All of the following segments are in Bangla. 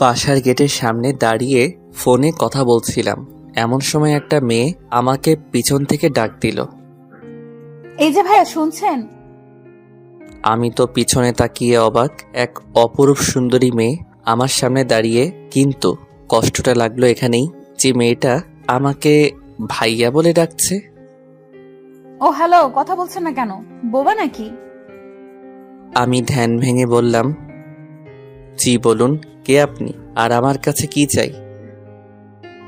বাসার গেটের সামনে দাঁড়িয়ে ফোনে কথা বলছিলাম, এমন সময় একটা মেয়ে আমাকে পিছন থেকে ডাক দিল। এই যে ভাইয়া, শুনছেন? আমি তো পিছনে তাকিয়ে অবাক। এক অপরূপ সুন্দরী মেয়ে আমার সামনে দাঁড়িয়ে, কিন্তু কষ্টটা লাগলো এখানেই যে মেয়েটা আমাকে ভাইয়া বলে ডাকছে। ও হ্যালো, কথা বলছেন না কেন? বোবা নাকি? আমি ধ্যান ভেঙে বললাম, জি বলুন, কে আপনি আর আমার কাছে কি চাই?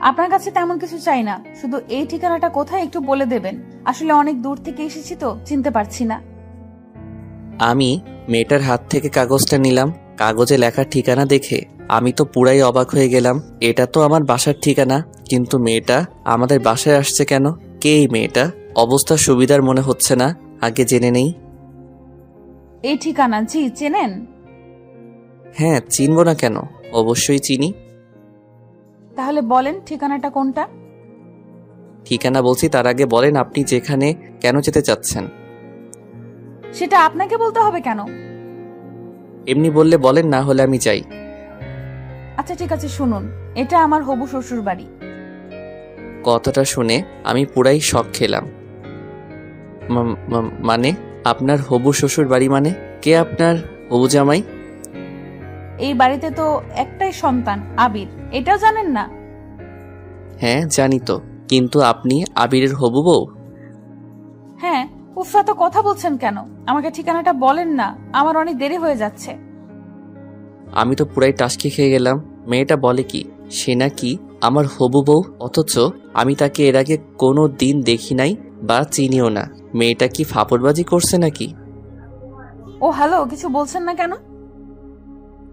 আপনার কাছে তেমন কিছু চাই না, শুধু এই ঠিকানাটা কোথায় একটু বলে দেবেন। আসলে অনেক দূর থেকে এসেছি তো চিনতে পারছি না। আমি মেয়েটার হাত থেকে কাগজটা নিলাম। কাগজে লেখা ঠিকানা দেখে আমি তো পুরাই অবাক হয়ে গেলাম। এটা তো আমার বাসার ঠিকানা, কিন্তু মেয়েটা আমাদের বাসায় আসছে কেন? কে এই মেয়েটা? অবস্থা সুবিধার মনে হচ্ছে না, আগে জেনে নেই। এই ঠিকানা জি চেনেন? হ্যাঁ, চিনব না কেন, অবশ্যই চিনি। তাহলে বলেন ঠিকানাটা কোনটা? ঠিকানা বলছি, তার আগে বলেন আপনি যেখানে কেন যেতে চাচ্ছেন। সেটা আপনাকে বলতে হবে কেন? এমনি বললে বলেন, না হলে আমি যাই। আচ্ছা ঠিক আছে, শুনুন, এটা আমার হবু শ্বশুর বাড়ি। কথাটা শুনে আমি পুরাই শক খেলাম। মানে আপনার হবু শ্বশুর বাড়ি? মানে কে আপনার হবু জামাই? এই বাড়িতে তো একটাই সন্তান, আবির, এটাও জানেন না? হ্যাঁ জানি তো, কিন্তু আপনি আবিরের হবু বউ? হ্যাঁ। উফরা, তো কথা বলছেন কেন? আমাকে ঠিকানাটা বলেন না, আমার অনেক দেরি হয়ে যাচ্ছে। আমি তো পুরাই টাসকি খেয়ে গেলাম। মেয়েটা বলে কি সে নাকি আমার হবু বউ, অথচ আমি তাকে এর আগে কোনো দিন দেখি নাই বা চিনিও না। মেয়েটা কি ফাপড়বাজি করছে নাকি? ও হ্যালো, কিছু বলছেন না কেন?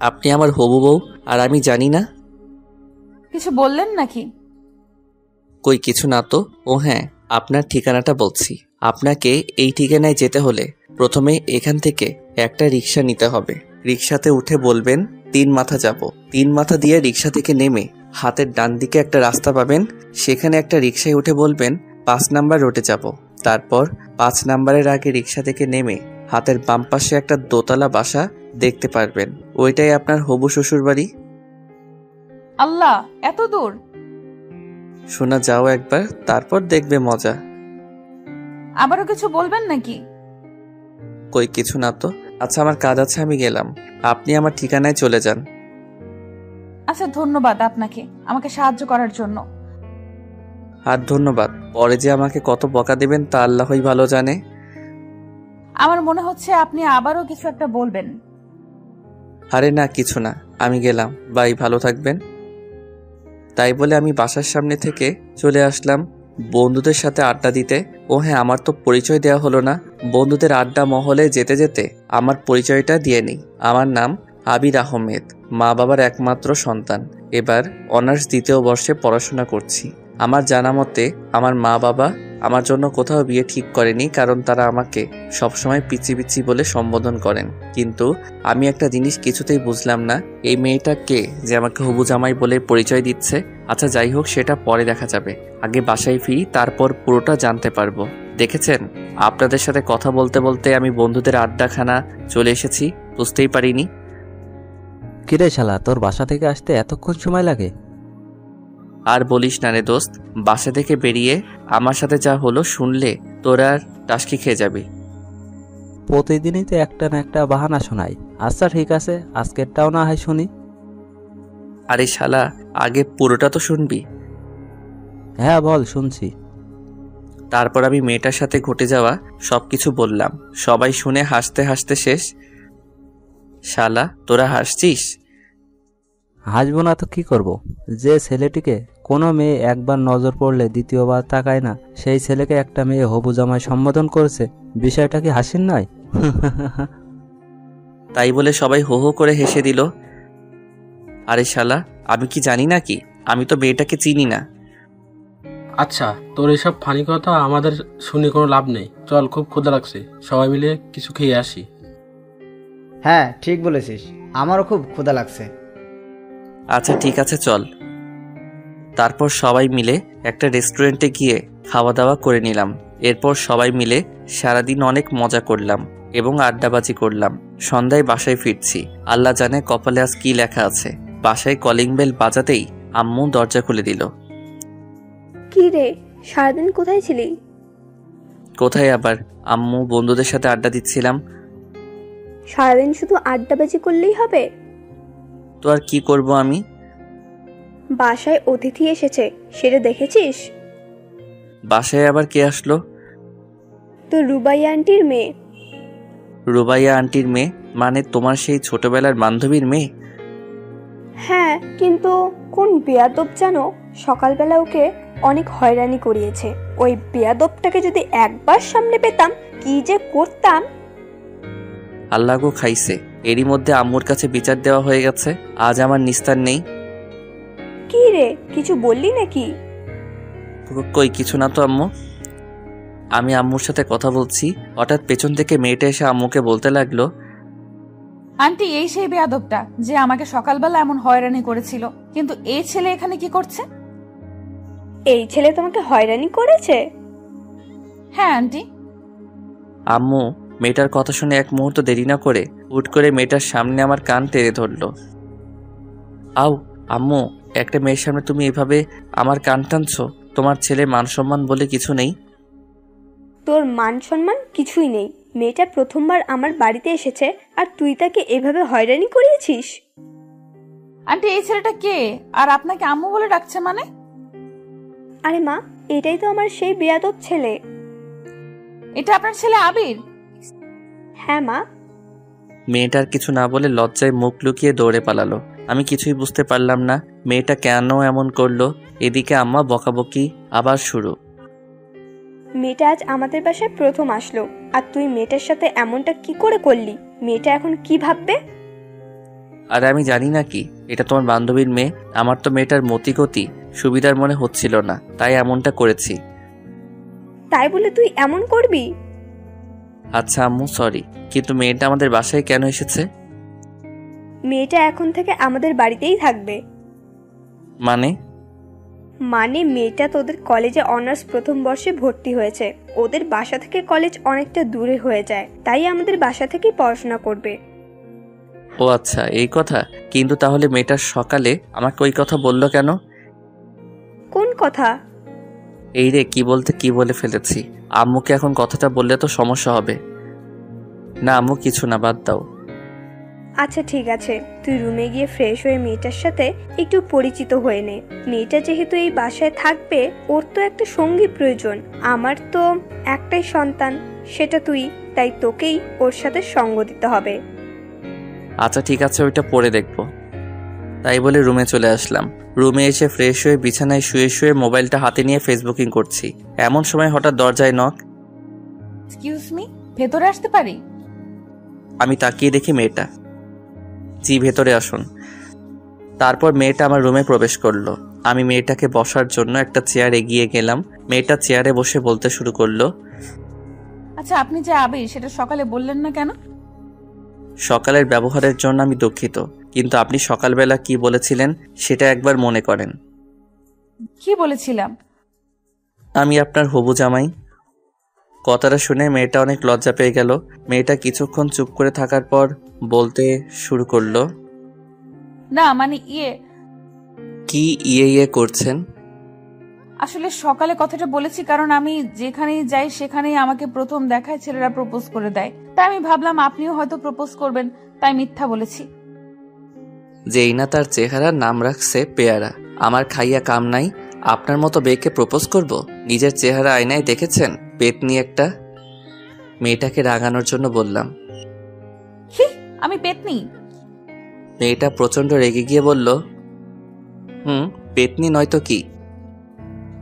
আপনি আমার হবু বউ আর আমি জানি না? কিছু বললেন নাকি? কই কিছু না তো। ও হ্যাঁ, আপনার ঠিকানাটা বলছি। আপনাকে এই ঠিকানায় যেতে হলে প্রথমে এখান থেকে একটা রিক্সা নিতে হবে। রিক্সাতে উঠে বলবেন 3 মাথা যাব। 3 মাথা দিয়ে রিক্সা থেকে নেমে হাতের ডান দিকে একটা রাস্তা পাবেন, সেখানে একটা রিক্সায় উঠে বলবেন 5 নাম্বার রোডে যাব। তারপর 5 নাম্বারের আগে রিক্সা থেকে নেমে হাতের বাম পাশে একটা দোতলা বাসা দেখতে পারবেন, ওইটাই আপনার হবু শ্বশুর বাড়ি। আল্লাহ, এত দূর! শোনা যাও একবার, তারপর দেখবে মজা। আবারও কিছু বলবেন নাকি? কই কিছু না তো। আচ্ছা আমার কাজ আছে, আমি গেলাম, আপনি আমার ঠিকানায় চলে যান। আচ্ছা, ধন্যবাদ আপনাকে আমাকে সাহায্য করার জন্য। আর ধন্যবাদ, পরে যে আমাকে কত বকা দেবেন তা আল্লাহই ভালো জানে। আমার মনে হচ্ছে আপনি আবারও কিছু একটা বলবেন। আরে না, কিছু না, আমি গেলাম, বাই, ভালো থাকবেন। তাই বলে আমি বাসার সামনে থেকে চলে আসলাম বন্ধুদের সাথে আড্ডা দিতে। ও হ্যাঁ, আমার তো পরিচয় দেওয়া হলো না। বন্ধুদের আড্ডা মহলে যেতে যেতে আমার পরিচয়টা দিয়ে নিই। আমার নাম আবির আহমেদ, মা বাবার একমাত্র সন্তান। এবার অনার্স 2য় বর্ষে পড়াশোনা করছি। আমার জানা মতে আমার মা বাবা আমার জন্য কোথাও বিয়ে ঠিক করেনি, কারণ তারা আমাকে সবসময় পিচি পিচি বলে সম্বোধন করেন। কিন্তু আমি একটা জিনিস কিছুতেই বুঝলাম না, এই মেয়েটা কে যে আমাকে হবু জামাই বলে পরিচয় দিচ্ছে। আচ্ছা যাই হোক, সেটা পরে দেখা যাবে। আগে বাসায় ফিরি, তারপর পুরোটা জানতে পারবো। দেখেছেন, আপনাদের সাথে কথা বলতে বলতে আমি বন্ধুদের আড্ডাখানা চলে এসেছি, বুঝতেই পারিনি। কিরে শালা, তোর বাসা থেকে আসতে এতক্ষণ সময় লাগে? আর বলিস না রে দোস্ত, বাসা থেকে বেরিয়ে আমার সাথে যা হলো শুনলে তোর আর টাসকি খেয়ে যাবি। প্রতিদিনই তো একটা না একটা বাহানা শোনাই। আচ্ছা ঠিক আছে, আজকেরটাও না হয় শুনি। আরে শালা, আগে পুরোটা তো শুনবি। হ্যাঁ বল, শুনছি। তারপর আমি মেয়েটার সাথে ঘটে যাওয়া সবকিছু বললাম। সবাই শুনে হাসতে হাসতে শেষ। শালা, তোরা হাসছিস? হাসবো না তো কি করব? যে ছেলেটিকে কোনো মেয়ে একবার নজর পড়লে দ্বিতীয়বার তাকায় না, সেই ছেলেকে একটা মেয়ে হবু জামাই সম্বোধন করেছে, বিষয়টা কি হাসির নয়? তাই বলে সবাই হো হো করে হেসে দিল। আরে শালা, আমি কি জানি নাকি? আমি তো মেয়েটাকে চিনি না। আচ্ছা, তোর এসব ফানি কথা আমাদের শুনে কোনো লাভ নেই। চল, খুব ক্ষুধা লাগছে, সবাই মিলে কিছু খেয়ে আসি। হ্যাঁ ঠিক বলেছিস, আমারও খুব ক্ষুধা লাগছে। আচ্ছা ঠিক আছে, চল। তারপর সবাই মিলে একটা রেস্টুরেন্টে গিয়ে খাওয়া দাওয়া করে নিলাম। এরপর সবাই মিলে সারাদিন অনেক মজা করলাম এবং আড্ডাবাজি করলাম। সন্ধ্যায় বাসায় ফিরছি, আল্লাহ জানে কপালে আজ কি লেখা আছে। বাসায় কলিং বেল বাজাতেই আম্মু দরজা খুলে দিল। কি রে, সারাদিন কোথায় ছিলি? কোথায় আবার, আম্মু, বন্ধুদের সাথে আড্ডা দিচ্ছিলাম। সারাদিন শুধু আড্ডাবাজি করলেই হবে? তো আর কি করব আমি? বাসায় অতিথি এসেছে, সেটা দেখেছিস? বাসায় আবার কে আসলো? তো রুবাইয়া আন্টির মেয়ে। রুবাইয়া আন্টির মেয়ে? মানে তোমার সেই ছোটবেলার বান্ধবীর মেয়ে? হ্যাঁ, কিন্তু কোন বেয়াদব জানো সকালবেলা ওকে অনেক হয়রানি করিয়েছে। ওই বেয়াদবটাকে যদি একবার সামনে পেতাম কি যে করতাম। আল্লাহ গো খাইছে, এরই মধ্যে আম্মুর কাছে বিচার দেওয়া হয়ে গেছে। আজ আমার নিস্তার নেই। কি রে, কিছু বললি নাকি? কই কিছু না তো আম্মু। আমি আম্মুর সাথে কথা বলছি, হঠাৎ পেছন থেকে মেয়েটা এসে আম্মুকে বলতে লাগলো, আন্টি এই সেই বেয়াদবটা যে আমাকে সকালবেলা এমন হয়রানি করেছিল, কিন্তু এই ছেলে এখানে কি করছে? এই ছেলে তোমাকে হয়রানি করেছে? হ্যাঁ আন্টি। আম্মু মেয়েটার কথা শুনে এক মুহূর্ত দেরি না করে হুট করে মেয়েটার সামনে আমার কান টেনে ধরলো। আউ আম্মু, একটা মেয়ের সামনে তুমি এভাবে আমার কান টানছো? তোমার ছেলে মান সম্মান বলে কিছু নেই? তোর মান সম্মান কিছুই নেই। মেয়েটা প্রথমবার আমার বাড়িতে এসেছে আর তুই তাকে এভাবে হয়রানি করিয়েছিস? আন্টি এই ছেলেটা কে, আর আপনাকে আম্মু বলে ডাকছে মানে? আরে মা, এটাই তো আমার সেই বেয়াদব ছেলে। এটা আপনার ছেলে আবির? হ্যাঁ মা। মেয়েটার কিছু না বলে লজ্জায় মুখ লুকিয়ে দৌড়ে পালালো। আমি কিছুই বুঝতে পারলাম না মেয়েটা কেন এমন করলো। এদিকে আম্মা বকাবকি আবার শুরু। মেয়েটা আজ আমাদের বাসায় প্রথম আসলো, আর তুই মেয়েটার সাথে এমনটা কি করে করলি? মেয়েটা এখন কি ভাববে? আর আমি জানি না কি, এটা তোমার বান্ধবীর মেয়ে। আমার তো মেয়েটার মতিগতি সুবিধার মনে হচ্ছিল না, তাই এমনটা করেছি। তাই বলে তুই এমন করবি? আচ্ছা আম্মু সরি, কিন্তু মেয়েটা আমাদের বাসায় কেন এসেছে? মেয়েটা এখন থেকে আমাদের বাড়িতেই থাকবে। মানে মেয়েটা তোদের কলেজে অনার্স প্রথম বর্ষে ভর্তি হয়েছে। ওদের বাসা থেকে কলেজ অনেকটা দূরে হয়ে যায়, তাই আমাদের বাসা থেকেই পড়াশোনা করবে। ও আচ্ছা এই কথা। কিন্তু তাহলে মেয়েটা সকালে আমাকে ওই কথা বললো কেন? কোন কথা? এই রে, কি বলতে কি বলে ফেলেছি। আম্মুকে এখন কথাটা বললে তো সমস্যা হবে। না আম্মু কিছু না, বাদ দাও। আচ্ছা ঠিক আছে, তুই রুমে গিয়ে ফ্রেশ হয়ে মেয়েটার সাথে একটু পরিচিত হয়ে নে। মেয়েটা যেহেতু এই বাসায় থাকবে, ওর তো একটা সঙ্গী প্রয়োজন। আমার তো একটাই সন্তান, সেটা তুই, তাই তোকেই ওর সাথে সঙ্গ দিতে হবে। আচ্ছা ঠিক আছে, ওইটা পরে দেখবো। তাই বলে রুমে চলে আসলাম। রুমে এসে ফ্রেশ হয়ে বিছানায় শুয়ে শুয়ে মোবাইলটা হাতে নিয়ে ফেসবুকিং করছি। এমন সময় হঠাৎ দরজায় নক। এক্সকিউজ মি, ভেতরে আসতে পারি? আমি তাকিয়ে দেখি মেয়েটা। জি ভেতরে আসুন। তারপর মেয়েটা আমার রুমে প্রবেশ করলো। আমি মেয়েটাকে বসার জন্য একটা চেয়ার এগিয়ে গেলাম। মেয়েটা চেয়ারে বসে বলতে শুরু করলো, আচ্ছা আপনি যে আবির সেটা সকালে বললেন না কেন? সকালের ব্যবহারের জন্য আমি দুঃখিত, কিন্তু আপনি সকালবেলা কি বলেছিলেন সেটা একবার মনে করেন। কি বলেছিলাম? আমি আপনার হবু জামাই। কথাটা শুনে মেয়েটা অনেক লজ্জা পেয়ে গেল। মেয়েটা কিছুক্ষণ চুপ করে থাকার পর বলতে শুরু করলো, না মানে কি ইয়ে করছেন? আসলে সকালে কথাটা বলেছি কারণ আমি যেখানেই যাই সেখানেই আমাকে প্রথম দেখায় ছেলেরা প্রপোজ করে দেয়, তাই আমি ভাবলাম আপনিও হয়তো প্রপোজ করবেন, তাই মিথ্যা বলেছি। যেই না তার চেহারার নাম রাখছে পেয়ারা। আমার খাইয়া কাম নাই, আপনার মতো বেকে প্রপোজ করব? নিজের চেহারা আয়নায় দেখেছেন? পেতনি একটা। মেয়েটাকে রাগানোর জন্য বললাম। কি আমি পেতনি? মেয়েটা প্রচন্ড রেগে গিয়ে বলল, পেতনি নয়তো কি?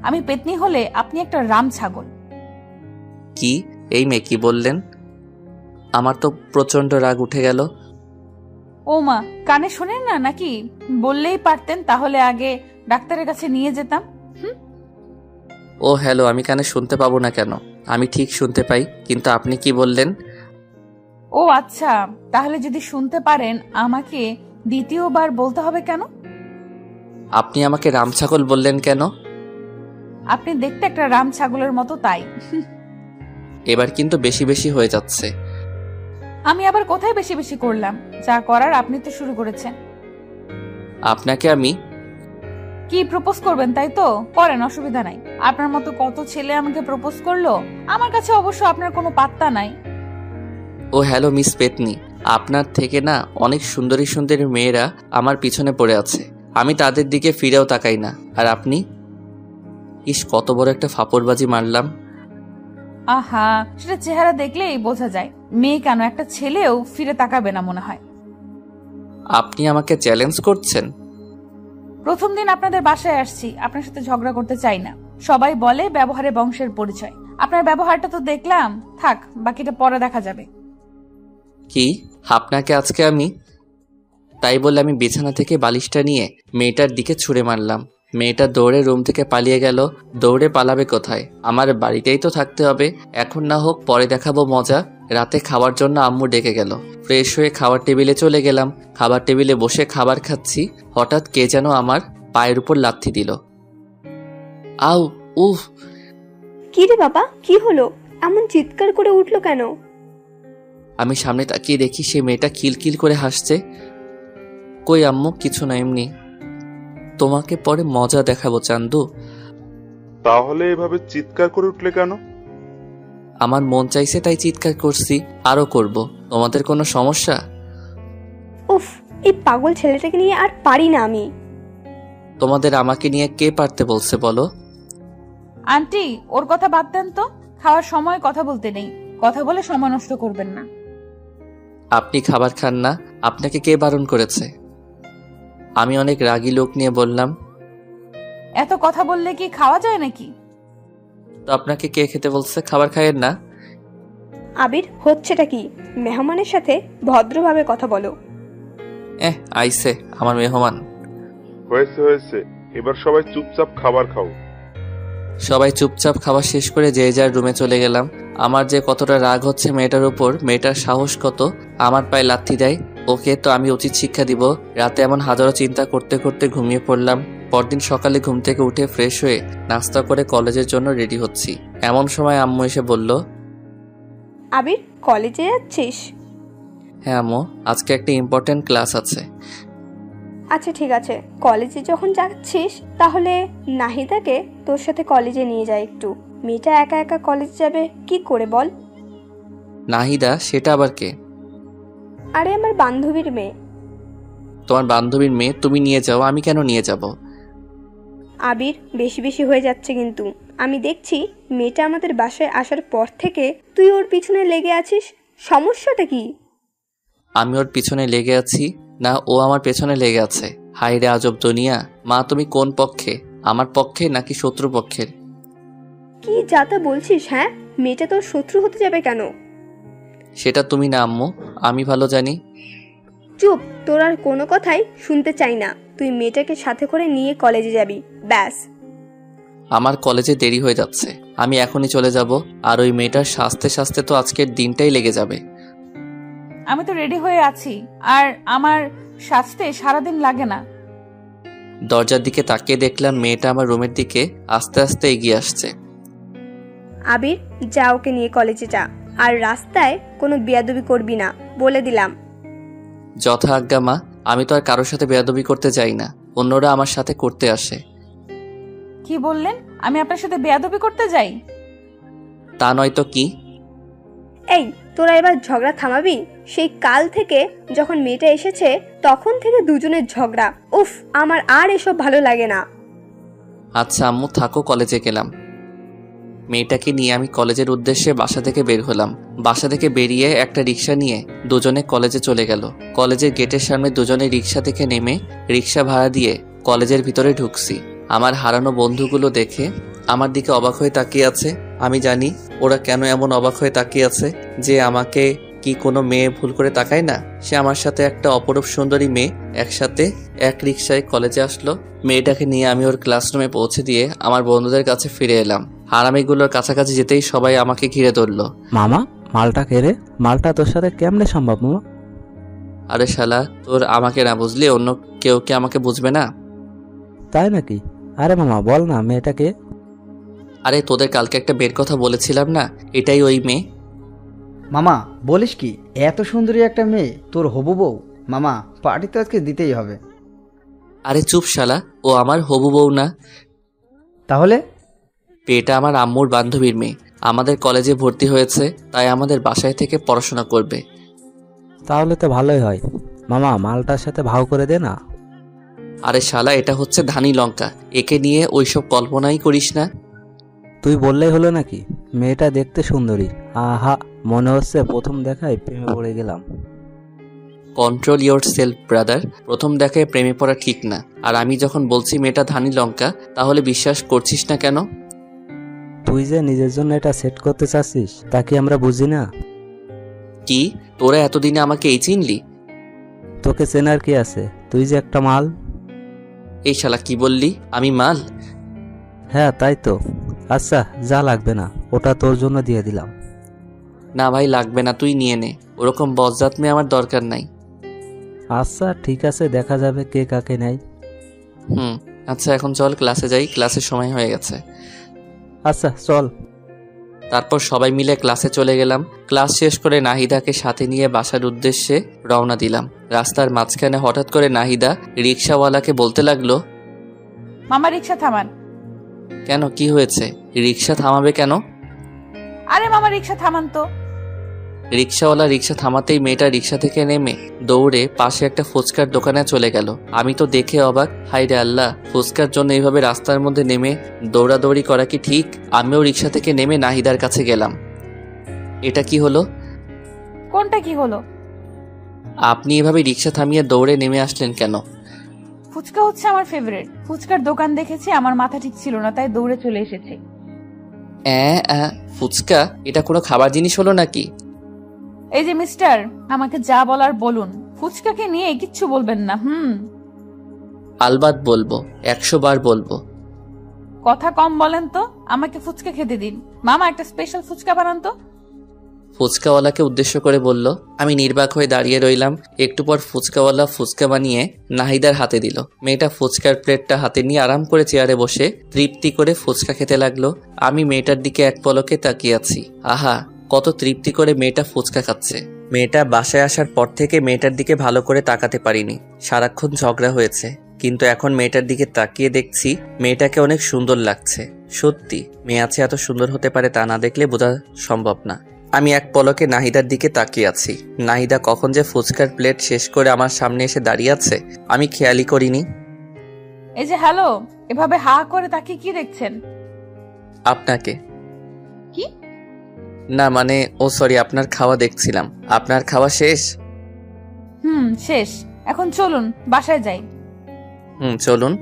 আমি পেতনি হলে আপনি একটা রাম ছাগল। কি? এই মেয়ে কি বললেন? আমার তো প্রচন্ড রাগ উঠে গেল। ও মা, কানে শোনেন না নাকি? বললেই পারতেন, তাহলে আগে ডাক্তারের কাছে নিয়ে যেতাম। ও হ্যালো, আমি কানে শুনতে পাবো না কেন? আমি ঠিক শুনতে পাই, কিন্তু আপনি কি বললেন? ও আচ্ছা, তাহলে যদি শুনতে পারেন আমাকে দ্বিতীয়বার বলতে হবে কেন? আপনি আমাকে রামছাগল বললেন কেন? আপনি দেখতে একটা রাম ছাগলের মতো, তাই। এবার কিন্তু বেশি বেশি হয়ে যাচ্ছে। আমি আবার কোথায় বেশি বেশি করলাম? যা করার আপনি তো শুরু করেছেন। আপনাকে আমি কি প্রপোজ করবেন তাই তো? করেন, অসুবিধা নাই। আপনার মতো কত ছেলে আমাকে প্রপোজ করলো, আমার কাছে অবশ্য আপনার কোনো পাত্তা নাই। ও হ্যালো মিস পেতনি, আপনার থেকে না অনেক সুন্দরী সুন্দরী মেয়েরা আমার পিছনে পড়ে আছে, আমি তাদের দিকে ফিরেও তাকাই না। আর আপনি? ইস, কত বড় একটা ফাপড়বাজি মারলাম। আহা, সেটা চেহারা দেখলেই বোঝা যায়। মেয়ে কেন, একটা ছেলেও ফিরে তাকাবে না মনে হয়। আপনি আমাকে চ্যালেঞ্জ করছেন? প্রথম দিন আপনাদের বাসায় আসছি, আপনার সাথে ঝগড়া করতে চাই না। সবাই বলে ব্যবহারে বংশের পরিচয়। আপনার ব্যবহারটা তো দেখলাম, থাক, বাকিটা পরে দেখা যাবে। কি আপনাকে আজকে আমি? তাই বলে আমি বিছানা থেকে বালিশটা নিয়ে মেয়েটার দিকে ছুঁড়ে মারলাম। মেয়েটা দৌড়ে রুম থেকে পালিয়ে গেল। দৌড়ে পালাবে কোথায়? আমার বাড়িতেই তো থাকতে হবে। এখন না হোক পরে দেখাবো মজা। রাতে খাওয়ার জন্য আম্মু ডেকে গেল। ফ্রেশ হয়ে খাবার টেবিলে চলে গেলাম। খাবার টেবিলে বসে খাবার খাচ্ছি, হঠাৎ কে যেন আমার পায়ের উপর লাথি দিল। আউ, উফ! কি রে বাবা, কি হলো? এমন চিৎকার করে উঠলো কেন? আমি সামনে তাকিয়ে দেখি সে মেয়েটা খিলখিল করে হাসছে। কই আম্মু, কিছু না, এমনি। তোমাকে পরে মজা দেখাবো চান্দু। তাহলে এভাবে চিৎকার করে উঠলে কেন? আমার মন চাইছে তাই চিৎকার করছি, আরো করব। তোমাদের কোনো সমস্যা? উফ, এই পাগল ছেলেটাকে নিয়ে আর পারি না আমি। তোমাদের আমাকে নিয়ে কে পারতে বলছে বলো? আন্টি, ওর কথা বাদ দেন তো। খাওয়ার সময় কথা বলতে নেই, কথা বলে সময় নষ্ট করবেন না। আপনি খাবার খান না, আপনাকে কে বারণ করেছে? আমি অনেক রাগী লোক নিয়ে বললাম। এত কথা বললে কি খাওয়া যায় নাকি? তো আপনাকে কে খেতে বলছে? খাবার খায়েন না? আবির, হচ্ছেটা কি? মেহমানের সাথে ভদ্রভাবে কথা বলো। আইসে আমার মেহমান। হয়েছে হয়েছে, এবার সবাই চুপচাপ খাবার খাও। সবাই চুপচাপ খাওয়া শেষ করে যে যার রুমে চলে গেলাম। আমার যে কতটা রাগ হচ্ছে মেয়েটার উপর, মেয়েটার সাহস কত আমার পায়ে লাথি দেয়। ওকে তো আমি উচিত শিক্ষা দিব। রাতে এমন হাজারো চিন্তা করতে করতে ঘুমিয়ে পড়লাম। পরদিন সকালে ঘুম থেকে উঠে ফ্রেশ হয়ে নাস্তা করে কলেজের জন্য রেডি হচ্ছি। এমন সময় আম্মু এসে বলল, আবির, কলেজে যাচ্ছিস? হ্যাঁ আম্মু, আজকে একটা ইম্পর্টেন্ট ক্লাস আছে। আচ্ছা ঠিক আছে, কলেজে যখন যাচ্ছিস তাহলে নাহিদাকে তোর সাথে কলেজে নিয়ে যায় একটু। মেয়েটা একা একা কলেজে যাবে কি করে বল? নাহিদা? সেটা আবার কে? আরে আমার বান্ধবীর মেয়ে। তোমার বান্ধবীর মেয়ে? তুমি নিয়ে যাও, আমি কেন নিয়ে যাব? আবির, বেশি বেশি হয়ে যাচ্ছে কিন্তু। আমি দেখছি মেয়েটা আমাদের বাসায় আসার পর থেকে তুই ওর পিছনে লেগে আছিস। সমস্যাটা কি? আমি ওর পিছনে লেগে আছি না ও আমার পেছনে লেগে আছে? হাই রে আজব দুনিয়া। মা, তুমি কোন পক্ষে, আমার পক্ষে নাকি শত্রু পক্ষের? কি যাতা বলছিস? হ্যাঁ, মেয়েটা তোর শত্রু হতে যাবে কেন? সেটা তুমি না আম্মু, আমি ভালো জানি। চুপ, তোর আর কোনো কথাই শুনতে চাই না। তুই মেয়েটাকে সাথে করে নিয়ে কলেজে যাবি, ব্যাস। আমার কলেজে দেরি হয়ে যাচ্ছে, আমি এখনই চলে যাব। আর ওই মেয়েটার সাজতে সাজতে তো আজকের দিনটাই লেগে যাবে। আমি তো রেডি হয়ে আছি, আর আমার সাজতে সারাদিন লাগে না। দরজার দিকে তাকিয়ে দেখলাম মেয়েটা আমার রুমের দিকে আস্তে আস্তে এগিয়ে আসছে। আবির, যা, ওকে নিয়ে কলেজে যা। আর রাস্তায় কোনো বেয়াদবি করবি না, বলে দিলাম। যথা আজ্ঞা মা। আমি তো আর কারোর সাথে বেয়াদবি করতে যাই না, অন্যরা আমার সাথে করতে আসে। কি বললেন? আমি আপনার সাথে বেয়াদবি করতে যাই? তা নয় তো কি? এই, তোরা এবার ঝগড়া থামাবি? সেই কাল থেকে যখন মেয়েটা এসেছে তখন থেকে দুজনের ঝগড়া। উফ, আমার আর এসব ভালো লাগে না। আচ্ছা আম্মু থাকো, কলেজে গেলাম। মেয়েটাকে নিয়ে আমি কলেজের উদ্দেশ্যে বাসা থেকে বের হলাম। বাসা থেকে বেরিয়ে একটা রিক্সা নিয়ে দুজনে কলেজে চলে গেল। কলেজের গেটের সামনে দুজনে রিক্সা থেকে নেমে রিক্সা ভাড়া দিয়ে কলেজের ভিতরে ঢুকছি। আমার হারানো বন্ধুগুলো দেখে আমার দিকে অবাক হয়ে তাকিয়ে আছে। আমি জানি ওরা কেন এমন অবাক হয়ে তাকিয়ে আছে, যে আমাকে কি কোনো মেয়ে ভুল করে তাকায় না? সে আমার সাথে একটা অপরূপ সুন্দরী মেয়ে একসাথে এক রিক্সায় কলেজে আসলো। মেয়েটাকে নিয়ে আমি ওর ক্লাসরুমে পৌঁছে দিয়ে আমার বন্ধুদের কাছে ফিরে এলাম। হারামিগুলোর কাছাকাছি যেতেই সবাই আমাকে ঘিরে ধরলো। মামা, মালটা কে রে? মালটা তোর সাথে কেমনে সম্ভব মামা? আরে শালা, তোর আমাকে না বুঝলি অন্য কেউ কি আমাকে বুঝবে না? তাই নাকি? আরে মামা বল না, মেয়েটাকে? আরে তোদের কালকে একটা বের কথা বলেছিলাম না, এটাই ওই মেয়ে। মামা বলিস কি, এত সুন্দরী একটা মেয়ে তোর হবু বউ? মামা, পার্টি তো আজকে দিতেই হবে। আরে চুপ শালা, ও আমার হবু বউ না। তাহলে? এটা আমার আম্মুর বান্ধবীর মেয়ে, আমাদের কলেজে ভর্তি হয়েছে, তাই আমাদের বাসায় থেকে পড়াশোনা করবে। তাহলে তো ভালোই হয়। মামা মালটার সাথে ভাও করে দে না। আরে শালা, এটা হচ্ছে ধানি লঙ্কা, একে নিয়ে ওইসব কল্পনাই করিস না। তুই বললেই হলো নাকি? মেয়েটা দেখতে সুন্দরী, আহা, মনে হচ্ছে প্রথম দেখায় প্রেমে পড়ে গেলাম। কন্ট্রোল ইয়োর সেলফ ব্রাদার, প্রথম দেখায় প্রেমে পড়া ঠিক না। আর আমি যখন বলছি মেয়েটা ধানি লঙ্কা, তাহলে বিশ্বাস করছিস না কেন? তুই যে নিজের জন্য এটা সেট করতে চাচ্ছিস তা কি আমরা বুঝি না? কি, তোরা এতদিনে আমাকে এই চিনলি? তোকে চেনার কি আছে, তুই যে একটা মাল। এই শালা কি বললি, আমি মাল? হ্যাঁ তাই তো। আচ্ছা যা, লাগবে না, ওটা তোর জন্য দিয়ে দিলাম। না ভাই লাগবে না, তুই নিয়ে নে, ওরকম বজ্জাত মেয়ে আমার দরকার নাই। আচ্ছা ঠিক আছে, দেখা যাবে কে কাকে নেয়। আচ্ছা এখন চল ক্লাসে যাই, ক্লাসের সময় হয়ে গেছে। আচ্ছা চল। তারপর সবাই মিলে ক্লাসে চলে গেলাম। ক্লাস শেষ করে নাহিদাকে সাথে নিয়ে বাসার উদ্দেশ্যে রওনা দিলাম। রাস্তার মাঝখানে হঠাৎ করে নাহিদা রিক্সাওয়ালাকে বলতে লাগলো, মামা রিক্সা থামান। কেন, কি হয়েছে? রিক্সা থামাবে কেন? আরে মামা রিক্সা থামান তো। রিক্সাওয়ালা রিক্সা থামাতেই মেয়েটা রিক্সা থেকে নেমে দৌড়ে পাশে একটা ফুচকার দোকানে চলে গেল। আমি তো দেখে অবাক, হাই রে আল্লাহ, ফুচকার জন্য এইভাবে রাস্তার মধ্যে নেমে দৌড়াদৌড়ি করা কি ঠিক? আমিও রিক্সা থেকে নেমে নাহিদার কাছে গেলাম। এটা কি হলো? কোনটা কি হলো? আপনি এভাবে রিক্সা থামিয়ে দৌড়ে নেমে আসলেন কেন? ফুচকা হচ্ছে আমার ফেভারিট, ফুচকার দোকান দেখেছি, আমার মাথা ঠিক ছিল না, তাই দৌড়ে চলে এসেছি। ফুচকা এটা কোনো খাবার জিনিস হলো নাকি? এই যে মিস্টার, আমাকে যা বলার বলুন, ফুচকাকে নিয়ে কিচ্ছু বলবেন না। আলবাত বলবো, 100 বার বলবো। কথা কম বলেন তো, আমাকে ফুচকা খেতে দিন। মামা একটা স্পেশাল ফুচকা বানান তো। ফুচকাওয়ালাকে উদ্দেশ্য করে বলল। আমি নির্বাক হয়ে দাঁড়িয়ে রইলাম। একটু পর ফুচকাওয়ালা ফুচকা বানিয়ে নাহিদার হাতে দিল। মেয়েটা ফুচকার প্লেটটা হাতে নিয়ে আরাম করে চেয়ারে বসে তৃপ্তি করে ফুচকা খেতে লাগলো। আমি মেয়েটার দিকে এক পলকে তাকিয়ে আছি। আহা, কত তৃপ্তি করে মেয়েটা ফুচকা খাচ্ছে। মেয়েটা বাসায় আসার পর থেকে মেয়েটার দিকে ভালো করে তাকাতে পারিনি। সারাক্ষণ ঝগড়া হয়েছে, কিন্তু এখন মেয়েটার দিকে তাকিয়ে দেখছি মেয়েটাকে অনেক সুন্দর লাগছে। সত্যি মেয়ে আছে এত সুন্দর হতে পারে তা না দেখলে বোঝা সম্ভব না। আমি এক পলকে নাহিদার দিকে তাকিয়ে আছি। নাহিদা কখন যে ফুচকার প্লেট শেষ করে আমার সামনে এসে দাঁড়িয়ে আছে আমি খেয়ালই করিনি। এই যে হ্যালো, এভাবে হা করে তাকিয়ে কি দেখছেন? আপনাকে। কি? না মানে, ও সরি, আপনার খাওয়া দেখছিলাম। আপনার খাওয়া শেষ? শেষ। এখন চলুন বাসায় যাই। চলুন।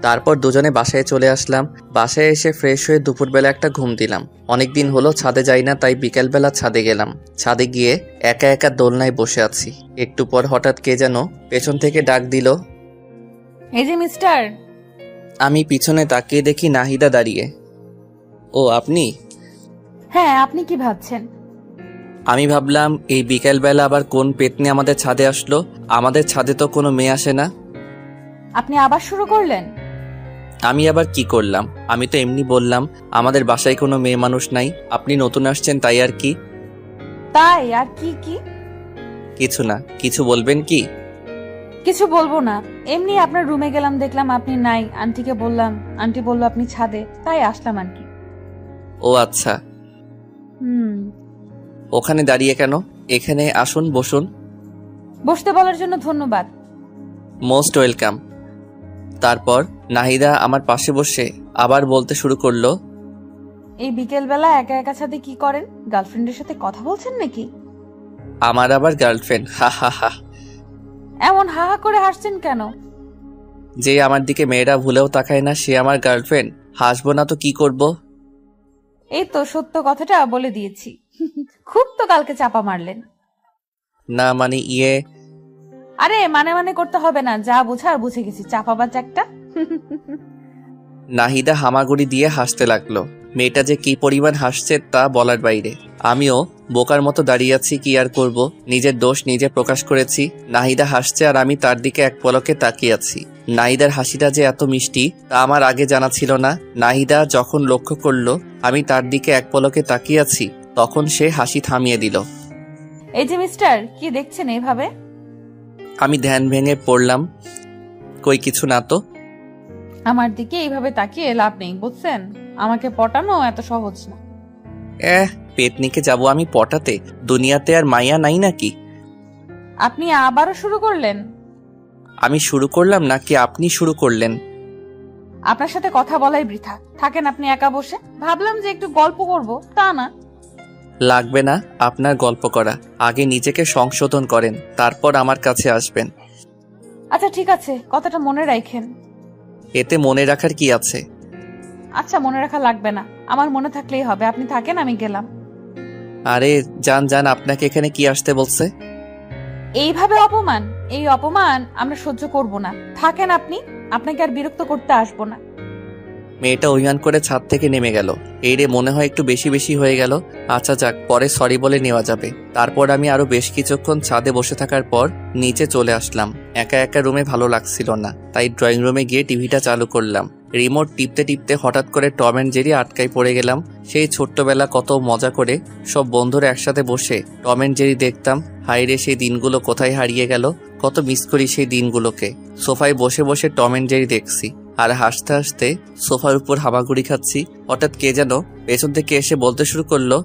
তারপর দুজনে বাসায় চলে আসলাম। বাসায় এসে ফ্রেশ হয়ে দুপুরবেলা একটা ঘুম দিলাম। অনেকদিন হলো ছাদে যাই না, তাই বিকেলবেলা ছাদে গেলাম। ছাদে গিয়ে একা একা দোলনায় বসে আছি। একটু পর হঠাৎ কে যেন পেছন থেকে ডাক দিল। এই যে মিস্টার। আমি পিছনে তাকিয়ে দেখি নাহিদা দাঁড়িয়ে। ও আপনি? হ্যাঁ, আপনি কি ভাবছেন? আমি ভাবলাম এই বিকেলবেলা আবার কোন পেতনি আমাদের ছাদে আসলো। আমাদের ছাদে তো কোনো মেয়ে আসে না। আপনি আবার শুরু করলেন? আমি আবার কি করলাম? আমি তো এমনি বললাম আমাদের বাসায় কোনো মেয়ে মানুষ নাই, আপনি নতুন আসছেন তাই আর কি। তাই আর কি? কি কিছু না। কিছু বলবেন কি? কিছু বলবো না, এমনি আপনার রুমে গেলাম, দেখলাম আপনি নাই। আন্টিকে বললাম, আন্টি বলল আপনি ছাদে, তাই আসলাম আর কি। ও আচ্ছা। ওখানে দাঁড়িয়ে কেন? এখানে আসুন, বসুন। বসতে বলার জন্য ধন্যবাদ। Most welcome. তারপর নাহিদা আমার পাশে বসে আবার বলতে শুরু করলো, এই বিকেলবেলা একা একা ছাদে কি করেন? গার্লফ্রেন্ডের সাথে কথা বলছেন নাকি? আমার আবার গার্লফ্রেন্ড? হা হা হা। এমন হা হা করে হাসছেন কেন? যে আমার দিকে মেয়েরা ভুলেও তাকায় না সে আমার গার্লফ্রেন্ড? হাসবো না তো কি করব? এই তো সত্য কথাটা বলে দিয়েছি। খুব তো কালকে চাপা মারলেন। না মানে আরে মানে করতে হবে না, যা বোঝার বুঝে গেছি, চাপাবাজ একটা। নাহিদা হামাগুড়ি দিয়ে হাসতে লাগলো। মেয়েটা যে কি পরিমাণ হাসছে তা বলার বাইরে। আমিও বোকার মতো দাঁড়িয়ে আছি, কি আর করব, নিজের দোষ নিজে প্রকাশ করেছি। নাহিদা হাসছে আর আমি তার দিকে এক পলকে তাকিয়ে আছি। নাহিদার হাসিটা যে এত মিষ্টি তা আমার আগে জানা ছিল না। নাহিদা যখন লক্ষ্য করলো আমি তার দিকে এক পলকে তাকিয়ে আছি তখন সে হাসি থামিয়ে দিল। এই যে মিস্টার, কি দেখছেন এভাবে? আমি ধ্যান ভেঙে পড়লাম। কই কিছু না তো। আমার দিকে এইভাবে তাকিয়ে লাভ নেই, বুঝছেন? আমাকে পটানো এত সহজ না। পেতনিকে যাব আমি পটাতে? দুনিয়াতে আর মাইয়া নাই নাকি? আপনি আবারও শুরু করলেন? আমি শুরু করলাম নাকি আপনি শুরু করলেন? আপনার সাথে কথা বলাই বৃথা, থাকেন আপনি একা বসে। ভাবলাম যে একটু গল্প করব, তা না। লাগবে না আপনার গল্প করা, আগে নিজেকে সংশোধন করেন, তারপর আমার কাছে আসবেন। আচ্ছা ঠিক আছে, কথাটা মনে রাখেন। এতে মনে রাখার কি আছে? আচ্ছা মনে রাখা লাগবে না, আমার মনে থাকলেই হবে। আপনি থাকেন, আমি গেলাম। আরে যান যান, আপনাকে এখানে কি আসতে বলছে? এইভাবে অপমান, এই অপমান আমরা সহ্য করব না। থাকেন আপনি, আপনাকে আর বিরক্ত করতে আসবো না। মেয়েটা অভিমান করে ছাদ থেকে নেমে গেল। এই রে, মনে হয় একটু বেশি বেশি হয়ে গেল। আচ্ছা যাক, পরে সরি বলে নেওয়া যাবে। তারপর আমি আরো বেশ কিছুক্ষণ ছাদে বসে থাকার পর নিচে চলে আসলাম। একা একা রুমে ভালো লাগছিল না, তাই ড্রয়িং রুমে গিয়ে টিভিটা চালু করলাম। রিমোট টিপতে টিপতে হঠাৎ করে টম অ্যান্ড জেরি আটকায় পড়ে গেলাম। সেই ছোট্টবেলা কত মজা করে সব বন্ধুরা একসাথে বসে টম অ্যান্ড জেরি দেখতাম। হাইরে, সেই দিনগুলো কোথায় হারিয়ে গেল! কত মিস করি সেই দিনগুলোকে। সোফায় বসে বসে টম অ্যান্ড জেরি দেখছি আর হাসতে হাসতে সোফার উপর হামাগুড়ি খাচ্ছি। হঠাৎ কে যেন পেছন থেকে এসে বলতে শুরু করলো,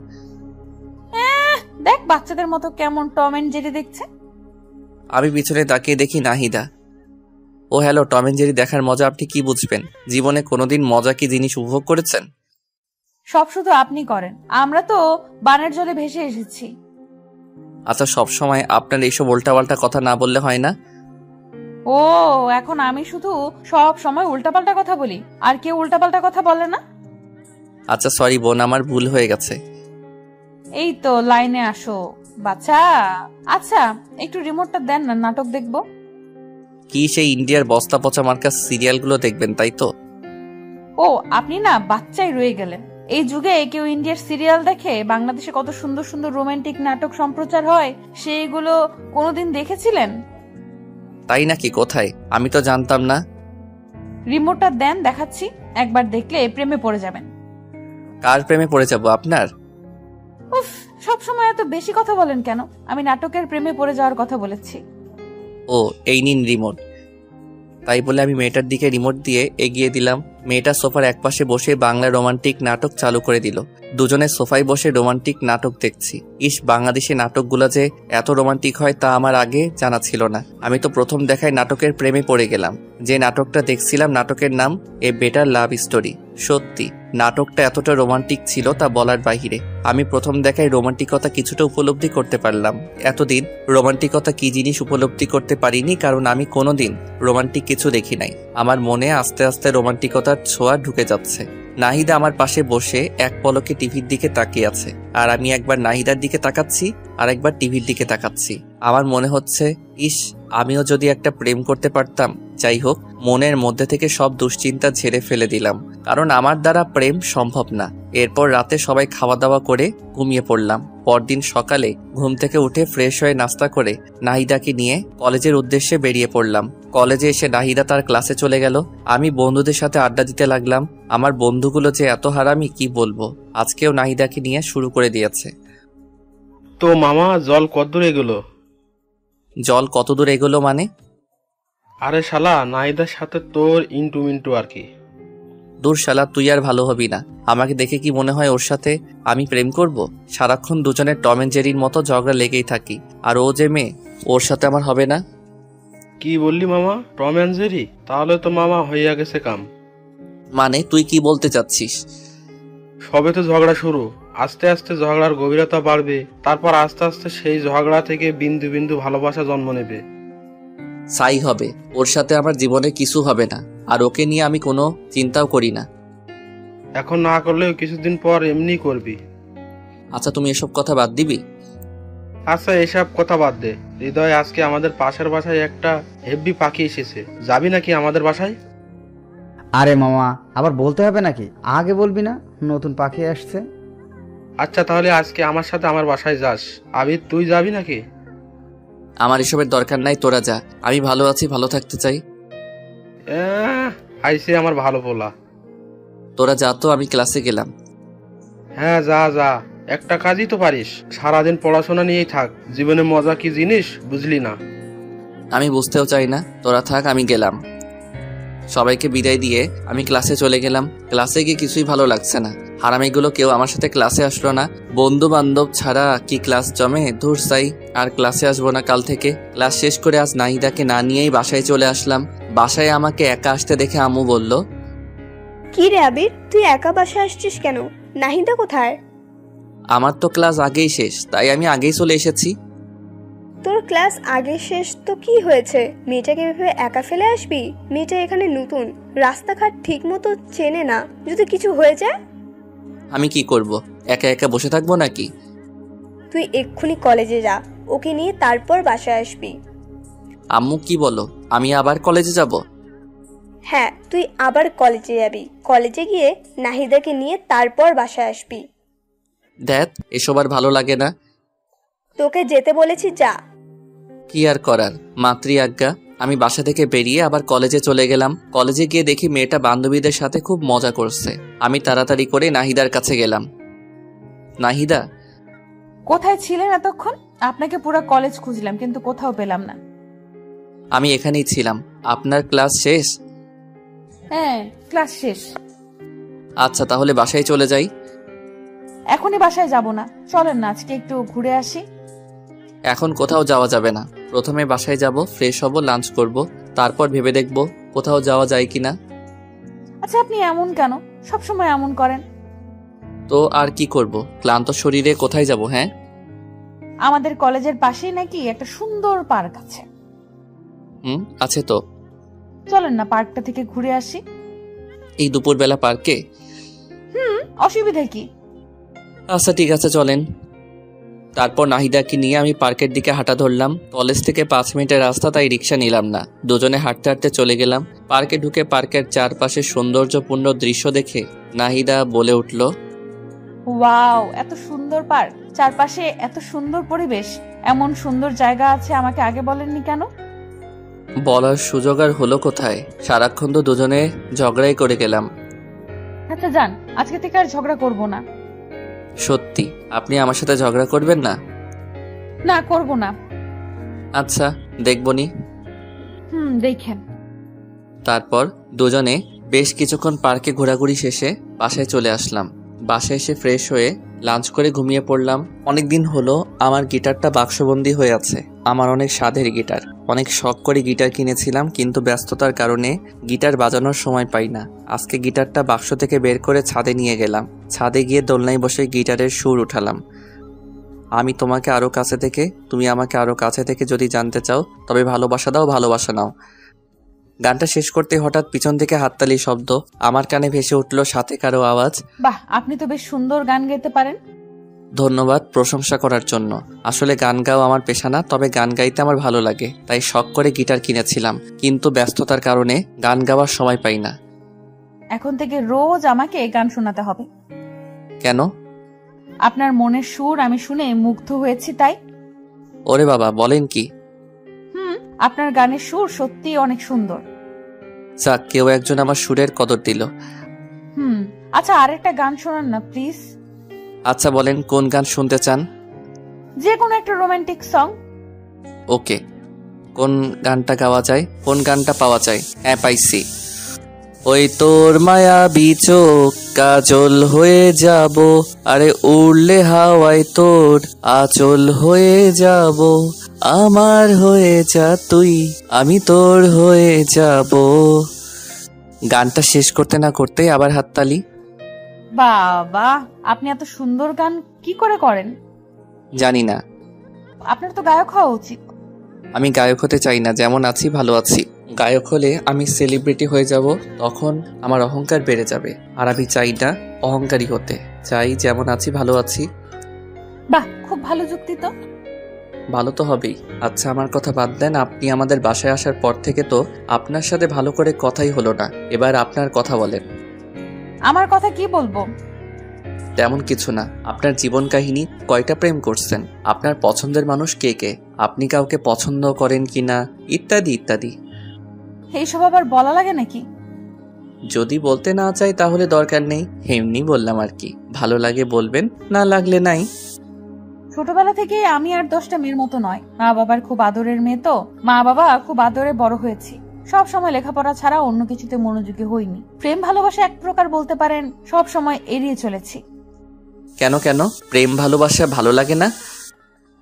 দেখ বাচ্চাদের মতো কেমন টম এন্ড জেরি দেখছে। আমি পিছনে তাকিয়ে দেখি নাহিদা। ও হ্যালো, টম অ্যান্ড জেরি দেখার মজা আপনি কি বুঝবেন? জীবনে কোনোদিন মজা কি জিনিস উপভোগ করেছেন? সব শুধু আপনি করেন, আমরা তো বানের জলে ভেসে এসেছি। আচ্ছা, সব সময় আপনার এইসব উল্টাপাল্টা কথা না বললে হয় না? ও, এখন আমি শুধু সব সময় উল্টাপাল্টা কথা বলি, আর কেউ উল্টাপাল্টা কথা বলে না? আচ্ছা সরি বোন, আমার ভুল হয়ে গেছে। এই তো লাইনে আসো বাচ্চা। আচ্ছা একটু রিমোটটা দেন না, নাটক দেখবো। কি সেই ইন্ডিয়ার বস্তা পচা মার্কা সিরিয়ালগুলো দেখবেন তাই তো? ও, আপনি না বাচ্চাই রয়ে গেলেন। এই যুগে কেউ ইন্ডিয়ার সিরিয়াল দেখে? বাংলাদেশে কত সুন্দর সুন্দর রোমান্টিক নাটক সম্প্রচার হয়, সেইগুলো কোনোদিন দেখেছিলেন? তাই নাকি? কোথায়? আমি তো জানতাম না। রিমোটটা দেন, দেখাচ্ছি। একবার দেখলে প্রেমে পড়ে যাবেন। কার প্রেমে পড়ে যাব? আপনার? উফ, সবসময় এত বেশি কথা বলেন কেন? আমি নাটকের প্রেমে পড়ে যাওয়ার কথা বলেছি। ও, এই নিন রিমোট। তাই বলে আমি মেয়েটার দিকে রিমোট দিয়ে এগিয়ে দিলাম। মেয়েটা সোফার একপাশে বসে বাংলা রোমান্টিক নাটক চালু করে দিল। দুজনে সোফায় বসে রোমান্টিক নাটক দেখছি। ইস, বাংলাদেশি নাটকগুলো যে এত রোমান্টিক হয় তা আমার আগে জানা ছিল না। আমি তো প্রথম দেখায় নাটকের প্রেমে পড়ে গেলাম। যে নাটকটা দেখছিলাম নাটকের নাম এ বেটার লাভ স্টোরি। সত্যি নাটকটা এতটা রোমান্টিক ছিল তা বলার বাহিরে। আমি প্রথম দেখায় রোমান্টিকতা কিছুটা উপলব্ধি করতে পারলাম। এতদিন রোমান্টিকতা কি জিনিস উপলব্ধি করতে পারিনি, কারণ আমি কোনোদিন রোমান্টিক কিছু দেখি নাই। আমার মনে আস্তে আস্তে রোমান্টিকতার ছোঁয়া ঢুকে যাচ্ছে। নাহিদা আমার পাশে বসে এক পলকে টিভির দিকে তাকিয়ে আছে, আর আমি একবার নাহিদার দিকে তাকাচ্ছি আর একবার টিভির দিকে তাকাচ্ছি। আমার মনে হচ্ছে, ইস, আমিও যদি একটা প্রেম করতে পারতাম। যাই হোক, মনের মধ্যে থেকে সব দুশ্চিন্তা ঝেড়ে ফেলে দিলাম, কারণ আমার দ্বারা প্রেম সম্ভব না। এরপর রাতে সবাই খাওয়া দাওয়া করে ঘুমিয়ে পড়লাম। পরদিন সকালে ঘুম থেকে উঠে ফ্রেশ হয়ে নাস্তা করে নাহিদাকে নিয়ে কলেজের উদ্দেশ্যে বেরিয়ে পড়লাম। কলেজে এসে নাহিদা তার ক্লাসে চলে গেল। আমি বন্ধুদের সাথে আড্ডা দিতে লাগলাম। আমার বন্ধুগুলো যে এত হারামি কি বলবো। আজকেও নাহিদাকে নিয়ে শুরু করে দিয়েছে। তো মামা, জল কতদূর এগুলো? জল কত দূর এগোলো মানে? আরে শালা, নাহিদার সাথে তোর ইন্টু মিন্টু আর কি। দূর শালা, তুই আর ভালো হবি না। আমাকে দেখে কি মনে হয় ওর সাথে আমি প্রেম করব? সারাক্ষণ দুজনের টম এন্ড জেরির মতো ঝগড়া লেগেই থাকি। আর ও যে মেয়ে, ওর সাথে আমার হবে না। কি বললি মামা? Tom and Jerry? তাহলে তো মামা হইয়া গেছে কাম। মানে তুই কি বলতে চাচ্ছিস? সবে তো ঝগড়া শুরু, আস্তে আস্তে ঝগড়ার গভীরতা বাড়বে, তারপর আস্তে আস্তে সেই ঝগড়া থেকে বিন্দু বিন্দু ভালোবাসা জন্ম নেবে। সাই হবে। ওর সাথে আমার জীবনে কিছু হবে না, আর ওকে নিয়ে আমি কোনো চিন্তাও করি না। এখন না করলেও কিছুদিন পর এমনি করবি। আচ্ছা, তুমি এসব কথা বাদ দিবি? আচ্ছা এসব কথা বাদ দে। হৃদয়, আজকে আমাদের পাশের বাসায় একটা হেব্বি পাখি এসেছে, যাবি নাকি আমাদের বাসায়? আরে মামা, আবার বলতে হবে নাকি? আগে বলবি না নতুন পাখি আসছে? আচ্ছা তাহলে আজকে আমার সাথে আমার বাসায় যাস। আবির, তুই যাবি নাকি? আমার এসবের দরকার নাই, তোরা যা। আমি ভালো আছি, ভালো থাকতে চাই। আইসে আমার ভালো পোলা। তোরা যা তো, আমি ক্লাসে গেলাম। হ্যাঁ যা যা, একটা কাজই তো পারিস, সারাদিন পড়াশোনা নিয়েই থাক। জীবনে মজা কি জিনিস বুঝলি না? আমি বুঝতেও চাই না, তোরা থাক, আমি গেলাম। সবাইকে বিদায় দিয়ে আমি ক্লাসে চলে গেলাম। ক্লাসে গিয়ে কিছুই ভালো লাগছে না। হারামিগুলো কেউ আমার সাথে ক্লাসে আসলো না। বন্ধু বান্ধব ছাড়া কি ক্লাস জমে? ধুর সাই, আর ক্লাসে আসবো না কাল থেকে। ক্লাস শেষ করে আজ নাহিদাকে না নিয়েই বাসায় চলে আসলাম। বাসায় আমাকে একা আসতে দেখে আম্মু বলল, কি রে আবির, তুই একা বাসায় আসছিস কেন? নাহিদা কোথায়? আমার তো ক্লাস আগেই শেষ, তাই আমি আগেই চলে এসেছি। তোর ক্লাস আগে শেষ তো কি হয়েছে? মেয়েটাকে এভাবে একা ফেলে আসবি? মেয়েটা এখানে নতুন, রাস্তাঘাট ঠিক মতো চেনে না, যদি কিছু হয়ে যায়? আমি কি করব? একা একা বসে থাকবো নাকি? তুই এক্ষুনি কলেজে যা, ওকে নিয়ে তারপর বাসায় আসবি। আম্মু কি বলো, আমি আবার কলেজে যাব? হ্যাঁ, তুই আবার কলেজে যাবি। কলেজে গিয়ে নাহিদাকে নিয়ে তারপর বাসায় আসবি। দেখ, এসব আর ভালো লাগে না। তোকে যেতে বলেছি, যা। কি আর করার, মাতৃ আজ্ঞা। আমি বাসা থেকে বেরিয়ে আবার কলেজে চলে গেলাম। কলেজে গিয়ে দেখি মেয়েটা বান্ধবীদের সাথে খুব মজা করছে। আমি তাড়াতাড়ি করে নাহিদার কাছে গেলাম। নাহিদা, কোথায় ছিলেন এতক্ষণ? আপনাকে পুরো কলেজ খুঁজলাম কিন্তু কোথাও পেলাম না। আমি এখানেই ছিলাম। আপনার ক্লাস শেষ? হ্যাঁ, ক্লাস শেষ। আচ্ছা, তাহলে বাসায় চলে যাই। এখনই বাসায় যাব না, চলেন না আজকে একটু ঘুরে আসি। এখন কোথাও যাওয়া যাবে না। প্রথমে বাসায় যাব, ফ্রেশ হব, লাঞ্চ করব, তারপর ভেবে দেখব কোথাও যাওয়া যায় কিনা। আচ্ছা, আপনি এমন কেন? সবসময় এমন করেন। তো আর কি করব, ক্লান্ত শরীরে কোথায় যাব? হ্যাঁ, আমাদের কলেজের পাশেই নাকি একটা সুন্দর পার্ক আছে। আছে তো। চলেন না পার্কটা থেকে ঘুরে আসি। এই দুপুরবেলা পার্কে? অসুবিধা কি? আচ্ছা ঠিক আছে, চলেন। তারপর নাহিদাকে নিয়ে আমি পার্কের দিকে হাঁটা ধরলাম। কলেজ থেকে 5 মিনিটের রাস্তা, তাই রিক্সা নিলাম না। দুজনে হাঁটতে হাঁটতে চলে গেলাম। পার্কে ঢুকে পার্কের চারপাশে সৌন্দর্যপূর্ণ দৃশ্য দেখে নাহিদা বলে উঠল, ওয়াও, এত সুন্দর পার্ক, চারপাশে এত সুন্দর পরিবেশ, এমন সুন্দর জায়গা আছে, আমাকে আগে বলেননি কেন? বলার সুযোগ আর হলো কোথায়? সারাক্ষণ তো দুজনে ঝগড়াই করে গেলাম। আচ্ছা যান, আজকে থেকে আর ঝগড়া করব না। সত্যি আপনি আমার সাথে ঝগড়া করবেন না? না, করব না। আচ্ছা, দেখবনি। দেখেন। তারপর দুজনে বেশ কিছুক্ষণ পার্কে ঘোরাঘুরি শেষে বাসায় চলে আসলাম। বাসায় এসে ফ্রেশ হয়ে লাঞ্চ করে ঘুমিয়ে পড়লাম। অনেকদিন হলো আমার গিটারটা বাক্সবন্দি হয়ে আছে। আমার অনেক স্বাদের গিটার, অনেক শখ করে গিটার কিনেছিলাম, কিন্তু ব্যস্ততার কারণে গিটার বাজানোর সময় পাই না। আজকে গিটারটা বাক্স থেকে বের করে ছাদে নিয়ে গেলাম। ছাদে গিয়ে দোলনায় বসে গিটারের সুর উঠালাম। আমি তোমাকে আরো কাছে থেকে, তুমি আমাকে আরো কাছে থেকে যদি জানতে চাও, তবে ভালোবাসা দাও, ভালোবাসা নাও। গানটা শেষ করতে হঠাৎ পিছন থেকে হাততালি শব্দ। আমার কানে ভেসে উঠল সাথে কারো আওয়াজ। বাহ, আপনি তো বেশ সুন্দর গান গাইতে পারেন। ধন্যবাদ প্রশংসা করার জন্য। আসলে গান গাওয়া আমার পেশা না, তবে গান গাইতে আমার ভালো লাগে, তাই শখ করে গিটার কিনেছিলাম, কিন্তু ব্যস্ততার কারণে গান গাওয়ার সময় পাই না। এখন থেকে রোজ আমাকে গান শোনাতে হবে। কেন? আপনার মনের সুর আমি শুনে মুগ্ধ হয়েছি তাই। ওরে বাবা, বলেন কি? আপনার গানের সুর সত্যি অনেক সুন্দর। যাক, কেউ একজন আমার সুরের কদর দিল। আচ্ছা, আরেকটা গান শোনান না প্লিজ। আচ্ছা বলেন, কোন গান শুনতে চান? যে কোনো একটা রোমান্টিক সং। ওকে, কোন গানটা গাওয়া যায়, কোন গানটা পাওয়া যায়? হ্যাঁ, পাইছি। ওই তোর মায়াবী চোখ কাজল হয়ে যাব, আরে উড়লে হাওয়ায় তোর আঁচল হয়ে যাব, আমার হয়ে যা তুই, আমি তোর হয়ে যাব। গানটা শেষ করতে না করতে আবার হাততালি। বাবা, আপনি এত সুন্দর গান কি করে করেন? জানি না। আপনার তো গায়ক হওয়া উচিত। আমি গায়ক হতে চাই না, যেমন আছি ভালো আছি। গায়ক হলে আমি সেলিব্রিটি হয়ে যাব, তখন আমার অহংকার বেড়ে যাবে। আর আমি চাই না অহংকারী হতে, চাই যেমন আছি ভালো আছি। বাহ, খুব ভালো যুক্তি তো। ভালো তো হবেই। আচ্ছা, আমার কথা বাদ দেন। আপনি আমাদের বাসায় আসার পর থেকে তো আপনার সাথে ভালো করে কথাই হলো না। এবার আপনার কথা বলেন। আমার কথা কি বলবো? তেমন কিছু না। আপনার জীবন কাহিনী, কয়টা প্রেম করছেন, আপনার পছন্দের মানুষ কে কে, আপনি কাউকে পছন্দ করেন কিনা, ইত্যাদি ইত্যাদি। এইসব আবার বলা লাগে নাকি? যদি বলতে না চাই তাহলে দরকার নেই, এমনি বললাম আর কি। ভালো লাগে বলবেন, না লাগলে নাই। ছোটবেলা থেকে আমি আর 10টা মেয়ের মতো নয়। মা বাবার খুব আদরের মেয়ে তো, মা বাবা খুব আদরে বড় হয়েছি। সব সময় লেখাপড়া ছাড়া অন্য কিছুতে মনোযোগী হইনি। প্রেম ভালোবাসা এক প্রকার বলতে পারেন সব সময় এড়িয়ে চলেছি। কেন কেন প্রেম ভালোবাসা ভালো লাগে না?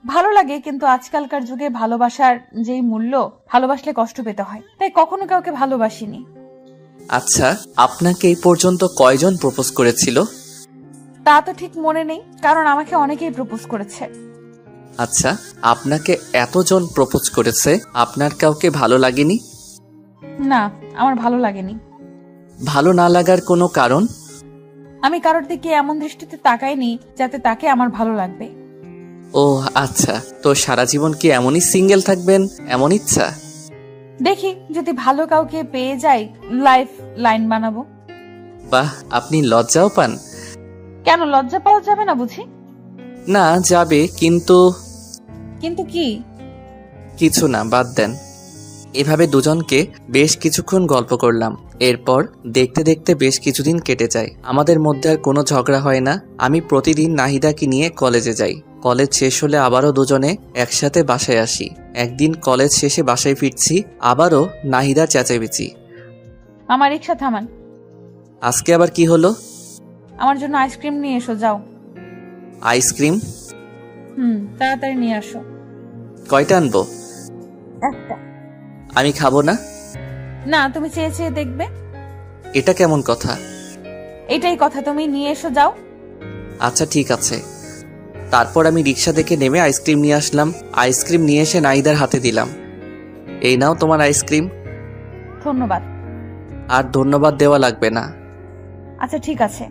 ভালো লাগে, কিন্তু আজকালকার যুগে ভালোবাসার যেই মূল্য, ভালোবাসলে কষ্ট পেতে হয়, তাই কখনো কাউকে ভালোবাসিনি। আচ্ছা, আপনাকে এই পর্যন্ত কয়জন প্রপোজ করেছিল? তা তো ঠিক মনে নেই, কারণ আমাকে অনেকেই প্রপোজ করেছে। আচ্ছা, আপনাকে এতজন প্রপোজ করেছে, আপনার কাউকে ভালো লাগেনি? না, আমার ভালো লাগেনি। ভালো না লাগার কোনো কারণ? আমি কারোর দিকে এমন দৃষ্টিতে তাকাইনি যাতে তাকে আমার ভালো লাগবে। ও আচ্ছা, তো সারা জীবন কি এমনই সিঙ্গেল থাকবেন, এমন ইচ্ছা? দেখি যদি ভালো কাউকে পেয়ে যাই, লাইফ লাইন বানাবো। বাহ, আপনি লজ্জাও পান? কেন, লজ্জা পাওয়া যাবে না বুঝি? না, যাবে, কিন্তু কিন্তু কি? কিছু না, বাদ দেন। এভাবে দুজনকে বেশ কিছুক্ষণ গল্প করলাম। এরপর দেখতে দেখতে বেশ কিছুদিন কেটে যায়। আমাদের মধ্যে আর কোনো ঝগড়া হয় না। আমি প্রতিদিন নাহিদাকে নিয়ে কলেজে যাই। কলেজ শেষ হলে আবারও দুজনে একসাথে বাসায় আসি। একদিন কলেজ শেষে বাসায় ফিরছি, আবারও নাহিদার চেঁচামেচি। আমার রিক্সা থামান। আজকে আবার কি হলো? আমার জন্য আইসক্রিম নিয়ে এসো, যাও। আইসক্রিম? তাড়াতাড়ি নিয়ে আসো। কয়টা আনবো? একটা। আমি খাবো না। না, তুমি চেয়ে চেয়ে দেখবে। এটা কেমন কথা? এটাই কথা, তুমি নিয়ে এসো, যাও। আচ্ছা ঠিক আছে। তারপর আমি রিক্সা থেকে নেমে আইসক্রিম নিয়ে আসলাম। আইসক্রিম নিয়ে এসে নাহিদার হাতে দিলাম। এই নাও তোমার আইসক্রিম। ধন্যবাদ। আর ধন্যবাদ দেওয়া লাগবে না। আচ্ছা ঠিক আছে।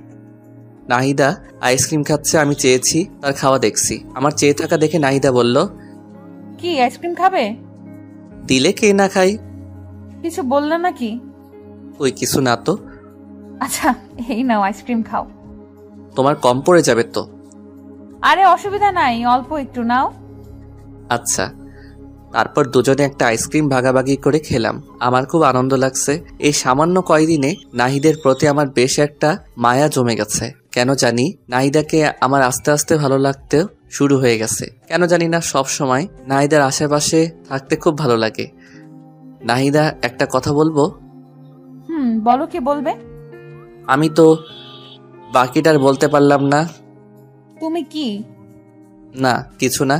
নাহিদা আইসক্রিম খাচ্ছে, আমি চেয়েছি, তার খাওয়া দেখছি। আমার চেয়ে থাকা দেখে নাহিদা বলল, কি আইসক্রিম খাবে? দিলে কে না খাই। কিছু বললে নাকি? ওই কিছু না তো। আচ্ছা, এই নাও আইসক্রিম খাও। তোমার কম পড়ে যাবে তো। আরে অসুবিধা নাই, অল্প একটু নাও। আচ্ছা। তারপর দুজনে একটা আইসক্রিম ভাগাভাগি করে খেলাম। আমার খুব আনন্দ লাগছে। এই সামান্য কয়দিনে নাহিদের প্রতি আমার বেশ একটা মায়া জমে গেছে। কেন জানি নাহিদাকে আমার আস্তে আস্তে ভালো লাগতে শুরু হয়ে গেছে। কেন জানি না, সব সময় নাহিদার আশেপাশে থাকতে খুব ভালো লাগে। নাহিদা, একটা কথা বলবো? বলো, কি বলবে? আমি তো বাকিটার বলতে পারলাম না। তুমি কি? না, কিছু না।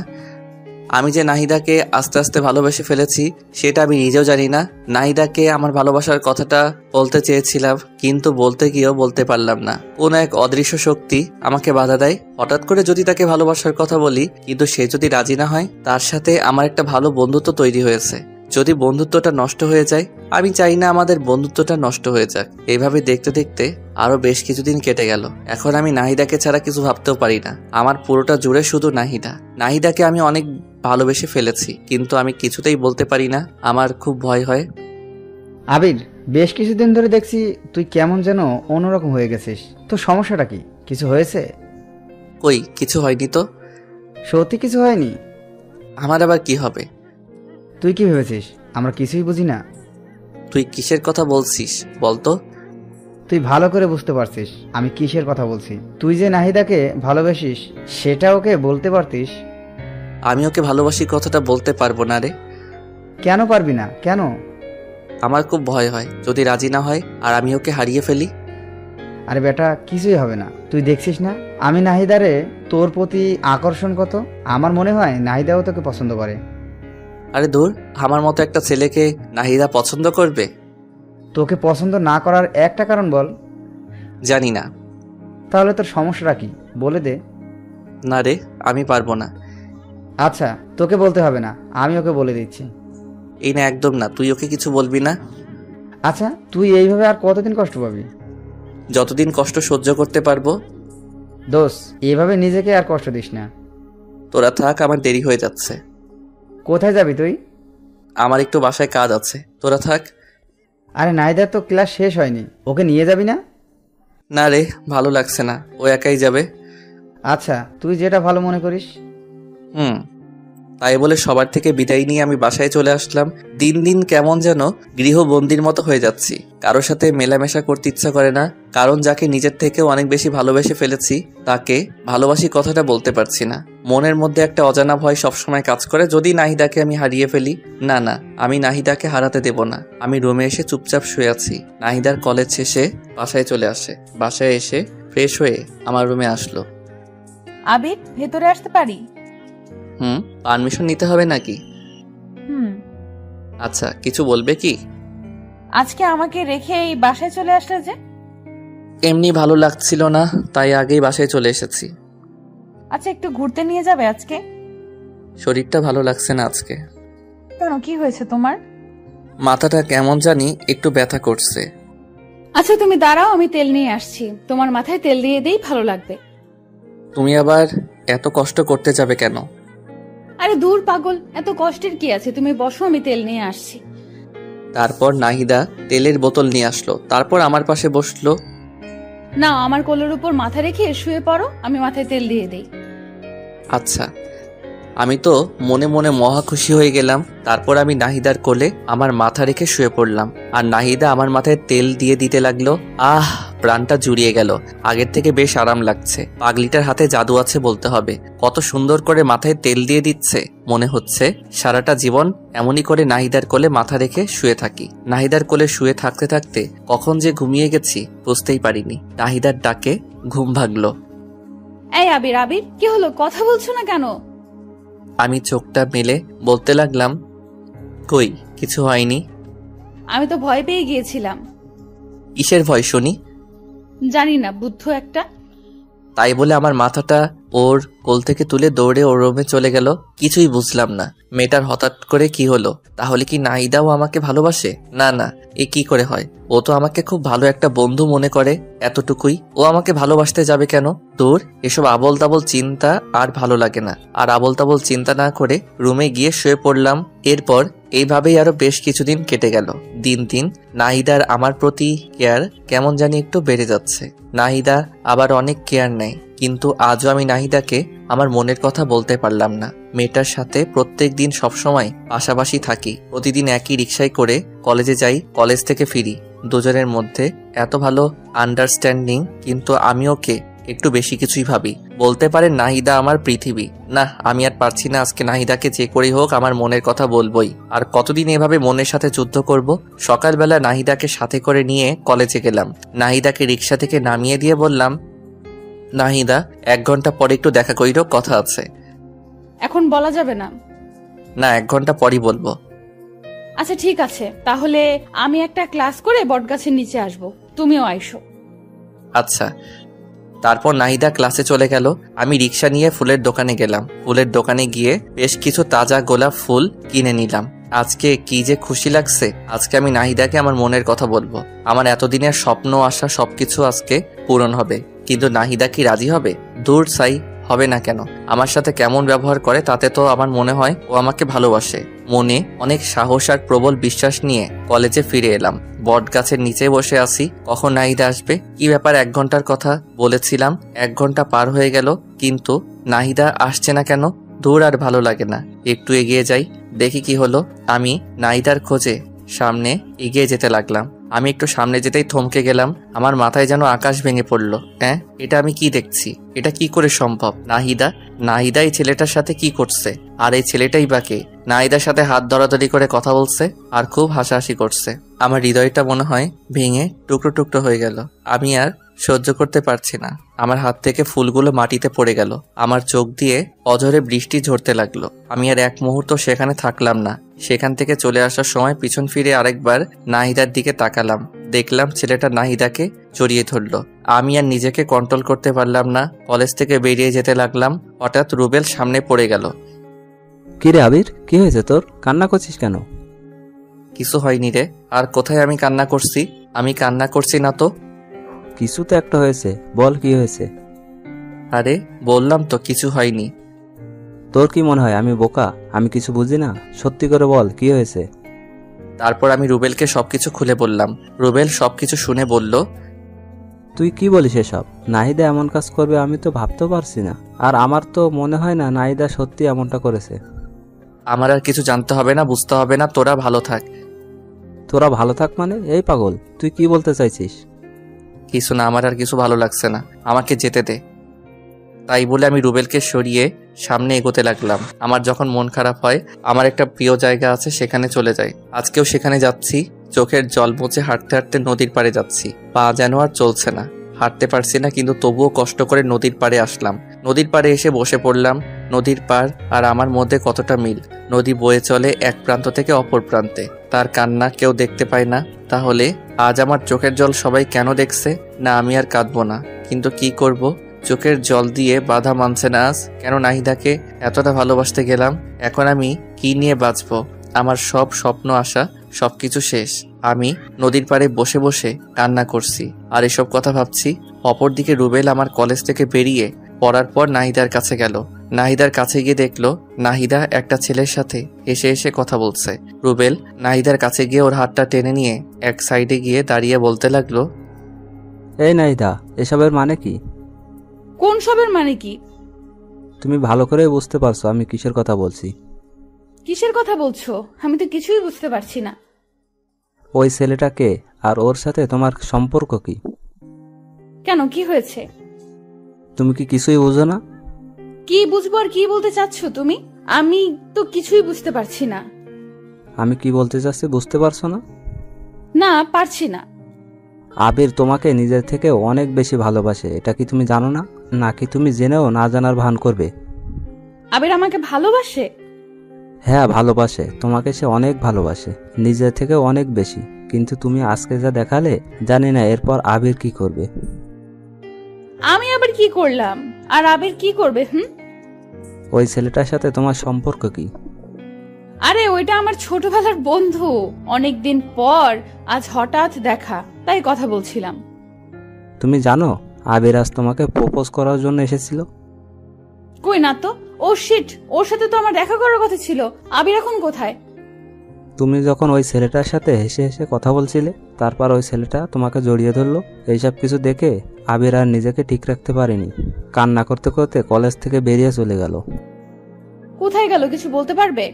আমি যে নাহিদাকে আস্তে আস্তে ভালোবেসে ফেলেছি সেটা আমি নিজেও জানি না। নাহিদাকে আমার ভালোবাসার কথাটা বলতে চেয়েছিলাম, কিন্তু বলতে গিয়েও বলতে পারলাম না। কোন এক অদৃশ্য শক্তি আমাকে বাধা দেয়। হঠাৎ করে যদি তাকে ভালোবাসার কথা বলি, কিন্তু সে যদি রাজি না হয়, তার সাথে আমার একটা ভালো বন্ধুত্ব তৈরি হয়েছে। যদি বন্ধুত্বটা নষ্ট হয়ে যায়, আমি চাই না আমাদের বন্ধুত্বটা নষ্ট হয়ে যাক। এইভাবে দেখতে দেখতে আরো বেশ কিছুদিন কেটে গেল। এখন আমি নাহিদাকে ছাড়া কিছু ভাবতেও পারি না। আমার পুরোটা জুড়ে শুধু নাহিদা। নাহিদাকে আমি অনেক ভালোবেসে ফেলেছি, কিন্তু আমি কিছুতেই বলতে পারি না। আমার খুব ভয় হয়। আবির, বেশ কিছুদিন ধরে দেখছি তুই কেমন যেন অন্যরকম হয়ে গেছিস। তো সমস্যাটা কি? কিছু হয়েছে? কই, কিছু হয়নি তো। সত্যি কিছু হয়নি? আমার আবার কি হবে? তুই কি ভেবেছিস আমরা কিছুই বুঝি না? তুই কিসের কথা বলছিস বলতো? তুই ভালো করে বুঝতে পারছিস আমি কিসের কথা বলছি। তুই যে নাহিদাকে ভালোবাসিস সেটা ওকে বলতে পারতিস। আমি ওকে ভালোবাসি কথাটা বলতে পারবো না রে। কেন পারবি না? কেন? আমার খুব ভয় হয় যদি রাজি না হয় আর আমি ওকে হারিয়ে ফেলি। আরে বেটা, কিছুই হবে না। তুই দেখছিস না আমি নাহিদারে তোর প্রতি আকর্ষণ কত। আমার মনে হয় নাহিদাও তোকে পছন্দ করে। আরে দূর, আমার মতো একটা ছেলেকে নাহিদা পছন্দ করবে? তোকে পছন্দ না করার একটা কারণ বল। জানি না। তাহলে তোর সমস্যাটা কি বলে দে। না রে, আমি পারবো না। আচ্ছা, তোকে বলতে হবে না, আমি ওকে বলে দিচ্ছি। এই না, একদম না, তুই ওকে কিছু বলবি না। আচ্ছা, তুই এইভাবে আর কতদিন কষ্ট পাবি? যতদিন কষ্ট সহ্য করতে পারবো। দোষ, এভাবে নিজেকে আর কষ্ট দিস না। তোরা থাক, আমার দেরি হয়ে যাচ্ছে। কোথায় যাবি তুই? আমার একটু বাসায় কাজ আছে, তোরা থাক। আরে নাহিদার তো ক্লাস শেষ হয়নি, ওকে নিয়ে যাবি না? না রে, ভালো লাগছে না, ও একাই যাবে। আচ্ছা, তুই যেটা ভালো মনে করিস। তাই বলে সবার থেকে বিদায় নিয়ে আমি বাসায় চলে আসলাম। দিন দিন কেমন যেন গৃহবন্দির মতো হয়ে যাচ্ছি। কারোর সাথে মেলামেশা করতে ইচ্ছা করে না, কারণ যাকে নিজের থেকেও অনেক বেশি ভালোবেসে ফেলেছি তাকে ভালোবাসি কথাটা বলতে পারছি না। মনের মধ্যে একটা অজানা ভয় সবসময় কাজ করে, যদি নাহিদাকে আমি হারিয়ে ফেলি। না না, আমি নাহিদাকে হারাতে দেব না। আমি রুমে এসে চুপচাপ শুয়ে আছি। নাহিদার কলেজ শেষে বাসায় চলে আসে। বাসায় এসে ফ্রেশ হয়ে আমার রুমে আসলো। আবির, ভেতরে আসতে পারি? পারমিশন নিতে হবে নাকি? আচ্ছা, কিছু বলবে কি? আজকে আমাকে রেখে এই বাসায় চলে আসলে যে? এমনি ভালো লাগছিল না, তাই আগেই বাসায় চলে এসেছি। আচ্ছা, একটু ঘুরতে নিয়ে যাবে আজকে? শরীরটা ভালো লাগছে না আজকে। কেন, কি হয়েছে তোমার? মাথাটা কেমন জানি একটু ব্যথা করছে। আচ্ছা তুমি দাঁড়াও, আমি তেল নিয়ে আসছি। তোমার মাথায় তেল দিয়ে দেই, ভালো লাগবে। তুমি আবার এত কষ্ট করতে যাবে কেন? আরে দূর পাগল, এত কষ্টের কি আছে, তুমি বসো, আমি তেল নিয়ে আসছি। তারপর নাহিদা তেলের বোতল নিয়ে আসলো। তারপর আমার পাশে বসলো। না, আমার কোলের উপর মাথা রেখে শুয়ে পড়ো, আমি মাথায় তেল দিয়ে দেই। আচ্ছা। আমি তো মনে মনে মহা খুশি হয়ে গেলাম। তারপর আমি নাহিদার কোলে আমার মাথা রেখে শুয়ে পড়লাম, আর নাহিদা আমার মাথায় তেল দিয়ে দিতে লাগলো। প্রাণটা জুড়িয়ে গেল। আগের থেকে বেশ আরাম লাগছে। পাগলিটার হাতে জাদু আছে বলতে হবে। কত সুন্দর করে মাথায় তেল দিয়ে দিচ্ছে। মনে হচ্ছে সারাটা জীবন এমনই করে নাহিদার কোলে মাথা রেখে শুয়ে থাকি। নাহিদার কোলে শুয়ে থাকতে থাকতে কখন যে ঘুমিয়ে গেছি বুঝতেই পারিনি। নাহিদার ডাকে ঘুম ভাগলো। এই আবির, আবির কি হলো, কথা বলছো না কেন? আমি চোখটা মেলে বলতে লাগলাম, কই কিছু হয়নি। আমি তো ভয় পেয়ে গিয়েছিলাম। কিসের ভয় শুনি? জানি না, বুদ্ধ একটা। তাই বলে আমার মাথাটা ওর কোল থেকে তুলে দৌড়ে ওর রুমে চলে গেল। কিছুই বুঝলাম না মেয়েটার হঠাৎ করে কি হলো। তাহলে কি নাহিদাও আমাকে ভালোবাসে? না না, এ কি করে হয়? ও তো আমাকে খুব ভালো একটা বন্ধু মনে করে, এতটুকুই। ও আমাকে ভালোবাসতে যাবে কেন? দূর, এসব আবল তাবল চিন্তা আর ভালো লাগে না। আর আবল তাবল চিন্তা না করে রুমে গিয়ে শুয়ে পড়লাম। এরপর এইভাবেই আরো বেশ কিছুদিন কেটে গেল। দিন দিন নাহিদার আমার প্রতি কেয়ার কেমন জানি একটু বেড়ে যাচ্ছে। নাহিদা আবার অনেক কেয়ার নেয়, কিন্তু আজও আমি নাহিদাকে আমার মনের কথা বলতে পারলাম না। মেয়েটার সাথে প্রত্যেক দিন সবসময় পাশাপাশি থাকি। প্রতিদিন একই রিক্সায় করে কলেজে যাই, কলেজ থেকে ফিরি। দুজনের মধ্যে এত ভালো আন্ডারস্ট্যান্ডিং, কিন্তু আমি ওকে একটু বেশি কিছুই ভাবি। বলতে পারে নাহিদা আমার পৃথিবী। না, আমি আর পারছি না। আজকে নাহিদাকে যে করেই হোক আমার মনের কথা বলবোই। আর কতদিন এভাবে মনের সাথে যুদ্ধ করব? সকালবেলা নাহিদাকে সাথে করে নিয়ে কলেজে গেলাম। নাহিদাকে রিক্সা থেকে নামিয়ে দিয়ে বললাম, নাহিদা 1 ঘন্টা পরে একটু দেখা করিরো, কথা আছে। এখন বলা যাবে না। না, 1 ঘন্টা পরই বলবো। আচ্ছা ঠিক আছে, তাহলে আমি একটা ক্লাস করে বটগাছের নিচে আসবো, তুমিও আইসো। আচ্ছা। তারপর নাহিদা ক্লাসে চলে গেল। আমি রিক্সা নিয়ে ফুলের দোকানে গেলাম। ফুলের দোকানে গিয়ে বেশ কিছু তাজা গোলাপ ফুল কিনে নিলাম। আজকে কি যে খুশি লাগছে। আজকে আমি নাহিদাকে আমার মনের কথা বলবো। আমার এতদিনের স্বপ্ন আশা সবকিছু আজকে পূরণ হবে। কিন্তু নাহিদা কি রাজি হবে? দূর সাই, হবে না কেন? আমার সাথে কেমন ব্যবহার করে তাতে তো আমার মনে হয় ও আমাকে ভালোবাসে। মনে অনেক সাহস আর প্রবল বিশ্বাস নিয়ে কলেজে ফিরে এলাম। বট গাছের নিচে বসে আছি, কখন নাহিদা আসবে। কি ব্যাপার, 1 ঘন্টার কথা বলেছিলাম, 1 ঘন্টা পার হয়ে গেল, কিন্তু নাহিদা আসছে না কেন? দূর, আর ভালো লাগে না। একটু এগিয়ে যাই, দেখি কি হলো। আমি নাহিদার খোঁজে সামনে এগিয়ে যেতে লাগলাম। আমি একটু সামনে যেতেই থমকে গেলাম। আমার মাথায় যেন আকাশ ভেঙে পড়লো। এটা আমি কি দেখছি? এটা কি করে সম্ভব? নাহিদা এই ছেলেটার সাথে কি করছে? আর এই ছেলেটাই বাকে নাহিদার সাথে হাত ধরাধরি করে কথা বলছে আর খুব হাসাহাসি করছে। আমার হৃদয়টা মনে হয় ভেঙে টুকরো টুকরো হয়ে গেল। আমি আর সহ্য করতে পারছি না। আমার হাত থেকে ফুলগুলো মাটিতে পড়ে গেল। আমার চোখ দিয়ে অঝরে বৃষ্টি ঝরতে লাগলো। আমি আর 1 মুহূর্ত সেখানে থাকলাম না। সেখান থেকে চলে আসার সময় পিছন ফিরে আরেকবার নাহিদার দিকে তাকালাম। দেখলাম ছেলেটা নাহিদাকে জড়িয়ে ধরলো। আমি আর নিজেকে কন্ট্রোল করতে পারলাম না। কলেজ থেকে বেরিয়ে যেতে লাগলাম। হঠাৎ রুবেল সামনে পড়ে গেল। কি রে আবির, কি হয়েছে তোর? কান্না করছিস কেন? কিছু হয়নি রে। আর কোথায় আমি কান্না করছি? আমি কান্না করছি না তো। কিছু তো একটা হয়েছে, বল কি হয়েছে? আরে বললাম তো কিছু হয়নি। তোর কি মনে হয় আমি বোকা? আমি কিছু বুঝি না? সত্যি করে বল কি হয়েছে? তারপর আমি রুবেলকে সবকিছু খুলে বললাম। রুবেল সবকিছু শুনে বলল, তুই কি বলিস এসব? নাহিদা এমন কাজ করবে আমি তো ভাবতেও পারছি না। আর আমার তো মনে হয় না নাহিদা সত্যি এমনটা করেছে। আমার আর কিছু জানতে হবে না, বুঝতে হবে না, তোরা ভালো থাক। তোরা ভালো থাক মানে? এই পাগল, তুই কি বলতে চাইছিস? কিছু না, আমার আর কিছু ভালো লাগছে না, আমাকে যেতে দে। তাই বলে আমি রুবেলকে সরিয়ে সামনে এগোতে লাগলাম। আমার যখন মন খারাপ হয়, আমার একটা প্রিয় জায়গা আছে, সেখানে চলে যাই। আজকেও সেখানে যাচ্ছি। চোখের জল মুছে হাঁটতে হাঁটতে নদীর পাড়ে যাচ্ছি। পা যেন আর চলছে না, হাঁটতে পারছি না, কিন্তু তবুও কষ্ট করে নদীর পাড়ে আসলাম। নদীর পাড়ে এসে বসে পড়লাম। নদীর পাড় আর আমার মধ্যে কতটা মিল। নদী বয়ে চলে এক প্রান্ত থেকে অপর প্রান্তে। তার কান্না কেউ দেখতে পায় না। তাহলে আজ আমার চোখের জল সবাই কেন দেখছে না? আমি আর কাঁদবো না, কিন্তু কি করব? চোখের জল দিয়ে বাধা মানছে না আজ। কেন নাহিদাকে এতটা ভালোবাসতে গেলাম? এখন আমি কি নিয়ে বাঁচবো? আমার সব স্বপ্ন আশা সবকিছু শেষ। আমি নদীর পাড়ে বসে বসে কান্না করছি আর এসব কথা ভাবছি। অপরদিকে রুবেল আমার কলেজ থেকে বেরিয়ে পড়ার পর নাহিদার কাছে গেল। নাহিদার কাছে গিয়ে দেখলো নাহিদা একটা ছেলের সাথে এসে এসে কথা বলছে। রুবেল নাহিদার কাছে গিয়ে ওর হাতটা টেনে নিয়ে এক সাইডে গিয়ে দাঁড়িয়ে বলতে লাগলো, এই নাহিদা, এসবের মানে কি? কোন সবের মানে কি? তুমি ভালো করে বুঝতে পারছো আমি কিসের কথা বলছি? কিসের কথা বলছো? আমি তো কিছুই বুঝতে পারছি না। ওই ছেলেটাকে আর ওর সাথে তোমার সম্পর্ক কি? কেন, কি হয়েছে? তুমি কি কিছুই বুঝো না? কি বুঝবো আর কি বলতে চাচ্ছ তুমি? আমি তো কিছুই বুঝতে পারছি না। আমি কি বলতে চাচ্ছি বুঝতে পারছো না? না, পারছি না। আবির তোমাকে নিজের থেকে অনেক বেশি ভালোবাসে, এটা কি তুমি জানো না? নাকি তুমি জেনেও না জানার ভান করবে? আবির আমাকে ভালোবাসে? হ্যাঁ, ভালোবাসে। তোমাকে সে অনেক ভালোবাসে, নিজের থেকে অনেক বেশি। কিন্তু তুমি আজকে যা দেখালে, জানি না এরপর আবির কি করবে। আমি আবার কি করলাম? আর আবির কি করবে? ওই ছেলেটার সাথে তোমার সম্পর্ক কি? আরে ওইটা আমার ছোটবেলার বন্ধু। অনেকদিন পর আজ হঠাৎ দেখা, তাই কথা বলছিলাম। তুমি জানো আবির আজ তোমাকে প্রপোজ করার জন্য এসেছিল? কই না তো। ও শিট, ওর সাথে তো আমার দেখা করার কথা ছিল। আবির এখন কোথায়? তুমি যখন ওই ছেলেটার সাথে হেসে হেসে কথা বলছিলে, তারপর ওই ছেলেটা তোমাকে জড়িয়ে ধরলো। এইসব কিছু দেখে আবির আর নিজেকে ঠিক রাখতে পারেনি, কান্না করতে করতে কলেজ থেকে বেরিয়ে চলে গেল। কোথায় গেল কিছু বলতে পারবে?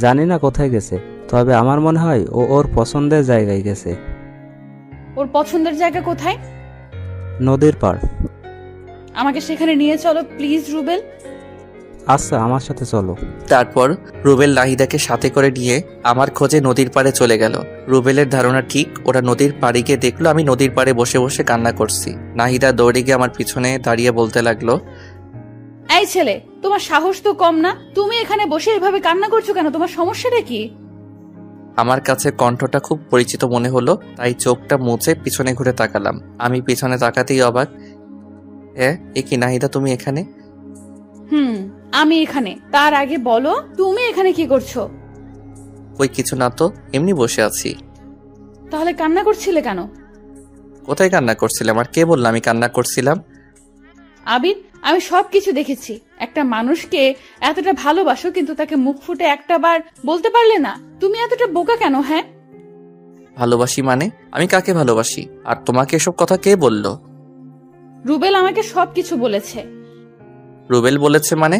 জানি না কোথায় গেছে, তবে আমার মনে হয় ও ওর পছন্দের জায়গায় গেছে। ওর পছন্দের জায়গা কোথায়? নদীর পাড়। আমাকে সেখানে নিয়ে চলো প্লিজ রুবেল। আচ্ছা, আমার সাথে চলো। তারপর রুবেল নাহিদাকে সাথে করে নিয়ে আমার খোঁজে নদীর পাড়ে চলে গেল। রুবেলের ধারণা ঠিক, ওরা নদীর পাড়ে গিয়ে দেখলো আমি নদীর পাড়ে বসে বসে কান্না করছি। নাহিদা দৌড়ে গিয়ে আমার পিছনে দাঁড়িয়ে বলতে লাগলো, এই ছেলে, তোমার সাহস তো কম না? তুমি এখানে বসে এভাবে কান্না করছো কেন? তোমার সমস্যাটা কি? আমার কাছে কণ্ঠটা খুব পরিচিত মনে হলো, তাই চোখটা মুছে পিছনে ঘুরে তাকালাম। আমি পিছনে তাকাতেই অবাক, এ কি নাহিদা, তুমি এখানে? আমি এখানে। তার আগে বলো তুমি এখানে কি করছো? ওই কিছু না তো, এমনি বসে আছি। তাহলে কান্না করছিলে কেন? কোথায় কান্না করছিলাম? আর কে বললো আমি কান্না করছিলাম? আবির, আমি সবকিছু দেখেছি। একটা মানুষকে এতটা ভালোবাসো, কিন্তু তাকে মুখ ফুটে একটা বার বলতে পারলে না। তুমি এতটা বোকা কেন? হ্যাঁ, ভালোবাসি মানে? আমি কাকে ভালোবাসি? আর তোমাকে এসব কথা কে বললো? রুবেল আমাকে সবকিছু বলেছে। রুবেল বলেছে মানে?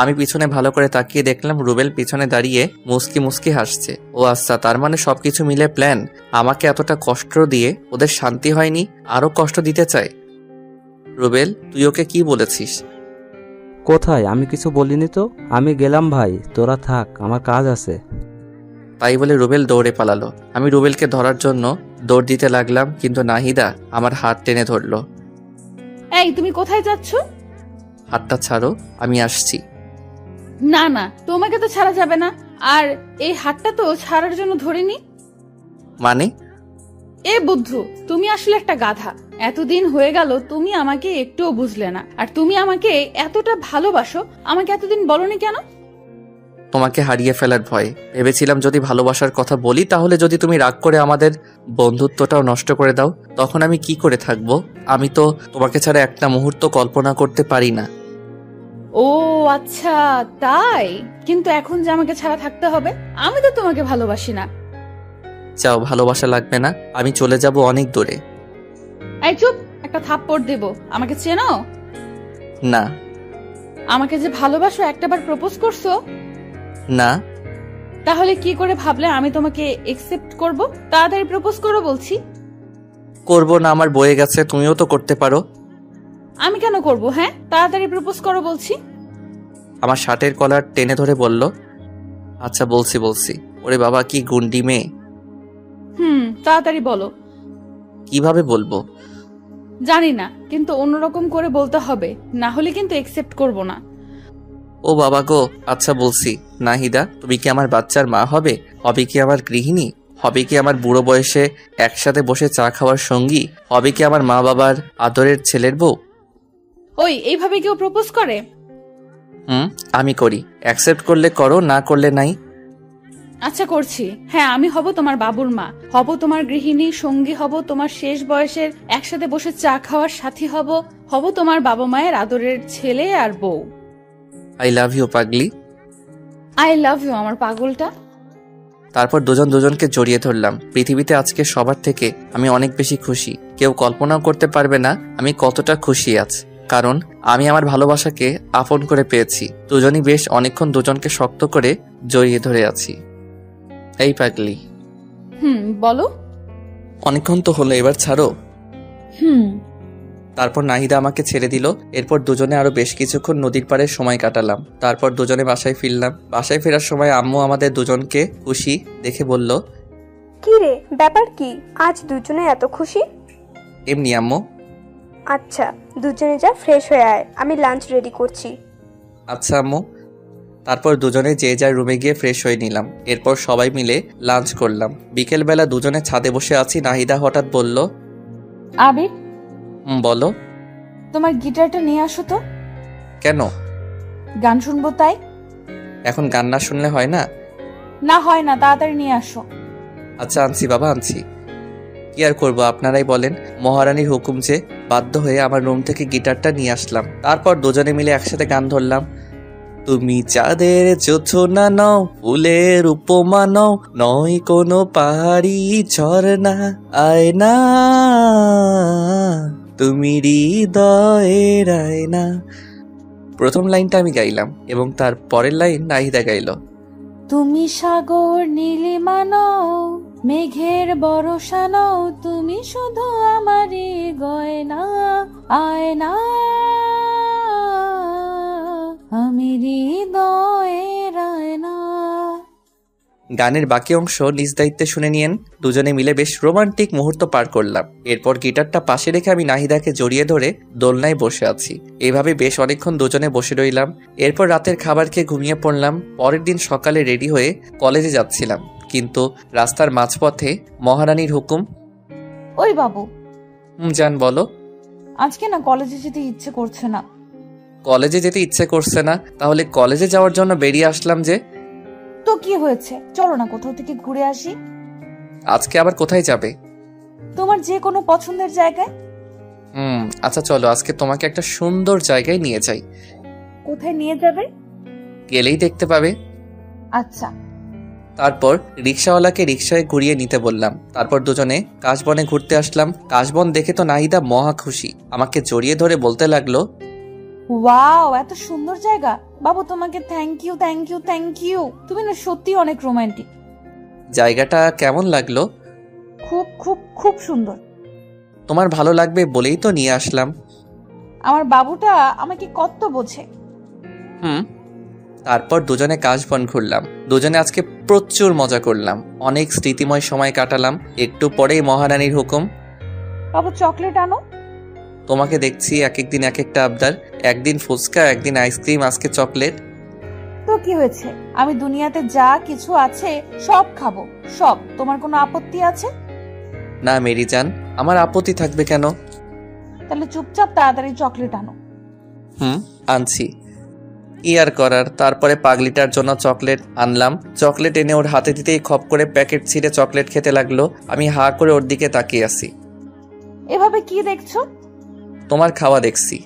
আমি পিছনে ভালো করে তাকিয়ে দেখলাম রুবেল পিছনে দাঁড়িয়ে মুস্কি মুস্কি হাসছে। ও আচ্ছা, তার মানে সবকিছু মিলে প্ল্যান। আমাকে এতটা কষ্ট দিয়ে ওদের শান্তি হয়নি, আরো কষ্ট দিতে চায়। রুবেল, তুই ওকে কি বলেছিস? কোথায়? আমি কিছু বলিনি তো। আমি গেলাম ভাই, তোরা থাক, আমার কাজ আছে। তাই বলে রুবেল দৌড়ে পালালো। আমি রুবেলকে ধরার জন্য দৌড় দিতে লাগলাম, কিন্তু নাহিদা আমার হাত টেনে ধরলো। এই, তুমি কোথায় যাচ্ছ? হাতটা ছাড়ো, আমি আসছি। না না, তোমাকে তো ছাড়া যাবে না। আর এই হাতটা তো ছাড়ার জন্য ধরিনি। মানে? এ বুদ্ধু, তুমি আসলে একটা গাধা। এতদিন হয়ে গেল তুমি আমাকে একটুও বুঝলে না। আর তুমি আমাকে এতটা ভালোবাসো, আমাকে এতদিন বলনি কেন? তোমাকে হারিয়ে ফেলার ভয়। ভেবেছিলাম যদি ভালোবাসার কথা বলি, তাহলে যদি তুমি রাগ করে আমাদের বন্ধুত্বটাও নষ্ট করে দাও, তখন আমি কি করে থাকবো? আমি তো তোমাকে ছাড়া একটা মুহূর্ত কল্পনা করতে পারি না। ও আচ্ছা, তাই? কিন্তু এখন যে আমাকে ছাড়া থাকতে হবে, আমি তো তোমাকে ভালোবাসি না। চাও, ভালোবাসা লাগবে না, আমি চলে যাব অনেক দূরে। এই চুপ, একটা থাপ্পড় দেব। আমাকে চেনো? না। আমাকে যে ভালোবাসো একটাবার প্রপোজ করছো? না। তাহলে কি করে ভাবলে আমি তোমাকে একসেপ্ট করব? তাড়াতাড়ি প্রপোজ করো বলছি। করব না, আমার বয়ে গেছে, তুমিও তো করতে পারো। আমি কেন করব? হ্যাঁ, তাড়াতাড়ি প্রপোজ করো বলছি। আমার শার্টের কলার টেনে ধরে বলল, আচ্ছা বলছি। ওরে বাবা, কি গুন্ডি মেয়ে। তাড়াতাড়ি বলো। কিভাবে বলবো? জানি না, কিন্তু অন্যরকম করে বলতে হবে, না হলে কিন্তু একসেপ্ট করব না। ও বাবা গো, আচ্ছা বলছি। নাহিদা, তুমি কি আমার বাচ্চার মা হবে? হবে কি আমার গৃহিণী? হবে কি আমার বুড়ো বয়সে একসাথে বসে চা খাওয়ার সঙ্গী? হবে কি আমার মা বাবার আদরের ছেলের বউ? ওই এইভাবে কেউ প্রপোজ করে? আমি করি। অ্যাকসেপ্ট করলে করো, না করলে নাই। আচ্ছা করছি। হ্যাঁ, আমি হব তোমার বাবুর মা, হব তোমার গৃহিণী, সঙ্গী হব তোমার শেষ বয়সের একসাথে বসে চা খাওয়ার সাথী হব তোমার বাবা মায়ের আদরের ছেলে আর বউ। আই লাভ ইউ পাগলি। আই লাভ ইউ আমার পাগলটা। তারপর দুজন দুজনকে জড়িয়ে ধরলাম। পৃথিবীতে আজকে সবার থেকে আমি অনেক বেশি খুশি। কেউ কল্পনাও করতে পারবে না আমি কতটা খুশি আছি, কারণ আমি আমার ভালোবাসাকে আপন করে পেয়েছি। দুজনই বেশ অনেকক্ষণ দুজনকে শক্ত করে জড়িয়ে ধরে আছি। এই পাগলি। বলো। অনেকক্ষণ তো হলো, এবার ছাড়ো। তারপর নাহিদা আমাকে ছেড়ে দিল। এরপর দুজনে আরো বেশ কিছুক্ষণ নদীর পাড়ে সময় কাটালাম। তারপর দুজনে বাসায় ফিরলাম। বাসায় ফেরার সময় আম্মু আমাদের দুজনকে খুশি দেখে বলল, কি রে, ব্যাপার কি? আজ দুজনে এত খুশি? এমনি আম্মু। আচ্ছা, দুজনে যা ফ্রেশ হয়ে আয়, আমি লাঞ্চ রেডি করছি। আচ্ছা আম্মু। তারপর দুজনে যে যার রুমে গিয়ে ফ্রেশ হয়ে নিলাম। এরপর সবাই মিলে লাঞ্চ করলাম। বিকেলবেলা দুজনে ছাদে বসে আছি। নাহিদা হঠাৎ বলল, আবির, বলো। তোমার গিটারটা নিয়ে আসো তো। কেন? গান শুনবো তাই। এখন গান না শুনলে হয় না? না হয় না, তাড়াতাড়ি নিয়ে আসো। আচ্ছা আনছি বাবা, আনছি। কি আর করবো, আপনারাই বলেন। মহারানীর হুকুম যে, বাধ্য হয়ে আমার রুম থেকে গিটারটা নিয়ে আসলাম। তারপর দুজনে মিলে একসাথে গান ধরলাম। তুমি চাঁদের জোছনা নও, ফুলের উপমা নও, নয় কোনো পাহাড়ি ঝরনা, আয়না তুমি হৃদয়ের আয়না। প্রথম লাইনটা আমি গাইলাম এবং তার পরের লাইন নাহিদা গাইল। তুমি সাগর নীলিমা নও, মেঘের বরষা নও, তুমি শুধু আমারই গয়না, আয়না আমি হৃদয়ের আয়না। গানের বাকি অংশ নিজ দায়িত্বে শুনে নিয়েন। দুজনে মিলে বেশ রোমান্টিক মুহূর্ত পার করলাম। এরপর গিটারটা পাশে রেখে আমি নাহিদাকে জড়িয়ে ধরে দোলনায় বসে আছি। এভাবে বেশ অনেকক্ষণ দুজনে বসে রইলাম। এরপর রাতের খাবার খেয়ে ঘুমিয়ে পড়লাম। পরের দিন সকালে রেডি হয়ে কলেজে যাচ্ছিলাম, কিন্তু রাস্তার মাঝপথে মহারানীর হুকুম। ওই বাবু। জান বলো। আজকে না কলেজে যেতে ইচ্ছে করছে না। কলেজে যেতে ইচ্ছে করছে না? তাহলে কলেজে যাওয়ার জন্য বেরিয়ে আসলাম যে। তো কি হয়েছে, চলো না কোথাও থেকে ঘুরে আসি। আজকে আবার কোথায় যাবে? তোমার যে কোনো পছন্দের জায়গায়। আচ্ছা চলো, আজকে তোমাকে একটা সুন্দর জায়গায় নিয়ে যাই। কোথায় নিয়ে যাবে? গেলেই দেখতে পাবে। আচ্ছা। তারপর রিক্সাওয়ালাকে রিক্সায় ঘুরিয়ে নিতে বললাম। তারপর দুজনে কাশবনে ঘুরতে আসলাম। কাশবন দেখে তো নাহিদা মহা খুশি। আমাকে জড়িয়ে ধরে বলতে লাগলো, ওয়াও, এত সুন্দর জায়গা। বাবু তোমাকে thank you thank you thank you, তুমি না সত্যি অনেক রোমান্টিক। জায়গাটা কেমন লাগলো? খুব খুব খুব সুন্দর। তোমার ভালো লাগবে বলেই তো নিয়ে আসলাম। আমার বাবুটা আমাকে কত বোঝে। তারপর দুজনে কাশবন ঘুরলাম। দুজনে আজকে প্রচুর মজা করলাম, অনেক স্মৃতিময় সময় কাটালাম। একটু পরেই মহারানীর হুকুম। বাবু চকলেট আনো। তোমাকে দেখছি এক একদিন এক একটা আবদার। একদিন ফুচকা, একদিন আইসক্রিম, আজকে চকলেট। তো কি হয়েছে, আমি দুনিয়াতে যা কিছু আছে সব খাবো, সব। তোমার কোনো আপত্তি আছে? না মেরি জান, আমার আপত্তি থাকবে কেন? তাহলে চুপচাপ তাড়াতাড়ি চকলেট আনো। আনছি। কি আর করার। তারপরে পাগলিটার জন্য চকলেট আনলাম। চকলেট এনে ওর হাতে দিতেই খপ করে প্যাকেট ছিঁড়ে চকলেট খেতে লাগলো। আমি হা করে ওর দিকে তাকিয়ে আছি। এভাবে কি দেখছো? তোমার খাওয়া দেখছি।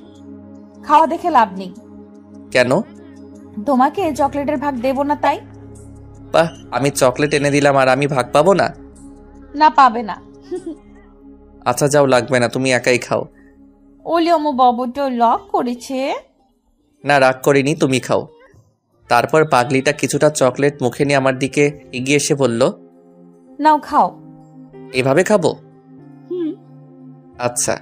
খাওয়া দেখে লাভ নেই। কেন? তোমাকে চকলেটের ভাগ দেবো না তাই। বাহ, আমি চকলেট এনে দিলাম আর আমি ভাগ পাবো না? না, পাবে না। আচ্ছা যাও, লাগবে না, তুমি একাই খাও। ওলি আমার বাবুটা লক করেছে। না রাগ করিনি, তুমি খাও। তারপর পাগলিটা কিছুটা চকলেট মুখে নিয়ে আমার দিকে এগিয়ে এসে বলল, নাও খাও। এভাবে খাবো? হুম। আচ্ছা।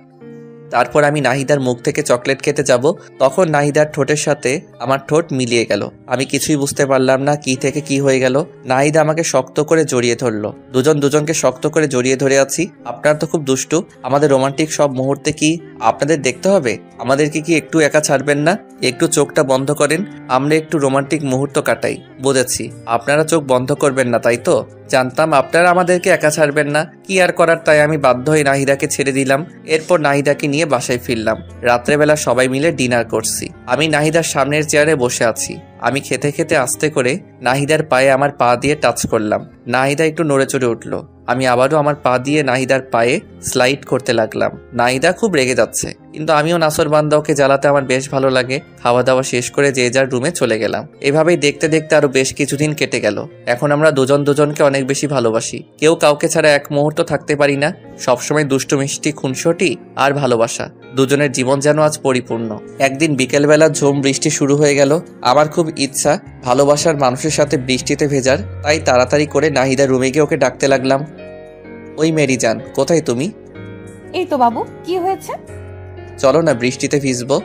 তারপর আমি নাহিদার মুখ থেকে চকলেট খেতে যাব, তখন নাহিদার ঠোঁটের সাথে আমার ঠোঁট মিলিয়ে গেল। আমি কিছুই বুঝতে পারলাম না কি থেকে কি হয়ে গেল। নাহিদা আমাকে শক্ত করে জড়িয়ে ধরলো। দুজন দুজনকে শক্ত করে জড়িয়ে ধরে আছি। আপনারা তো খুব দুষ্টু। আমাদের রোমান্টিক সব মুহূর্তে কি আপনাদের দেখতে হবে? আমাদেরকে কি একটু একা ছাড়বেন না? একটু চোখটা বন্ধ করেন, আমরা একটু রোমান্টিক মুহূর্ত কাটাই। বুঝেছি, আপনারা চোখ বন্ধ করবেন না, তাই তো? জানতাম আপনারা আমাদেরকে একা ছাড়বেন না। কি আর করার, তাই আমি বাধ্য হয়ে নাহিদাকে ছেড়ে দিলাম। এরপর নাহিদাকে নিয়ে বাসায় ফিরলাম। রাত্রেবেলা সবাই মিলে ডিনার করছি। আমি নাহিদার সামনের চেয়ারে বসে আছি। আমি খেতে খেতে আস্তে করে নাহিদার পায়ে আমার পা দিয়ে টাচ করলাম। নাহিদা একটু নড়ে চড়ে উঠল। আমি আবারও আমার পা দিয়ে নাহিদার পায়ে স্লাইড করতে লাগলাম। নাহিদা খুব রেগে যাচ্ছে, কিন্তু আমিও নাসরবান্দা, ওকে জ্বালাতে আমার বেশ ভালো লাগে। খাওয়া দাওয়া শেষ করে যে যার রুমে চলে গেলাম। এভাবেই দেখতে দেখতে আরো বেশ কিছুদিন কেটে গেল। এখন আমরা দুজন দুজনকে অনেক বেশি ভালোবাসি। কেউ কাউকে ছাড়া এক মুহূর্ত থাকতে পারি না। সবসময় দুষ্টু মিষ্টি, খুনসুটি আর ভালোবাসা, দুজনের জীবন যেন আজ পরিপূর্ণ। একদিন বিকেলবেলা ঝুম বৃষ্টি শুরু হয়ে গেল। আমার খুব ইচ্ছা ভালোবাসার মানুষের সাথে বৃষ্টিতে ভেজার, তাই তাড়াতাড়ি করে নাহিদার রুমে গিয়ে ওকে ডাকতে লাগলাম, ওই মেরি জান, কোথায় তুমি? এই তো বাবু, কি হয়েছে? চলো না, বৃষ্টিতে ভিজবো।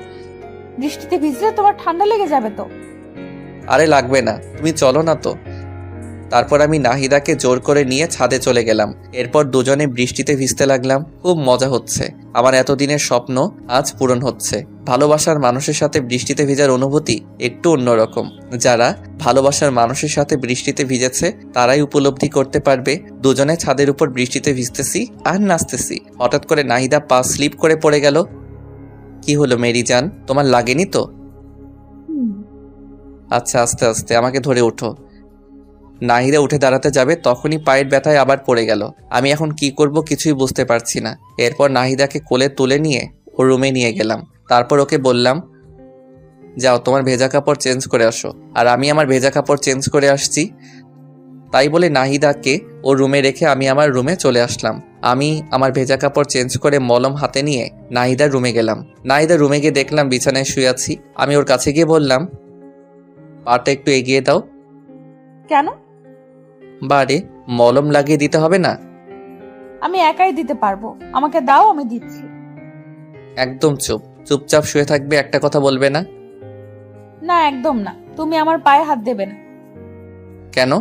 বৃষ্টিতে ভিজলে তোমার ঠান্ডা লেগে যাবে তো। আরে লাগবে না, তুমি চলো না তো। তারপর আমি নাহিদাকে জোর করে নিয়ে ছাদে চলে গেলাম। এরপর দুজনে বৃষ্টিতে ভিজতে লাগলাম। খুব মজা হচ্ছে। আমার এতদিনের স্বপ্ন আজ পূরণ হচ্ছে। ভালোবাসার মানুষের সাথে বৃষ্টিতে ভিজার অনুভূতি একটু অন্যরকম। যারা ভালোবাসার মানুষের সাথে বৃষ্টিতে ভিজেছে তারাই উপলব্ধি করতে পারবে। দুজনে ছাদের উপর বৃষ্টিতে ভিজতেছি আর নাচতেছি। হঠাৎ করে নাহিদা পা স্লিপ করে পড়ে গেল। কি হলো মেরি জান, তোমার লাগেনি তো? আচ্ছা, আস্তে আস্তে, আমাকে ধরে ওঠো। নাহিদা উঠে দাঁড়াতে যাবে, তখনই পায়ের ব্যথায় আবার পড়ে গেল। আমি এখন কি করব কিছুই বুঝতে পারছি না। এরপর নাহিদাকে কোলে তুলে নিয়ে ওর রুমে নিয়ে গেলাম। তারপর ওকে বললাম, যাও তোমার ভেজা কাপড় চেঞ্জ করে আসো। আর আমি আমার ভেজা কাপড় চেঞ্জ করে আসছি। তাই বলে নাহিদাকে ওর রুমে রেখে আমি আমার রুমে চলে আসলাম। আমি আমার ভেজা কাপড় চেঞ্জ করে মলম হাতে নিয়ে নাহিদার রুমে গেলাম। নাহিদার রুমে গিয়ে দেখলাম বিছানায় শুয়ে আছি। আমি ওর কাছে গিয়ে বললাম, পাটা একটু এগিয়ে দাও। কেন? বারে, মলম লাগিয়ে দিতে হবে না? আমি একাই দিতে পারবো, আমাকে দাও, আমি দিচ্ছি। একদম চুপ, চুপচাপ শুয়ে থাকবে, একটা কথা বলবে না। না, একদম না। তুমি আমার পায়ে হাত দেবে না। কেন?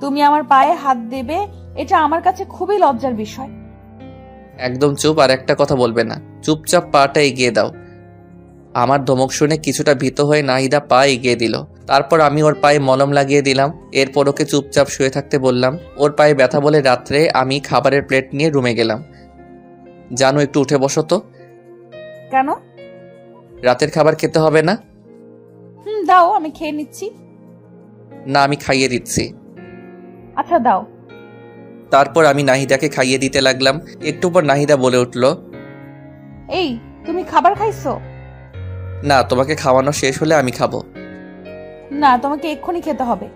তুমি আমার পায়ে হাত দেবে, এটা আমার কাছে খুবই লজ্জার বিষয়। একদম চুপ, আর একটা কথা বলবে না। চুপচাপ পাটা এগিয়ে দাও। আমার ধমক শুনে কিছুটা ভীত হয়ে নাহিদা পা এগিয়ে দিল। তারপর আমি ওর পায়ে মলম লাগিয়ে দিলাম। এরপর ওকে চুপচাপ শুয়ে থাকতে বললাম। ওর পায়ে ব্যথা বলে রাত্রে আমি খাবারের প্লেট নিয়ে রুমে গেলাম। জানো, একটু উঠে বসো তো। কেন? রাতের খাবার খেতে হবে না? দাও, আমি খেয়ে নিচ্ছি। না, আমি খাইয়ে দিচ্ছি। আচ্ছা দাও। তারপর আমি নাহিদাকে খাইয়ে দিতে লাগলাম। একটু পর নাহিদা বলে উঠল, এই তুমি খাবার খাইছো? না, তোমাকে খাওয়ানো শেষ হলে আমি খাবো। না, তোমাকে এক্ষুনি খেতে হবে।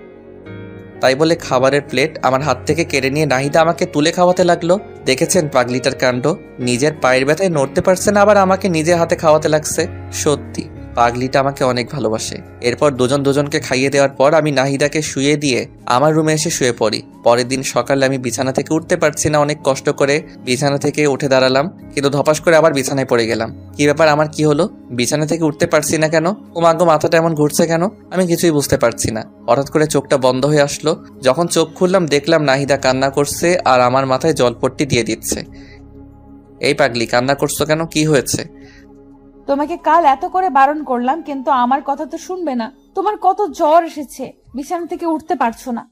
তাই বলে খাবারের প্লেট আমার হাত থেকে কেড়ে নিয়ে নাহিদা আমাকে তুলে খাওয়াতে লাগলো। দেখেছেন পাগলিটার কাণ্ড, নিজের পায়ের ব্যথায় নড়তে পারছে না, আবার আমাকে নিজের হাতে খাওয়াতে লাগছে। সত্যি পাগলিটা আমাকে অনেক ভালোবাসে। এরপর দুজন দুজনকে খাইয়ে দেওয়ার পর আমি নাহিদাকে শুয়ে দিয়ে আমার রুমে এসে শুয়ে পড়ি। পরের দিন সকালে আমি বিছানা থেকে উঠতে পারছি না। অনেক কষ্ট করে বিছানা থেকে উঠে দাঁড়ালাম, কিন্তু ধপাস করে আবার বিছানায় পড়ে গেলাম। কি ব্যাপার, আমার কি হলো? বিছানা থেকে উঠতে পারছি না কেন? ও মাগো, মাথাটা এমন ঘুরছে কেন? আমি কিছুই বুঝতে পারছি না। হঠাৎ করে চোখটা বন্ধ হয়ে আসলো। যখন চোখ খুললাম দেখলাম নাহিদা কান্না করছে আর আমার মাথায় জলপট্টি দিয়ে দিচ্ছে। এই পাগলি, কান্না করছো কেন? কি হয়েছে? তোমাকে কাল এত করে বারণ করলাম, কিন্তু আমার কথা তো শুনবে না। তোমার কত জ্বর এসেছে, বিছানা থেকে উঠতে পারছো না।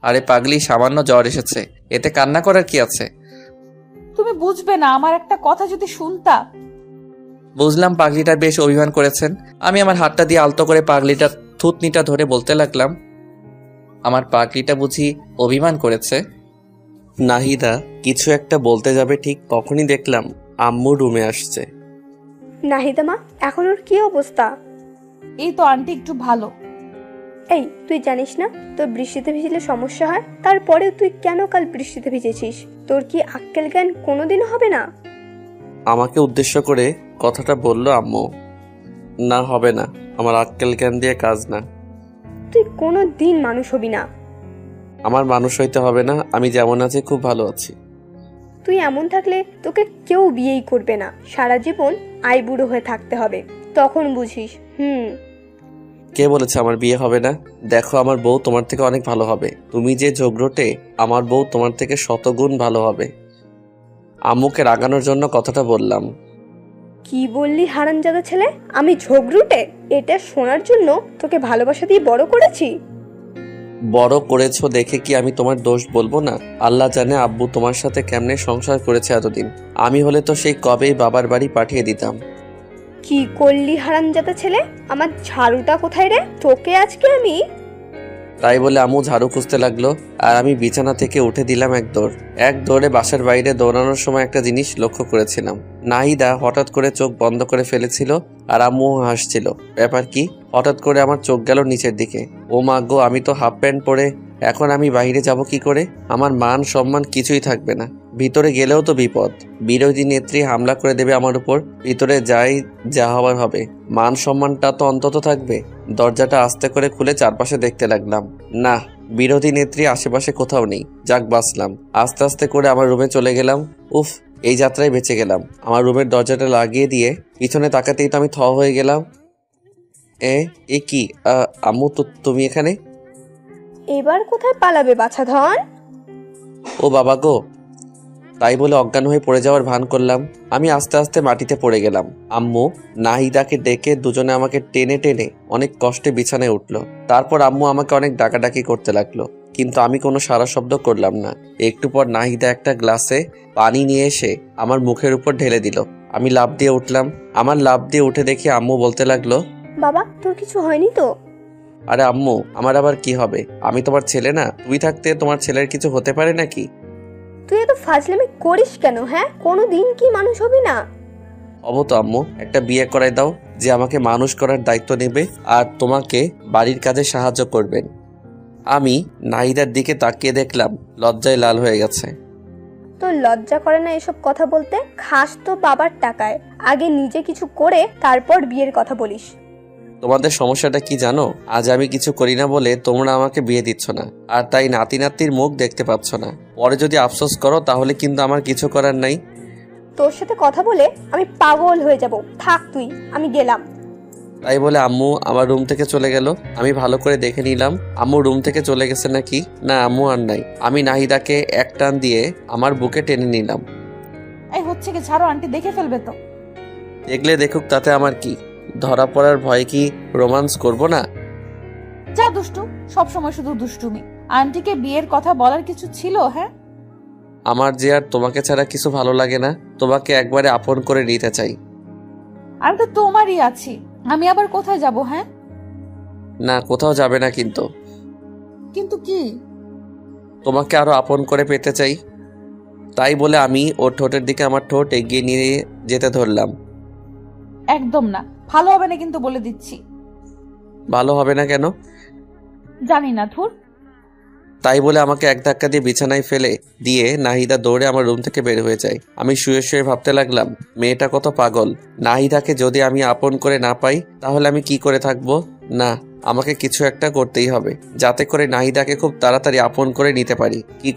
আরে পাগলি, সামান্য জ্বর এসেছে, এতে কান্না করার কি আছে? তুমি বুঝবে না, আমার একটা কথা যদি শুনতা। বুঝলাম পাগলিটা বেশ অভিমান করেছেন। আমি আমার হাতটা দিয়ে আলতো করে পাগলিটার থুতনিটা ধরে বলতে লাগলাম, আমার পাগলিটা বুঝি অভিমান করেছে? নাহিদা কিছু একটা বলতে যাবে, ঠিক তখনই দেখলাম আম্মু রুমে আসছে। নাহিদা মা, এখন ওর কি অবস্থা? এই তো আন্টি একটু ভালো। এই, তুই জানিস না তোর বৃষ্টিতে ভিজলে সমস্যা হয়? তারপরে তুই কেন কাল বৃষ্টিতে ভিজেছিস? তোর কি আক্কেল জ্ঞান কোনোদিনও হবে না? আমাকে উদ্দেশ্য করে কথাটা বলল আম্মু। না, হবে না। আমার আক্কেল জ্ঞান দিয়ে কাজ না। তুই কোনো দিন মানুষ হবি না। আমার মানুষ হইতে হবে না, আমি যেমন আছি খুব ভালো আছি। তুই এমন থাকলে তোকে কেউ বিয়েই করবে না, সারা জীবন আইবুড়ো হয়ে থাকতে হবে, তখন বুঝিস। কে বলেছে আমার বিয়ে হবে না? দেখো, আমার বউ তোমার থেকে অনেক ভালো হবে। তুমি যে ঝগড়টে, আমার বউ তোমার থেকে শতগুণ ভালো হবে। আম্মুকে রাগানোর জন্য কথাটা বললাম। কি বললি হারামজাদা ছেলে? আমি ঝগড়ুটে? এটা শোনার জন্য তোকে ভালোবাসা দিয়ে বড় করেছি। বড় করেছো দেখে কি আমি তোমার দোষ বলবো না? আল্লাহ জানে আব্বু তোমার সাথে কেমনে সংসার করেছে এতদিন। আমি হলে তো সেই কবেই বাবার বাড়ি পাঠিয়ে দিতাম। কি করলি হারামজাদা ছেলে? আমার ঝাড়ুটা কোথায় রে? তোকে আজকে আমি। তাই বলে আম্মু ঝাড়ু খুঁজতে লাগলো, আর আমি বিছানা থেকে উঠে দিলাম এক দৌড়ে। বাসার বাইরে দৌড়ানোর সময় একটা জিনিস লক্ষ্য করেছিলাম, নাহিদা হঠাৎ করে চোখ বন্ধ করে ফেলেছিল আর আম্মু হাসছিল। ব্যাপার কি? হঠাৎ করে আমার চোখ গেল নিচের দিকে। ও মা গো, আমি তো হাফ প্যান্ট পরে, এখন আমি বাইরে যাব কি করে? আমার মান সম্মান কিছুই থাকবে না। ভিতরে গেলেও তো বিপদ, বিরোধী নেত্রী হামলা করে দেবে আমার উপর। ভিতরে যাই, যা হবার হবে, মান সম্মানটা তো অন্তত থাকবে। দরজাটা আস্তে করে খুলে চারপাশে দেখতে লাগলাম, না, বিরোধী নেত্রী আশেপাশে কোথাও নেই। যাক, বাঁচলাম। আস্তে আস্তে করে আমার রুমে চলে গেলাম। উফ, এই যাত্রায় বেঁচে গেলাম। আমার রুমের দরজাটা লাগিয়ে দিয়ে পিছনে তাকাতেই তো আমি থ হয়ে গেলাম। এ কি আম্মু, তো তুমি এখানে? এবার কোথায় পালাবে বাছাধন? ও বাবা গো! তাই বলে অজ্ঞান হয়ে পড়ে যাওয়ার ভান করলাম। আমি আস্তে আস্তে মাটিতে পড়ে গেলাম। আম্মু নাহিদাকে ডেকে দুজনে আমাকে টেনে টেনে অনেক কষ্টে বিছানায় উঠলো। তারপর আম্মু আমাকে অনেক ডাকাডাকি করতে লাগলো, কিন্তু আমি কোনো সারা শব্দ করলাম না। একটু পর নাহিদা একটা গ্লাসে পানি নিয়ে এসে আমার মুখের উপর ঢেলে দিল। আমি লাফ দিয়ে উঠলাম। আমার লাফ দিয়ে উঠে দেখি আম্মু বলতে লাগলো, বাবা, তোর কিছু হয়নি তো? আরে আম্মু, আমার আবার কি হবে? আমি তোমার ছেলে না? তুই থাকতে তোমার ছেলের কিছু হতে পারে নাকি? তুই এত ফাজলামি করিস কেন? হ্যাঁ, কোনোদিন কি মানুষ হবি না? হবো তো আম্মু। একটা বিয়ে করাই দাও, যে আমাকে মানুষ করার দায়িত্ব নেবে আর তোমাকে বাড়ির কাজে সাহায্য করবেন। আমি নাহিদার দিকে তাকিয়ে দেখলাম লজ্জায় লাল হয়ে গেছে। তোর লজ্জা করে না এসব কথা বলতে? খাস তো বাবার টাকায়, আগে নিজে কিছু করে তারপর বিয়ের কথা বলিস। তোমাদের সমস্যাটা কি জানো? আজ আমি কিছু করি না বলে তোমরা আমাকে বিয়ে দিচ্ছ না, আর তাই নাতি নাতির মুখ দেখতে পাচ্ছ না। পরে যদি আফসোস করো তাহলে কিন্তু আমার কিছু করার নাই। তোর সাথে কথা বলে আমি পাগল হয়ে যাব। থাক তুই, আমি গেলাম। তাই বলে আম্মু আমার রুম থেকে চলে গেল। আমি ভালো করে দেখে নিলাম আম্মু রুম থেকে চলে গেছে নাকি। না, আম্মু আর নাই। আমি নাহিদাকে এক টান দিয়ে আমার বুকে টেনে নিলাম। এই হচ্ছে কি, ছাড়ো, আন্টি দেখে ফেলবে তো। দেখলে দেখুক, তাতে আমার কি? ধরা পড়ার ভয় কি রোমান্স করব না? যা দুষ্টু, সব সময় শুধু দুষ্টুমি। আন্টিকে বিয়ের কথা বলার কিছু ছিল? হ্যাঁ, আমার যে আর তোমাকে ছাড়া কিছু ভালো লাগে না। তোমাকে একবারে আপন করে নিতে চাই। আমি তো তোমারই আছি, আমি আবার কোথায় যাব? হ্যাঁ, না, কোথাও যাবে না, কিন্তু কিন্তু কি? তোমাকে আরো আপন করে পেতে চাই। তাই বলে আমি ওর ঠোঁটের দিকে আমার ঠোঁট এগিয়ে নিয়ে যেতে ধরলাম। একদম না, ভালো হবে না কিন্তু, বলে দিচ্ছি। ভালো হবে না কেন? জানি না, ধুর। তাই বলে আমাকে এক ধাক্কা দিয়ে বিছানায় ফেলে দিয়ে নাহিদা দৌড়ে আমার রুম থেকে বের হয়ে যায়। আমি শুয়ে শুয়ে ভাবতে লাগলাম, মেয়েটা কত পাগল। নাহিদাকে যদি আমি আপন করে না পাই তাহলে আমি কি করে থাকবো? না, আমাকে কিছু একটা করতেই হবে, যাতে করে নাহিদাকে খুব তাড়াতাড়ি আপন করে নিতে পারি। কি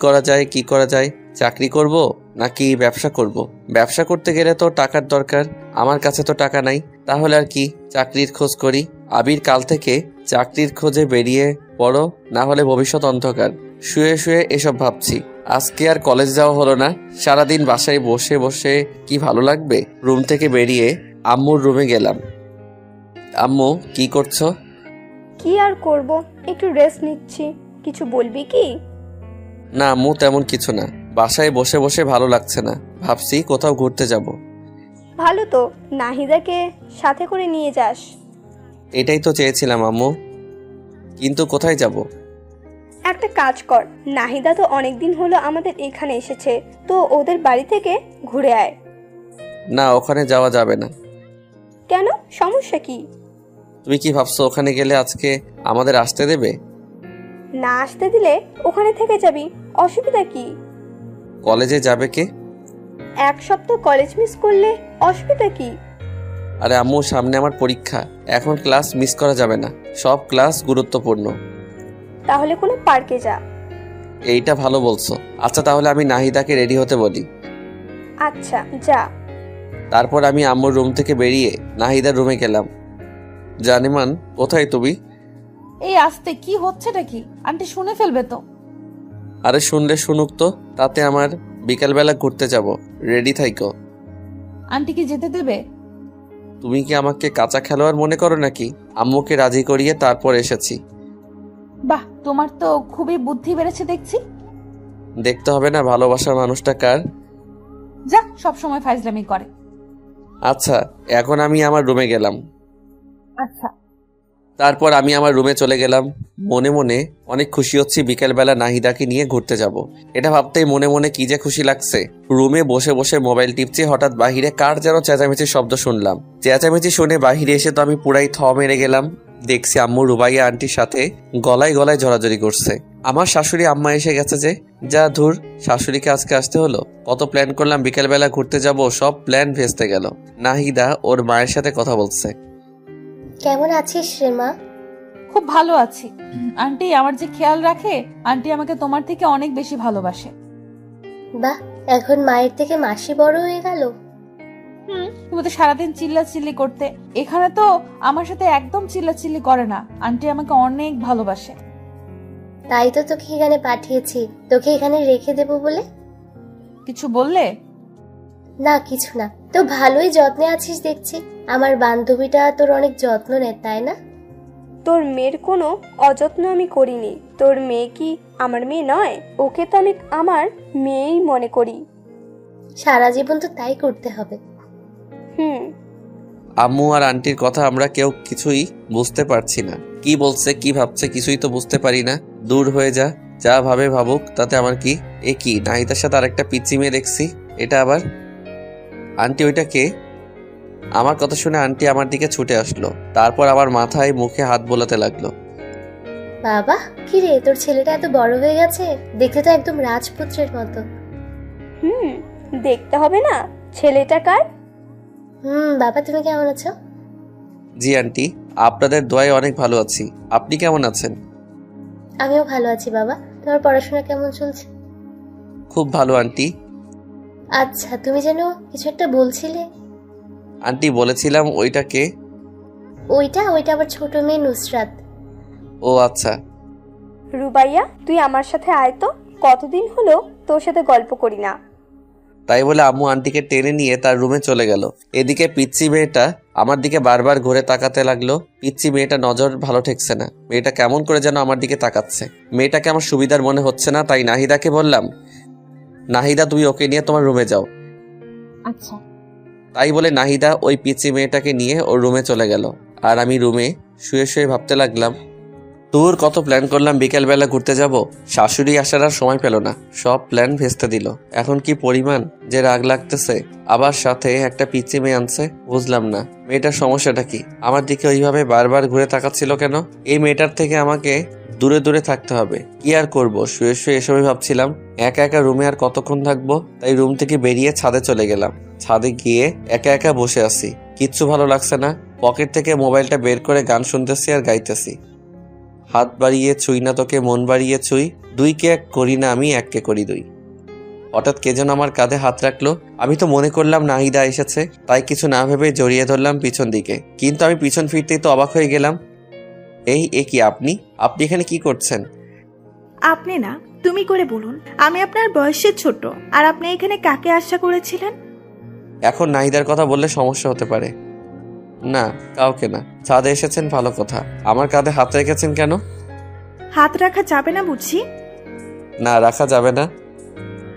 করা যায়? চাকরি করব নাকি ব্যবসা করব? ব্যবসা করতে গেলে তো টাকার দরকার, আমার কাছে তো টাকা নাই। তাহলে আর কি, চাকরির খোঁজ করি। আবির কাল থেকে চাকরির খোঁজে বেরিয়ে পড়ো, না হলে ভবিষ্যৎ অন্ধকার। শুয়ে শুয়ে এসব ভাবছি। আজকে আর কলেজ যাওয়া হলো না, সারাদিন বাসায় বসে বসে কি ভালো লাগবে। রুম থেকে বেরিয়ে আম্মুর রুমে গেলাম। আম্মু, কি করছো? কি আর করব, একটু রেস্ট নিচ্ছি। কিছু বলবি কি? না আম্মু, তেমন কিছু না। বাসায় বসে বসে ভালো লাগছে না, ভাবছি কোথাও ঘুরতে যাব। ভালো তো, নাহিদাকে সাথে করে নিয়ে যাস। এটাই তো চেয়েছিলাম আম্মু, কিন্তু কোথায় যাব? একটা কাজ কর, নাহিদা তো অনেকদিন হলো আমাদের এখানে এসেছে, তো ওদের বাড়ি থেকে ঘুরে আয়। না, ওখানে যাওয়া যাবে না। কেন, সমস্যা কি? তুমি কি ভাবছো ওখানে গেলে আজকে আমাদের আসতে দেবে? না আসতে দিলে ওখানে থেকে যাবি, অসুবিধা কি? কলেজে যাবে কে? এক সপ্তাহ কলেজ মিস করলে অসুবিধা কি? আরে আম্মু, সামনে আমার পরীক্ষা, এখন ক্লাস মিস করা যাবে না, সব ক্লাস গুরুত্বপূর্ণ। তাহলে কোনো পার্কে যা। এইটা ভালো বলছো। আচ্ছা, তাহলে আমি নাহিদাকে রেডি হতে বলি। আচ্ছা যা। তারপর আমি আম্মুর রুম থেকে বেরিয়ে নাহিদার রুমে গেলাম। জানিমান, কোথায় তুমি? এই আস্তে, কি হচ্ছেটা কি? আন্টি শুনে ফেলবে তো। আরে শুনলে শুনুক তো, তাতে আমার বিকালবেলা ঘুরতে যাব, রেডি থাইকো। আন্টি কি যেতে দেবে? তুমি কি আমাকে কাঁচা খেলোয়াড় মনে করো নাকি? আম্মুকে রাজি করিয়ে তারপর এসেছি। বাহ, তোমার তো খুবই বুদ্ধি বেড়েছে দেখছি। দেখতে হবে না ভালোবাসার মানুষটা কার? যা, সব সময় ফাইজলামি করে। আচ্ছা, এখন আমি আমার রুমে গেলাম। আচ্ছা। তারপর আমি আমার রুমে চলে গেলাম। মনে মনে অনেক খুশি হচ্ছি বিকেলবেলা নাহিদাকে নিয়ে ঘুরতে যাব। এটা ভাবতেই মনে মনে কি যে খুশি লাগছে। রুমে বসে বসে মোবাইল টিপছি, হঠাৎ বাহিরে কার যেন চেঁচামেচির শব্দ শুনলাম। চেঁচামেচি শুনে বাহিরে এসে তো আমি পুরাই থ মেরে গেলাম। দেখছি আম্মু রুবাইয়া আন্টির সাথে গলায় গলায় জড়াজড়ি করছে। আমার শাশুড়ি আম্মা এসে গেছে যে, যা ধুর, শাশুড়িকে আজকে আসতে হলো। কত প্ল্যান করলাম বিকেলবেলা ঘুরতে যাব, সব প্ল্যান ভেস্তে গেল। নাহিদা ওর মায়ের সাথে কথা বলছে। কেমন আছিস রে মা? খুব ভালো আছি। আন্টি আমার যে খেয়াল রাখে, আন্টি আমাকে তোমার থেকে অনেক বেশি ভালোবাসে। বাহ, এখন মায়ের থেকে মাসি বড় হয়ে গেল। তুমি তো সারাদিন চিল্লাচিল্লি করতে, এখানে তো আমার সাথে একদম চিল্লাচিল্লি করে না। আন্টি আমাকে অনেক ভালোবাসে। তাই তো তোকে এখানে পাঠিয়েছি, তোকে এখানে রেখে দেব বলে। কিছু বললে? না, কিছু না। তো ভালোই যত্নে আছিস দেখছি। আমার বান্ধবীটা তোর অনেক যত্ন নেয়, তাই না? তোর মেয়ের কোনো অযত্ন আমি করিনি। তোর মেয়ে কি আমার মেয়ে নয়? ওকে তো আমি আমার মেয়েই মনে করি। সারা জীবন তো তাই করতে হবে। আম্মু আর আন্টির কথা আমরা কেউ কিছুই বুঝতে পারছি না। কি বলছে, কি ভাবছে, কিছুই তো বুঝতে পারি না। দূর হয়ে যা, যা ভাবে ভাবুক, তাতে আমার কি। এ কি, নাহিদার সাথে আরেকটা পিচ্চি মেয়ে দেখছি। এটা আবার আন্টি? ওইটা কে? আমার কথা শুনে আন্টি আমার দিকে ছুটে আসলো। তারপর আমার মাথায় মুখে হাত বোলাতে লাগলো। বাবা, কি রে, তোর ছেলেটা এত বড় হয়ে গেছে, দেখতে তো একদম রাজপুত্রের মতো। দেখতে হবে না ছেলেটা কার? বাবা, তুমি কেমন আছো? জি আন্টি, আপনাদের দোয়ায় অনেক ভালো আছি। আপনি কেমন আছেন? আমিও ভালো আছি বাবা। তোমার পড়াশোনা কেমন চলছে? খুব ভালো আন্টি। আচ্ছা, তুমি যেন কিছু একটা বলছিলে। আন্টি বলেছিলাম, ওইটা কে? ওইটা আবার ছোট মেয়ে নুসরাত। ও আচ্ছা। রুবাইয়া, তুই আমার সাথে আয় তো। কতদিন হলো তোর সাথে গল্প করি না। তাই বলে আম্মু আন্টিকে টেনে নিয়ে তার রুমে চলে গেল। এদিকে পিচ্চি মেয়েটা আমার দিকে বারবার ঘুরে তাকাতে লাগলো। পিচ্চি মেয়েটা নজর ভালো ঠেকছে না। মেয়েটা কেমন করে যেন আমার দিকে তাকাচ্ছে। মেয়েটাকে আমার সুবিধার মনে হচ্ছে না, তাই নাহিদাকে বললাম, নাহিদা তুমি ওকে নিয়ে তোমার রুমে যাও। আচ্ছা। তাই বলে নাহিদা ওই পিচ্চি মেয়েটাকে নিয়ে ওর রুমে চলে গেল। আর আমি রুমে শুয়ে শুয়ে ভাবতে লাগলাম, তোর কত প্ল্যান করলাম বিকেলবেলা ঘুরতে যাব, শাশুড়ি আসার আর সময় পেল না, সব প্ল্যান ভেস্তে দিল। এখন কি পরিমাণ যে রাগ লাগতেছে। আবার সাথে একটা পিচ্চি মেয়ে আনছে, বুঝলাম না মেয়েটার সমস্যাটা কি। আমার দিকে ওইভাবে বারবার ঘুরে তাকাচ্ছিল কেন? এই মেয়েটার থেকে আমাকে দূরে দূরে থাকতে হবে। কি আর করব, শুয়ে শুয়ে এসবই ভাবছিলাম। একা একা রুমে আর কতক্ষণ থাকবো, তাই রুম থেকে বেরিয়ে ছাদে চলে গেলাম। ছাদে গিয়ে একা একা বসে আছি, কিচ্ছু ভালো লাগছে না। পকেট থেকে মোবাইলটা বের করে গান শুনতেছি আর গাইতেছি। হাত বাড়িয়ে ছুই না তোকে, মন বাড়িয়ে ছুই, দুইকে এক করি না আমি, এককে করি দুই। হঠাৎ কে যেন আমার কাঁধে হাত রাখলো। আমি তো মনে করলাম নাহিদা এসেছে, তাই কিছু না ভেবে জড়িয়ে ধরলাম পিছন দিকে। কিন্তু আমি পিছন ফিরতেই তো অবাক হয়ে গেলাম। এ কি, আপনি এখানে কি করছেন? আপনি না, তুমি করে বলুন। আমি আপনার বয়সে ছোট, আর আপনি এখানে কাকে আশা করেছিলেন? এখন নাহিদার কথা বললে সমস্যা হতে পারে। না, কাউকে না। ছাদে এসেছেন ভালো কথা, আমার কাঁধে হাত রেখেছেন কেন? হাত রাখা যাবে না বুঝি? না, রাখা যাবে না,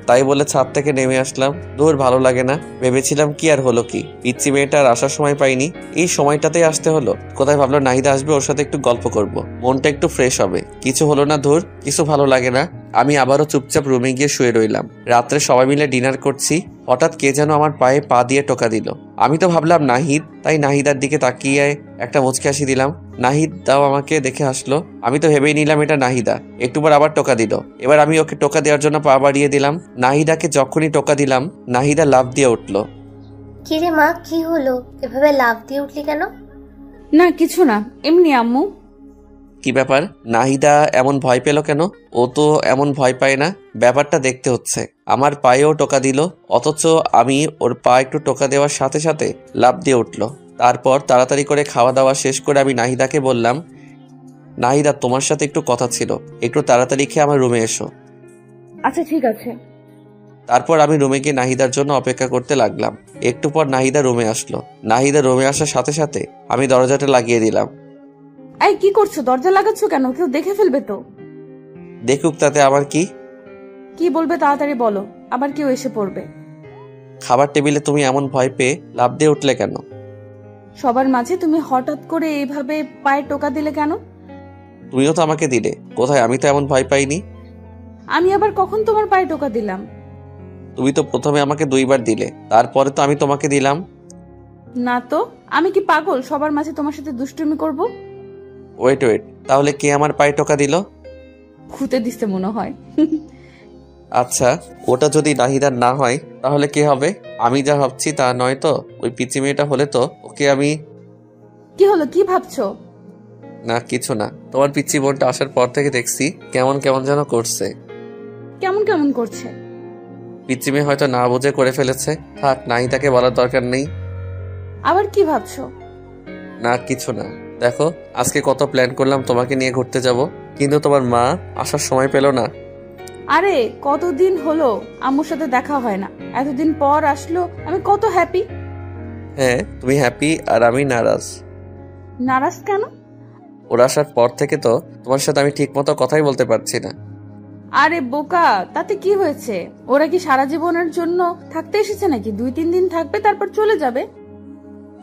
তাই বলে ছাদ থেকে নেমে আসলাম। দূর, ভালো লাগে না। ভেবেছিলাম কি আর হলো কি, পিচ্চি মেয়েটার আসার সময় পাইনি, এই সময়টাতেই আসতে হলো। কোথায় ভাবলো নাহিদা আসবে, ওর সাথে একটু গল্প করব, মনটা একটু ফ্রেশ হবে। কিছু হলো না, ধুর, কিছু ভালো লাগে না। আমি আবারও চুপচাপ রুমে গিয়ে শুয়ে রইলাম। রাত্রে সবাই মিলে ডিনার করছি, হঠাৎ কে যেন আমার পায়ে পা দিয়ে টোকা দিল। আমি তো ভাবলাম নাহিদ, তাই নাহিদার দিকে তাকিয়ে একটা মুচকি হাসি দিলাম। নাহিদ দাও আমাকে দেখে হাসলো। আমি তো ভেবেই নিলাম এটা নাহিদা। একটু পর আবার টোকা দিল। এবার আমি ওকে টোকা দেওয়ার জন্য পা বাড়িয়ে দিলাম। নাহিদাকে যখনই টোকা দিলাম, নাহিদা লাফ দিয়ে উঠলো। কিরে মা, কি হলো? এভাবে লাফ দিয়ে উঠলি কেন? না কিছু না, এমনি আম্মু। কি ব্যাপার? নাহিদা এমন ভয় পেল কেন? ও তো এমন ভয় পায় না। ব্যাপারটা দেখতে হচ্ছে। আমার পায়েও টোকা দিল, অথচ আমি ওর পা একটু টোকা দেওয়ার সাথে সাথে লাফ দিয়ে উঠল। তারপর তাড়াতাড়ি করে খাওয়া দাওয়া শেষ করে আমি নাহিদাকে বললাম, নাহিদা তোমার সাথে একটু কথা ছিল, একটু তাড়াতাড়ি খেয়ে আমার রুমে এসো। আচ্ছা ঠিক আছে। তারপর আমি রুমে গিয়ে নাহিদার জন্য অপেক্ষা করতে লাগলাম। একটু পর নাহিদা রুমে আসলো। নাহিদা রুমে আসার সাথে সাথে আমি দরজাটা লাগিয়ে দিলাম। এই কি করছো? দরজা লাগাচ্ছ কেন? কেউ দেখে ফেলবে তো। দেখুক, তাতে আমার কি? কি বলবে তাড়াতাড়ি বলো, আবার কেউ এসে পড়বে। খাবার টেবিলে তুমি এমন ভয় পেয়ে লাফ দিয়ে উঠলে কেন? সবার মাঝে তুমি হঠাৎ করে এইভাবে পায়ে টোকা দিলে কেন? তুমিও তো আমাকে দিলে। কোথায়? আমি তো এমন ভয় পাইনি। আমি আবার কখন তোমার পায়ে টোকা দিলাম? তুমি তো প্রথমে আমাকে 2 বার দিলে, তারপরে তো আমি তোমাকে দিলাম। না তো, আমি কি পাগল সবার মাঝে তোমার সাথে দুষ্টুমি করব? ওয়েট, তাহলে কে আমার পায়ে টোকা দিল? খুঁতে দিতে মনে হয়। আচ্ছা, ওটা যদি নাহিদার না হয় তাহলে কে হবে? আমি যা ভাবছি তা নয় তো? ওই পিচি মেয়েটা হলে তো ওকে আমি... কি হলো, কি ভাবছো? না কিছু না। তোমার পিচ্চি বোনটা আসার পর থেকে দেখছি কেমন কেমন যেন করছে। কেমন কেমন করছে? পিচ্চি মেয়ে হয়তো না বুঝে করে ফেলেছে। থাক, নাহিদাকে বলার দরকার নেই। আবার কি ভাবছো? না কিছু না। দেখো, আজকে কত প্ল্যান করলাম তোমাকে নিয়ে ঘুরতে যাব, কিন্তু তোমার মা আসার সময় পেল না। আরে কতদিন হলো আম্মুর সাথে দেখা হয় না, এতদিন পর আসলো, আমি কত হ্যাপি। হ্যাঁ, তুমি হ্যাপি আর আমি নারাজ। নারাজ কেন? ওরা আসার পর থেকে তো তোমার সাথে আমি ঠিক মতো কথাই বলতে পারছি না। আরে বোকা, তাতে কি হয়েছে? ওরা কি সারা জীবনের জন্য থাকতে এসেছে নাকি? 2-3 দিন থাকবে তারপর চলে যাবে।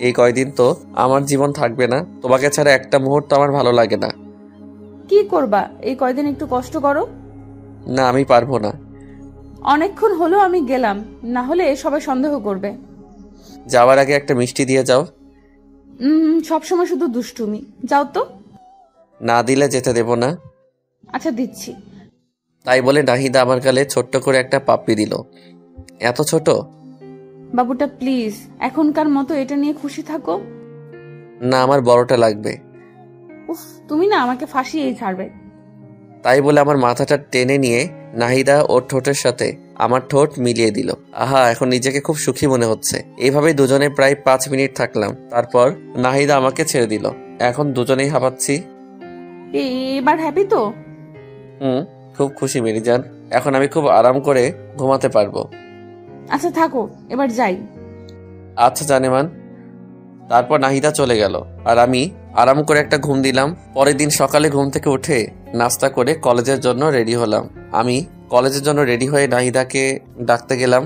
এই কয়দিন তো আমার জীবন থাকবে না। তোমাকে ছাড়া একটা মুহূর্ত আমার ভালো লাগে না। কি করবা এই কয়দিন? একটু কষ্ট করো। না, আমি পারবো না। অনেকক্ষণ হলো আমি গেলাম, না হলে সবাই সন্দেহ করবে। যাওয়ার আগে একটা মিষ্টি দিয়ে যাও। সবসময় শুধু দুষ্টুমি। যাও তো। না দিলে যেতে দেব না। আচ্ছা দিচ্ছি। তাই বলে নাহিদা আমার গালে ছোট্ট করে একটা পাপ্পি দিল। এত ছোট? বাবুটা প্লিজ এখনকার মতো এটা নিয়ে খুশি থাকো। না, আমার বড়টা লাগবে। উফ, তুমি না আমাকে ফাঁসিয়েই ছাড়বে। তাই বলে আমার মাথাটা টেনে নিয়ে নাহিদা ওর ঠোঁটের সাথে আমার ঠোঁট মিলিয়ে দিল। আহা, এখন নিজেকে খুব সুখী মনে হচ্ছে। এইভাবেই দুজনে প্রায় 5 মিনিট থাকলাম। তারপর নাহিদা আমাকে ছেড়ে দিল। এখন দুজনেই হাঁপাচ্ছি। এবার হ্যাপি তো? খুব খুশি মেরি জান। এখন আমি খুব আরাম করে ঘুমাতে পারবো। আচ্ছা থাকো, এবার যাই। আচ্ছা জানেমান। তারপর নাহিদা চলে গেল আর আমি আরাম করে একটা ঘুম দিলাম। পরের দিন সকালে ঘুম থেকে উঠে নাস্তা করে কলেজের জন্য রেডি হলাম। আমি কলেজের জন্য রেডি হয়ে নাহিদাকে ডাকতে গেলাম।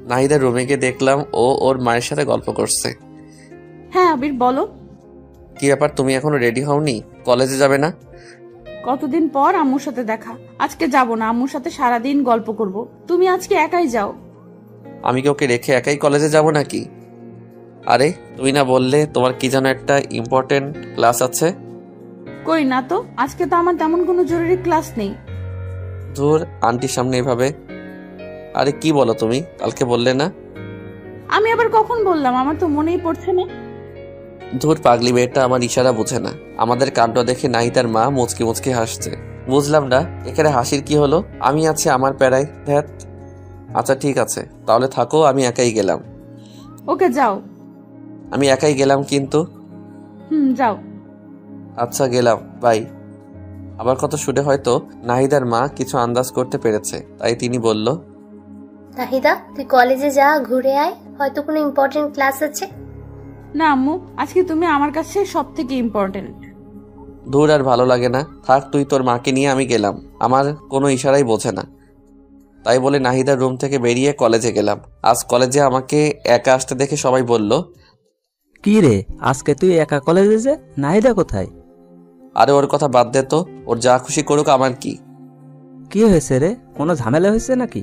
নাহিদা রুমে গিয়ে দেখলাম ও ওর মায়ের সাথে গল্প করছে। হ্যাঁ আবির বলো। কি ব্যাপার, তুমি এখনো রেডি হওনি? কলেজে যাবে না? কতদিন পর আম্মুর সাথে দেখা, আজকে যাব না। আম্মুর সাথে সারাদিন গল্প করব। তুমি আজকে একাই যাও। আমি কি ওকে রেখে একাই কলেজে যাব নাকি? আরে তুমি না বললে তোমার কি যেন একটা ইম্পর্টেন্ট ক্লাস আছে? কই না তো, আজকে তো আমার তেমন কোনো জরুরি ক্লাস নেই। ধুর, আন্টির সামনে এভাবে। আরে কি বলো তুমি? কালকে বললে না? আমি আবার কখন বললাম? আমার তো মনেই পড়ছে না। ধুর, পাগলি মেয়েটা আমার ইশারা বুঝে না। আমাদের কাণ্ড দেখে নাহিদার মা মুচকি মুচকি হাসছে। বুঝলাম না এখানে হাসির কি হলো। আমি আছি আমার প্যারায়। ধ্যাত। আচ্ছা ঠিক আছে, তাহলে থাকো, আমি একাই গেলাম। ওকে যাও। আমি একাই গেলাম কিন্তু। যাও। আচ্ছা গেলাম, বাই। আবার কত শুনে হয়তো নাহিদার মা কিছু আন্দাজ করতে পেরেছে, তাই তিনি বলল, নাহিদা তুই কলেজে যা, ঘুরে আয়, হয়তো কোনো ইম্পর্টেন্ট ক্লাস আছে। না আম্মু, আজকে তুমি আমার কাছে সব থেকে ইম্পর্টেন্ট। দূর, আর ভালো লাগে না। থাক, তুই তোর মাকে নিয়ে আমি গেলাম। আমার কোনো ইশারাই বোঝে না। তাই বলে নাহিদার রুম থেকে বেরিয়ে কলেজে গেলাম। আজ কলেজে আমাকে একা আসতে দেখে সবাই বলল, কি রে আজকে তুই একা কলেজে যে? নাহিদা কোথায়? আরে ওর কথা বাদ দে তো, ওর যা খুশি করুক, আমার কি। কি হয়েছে রে? কোনো ঝামেলা হয়েছে নাকি?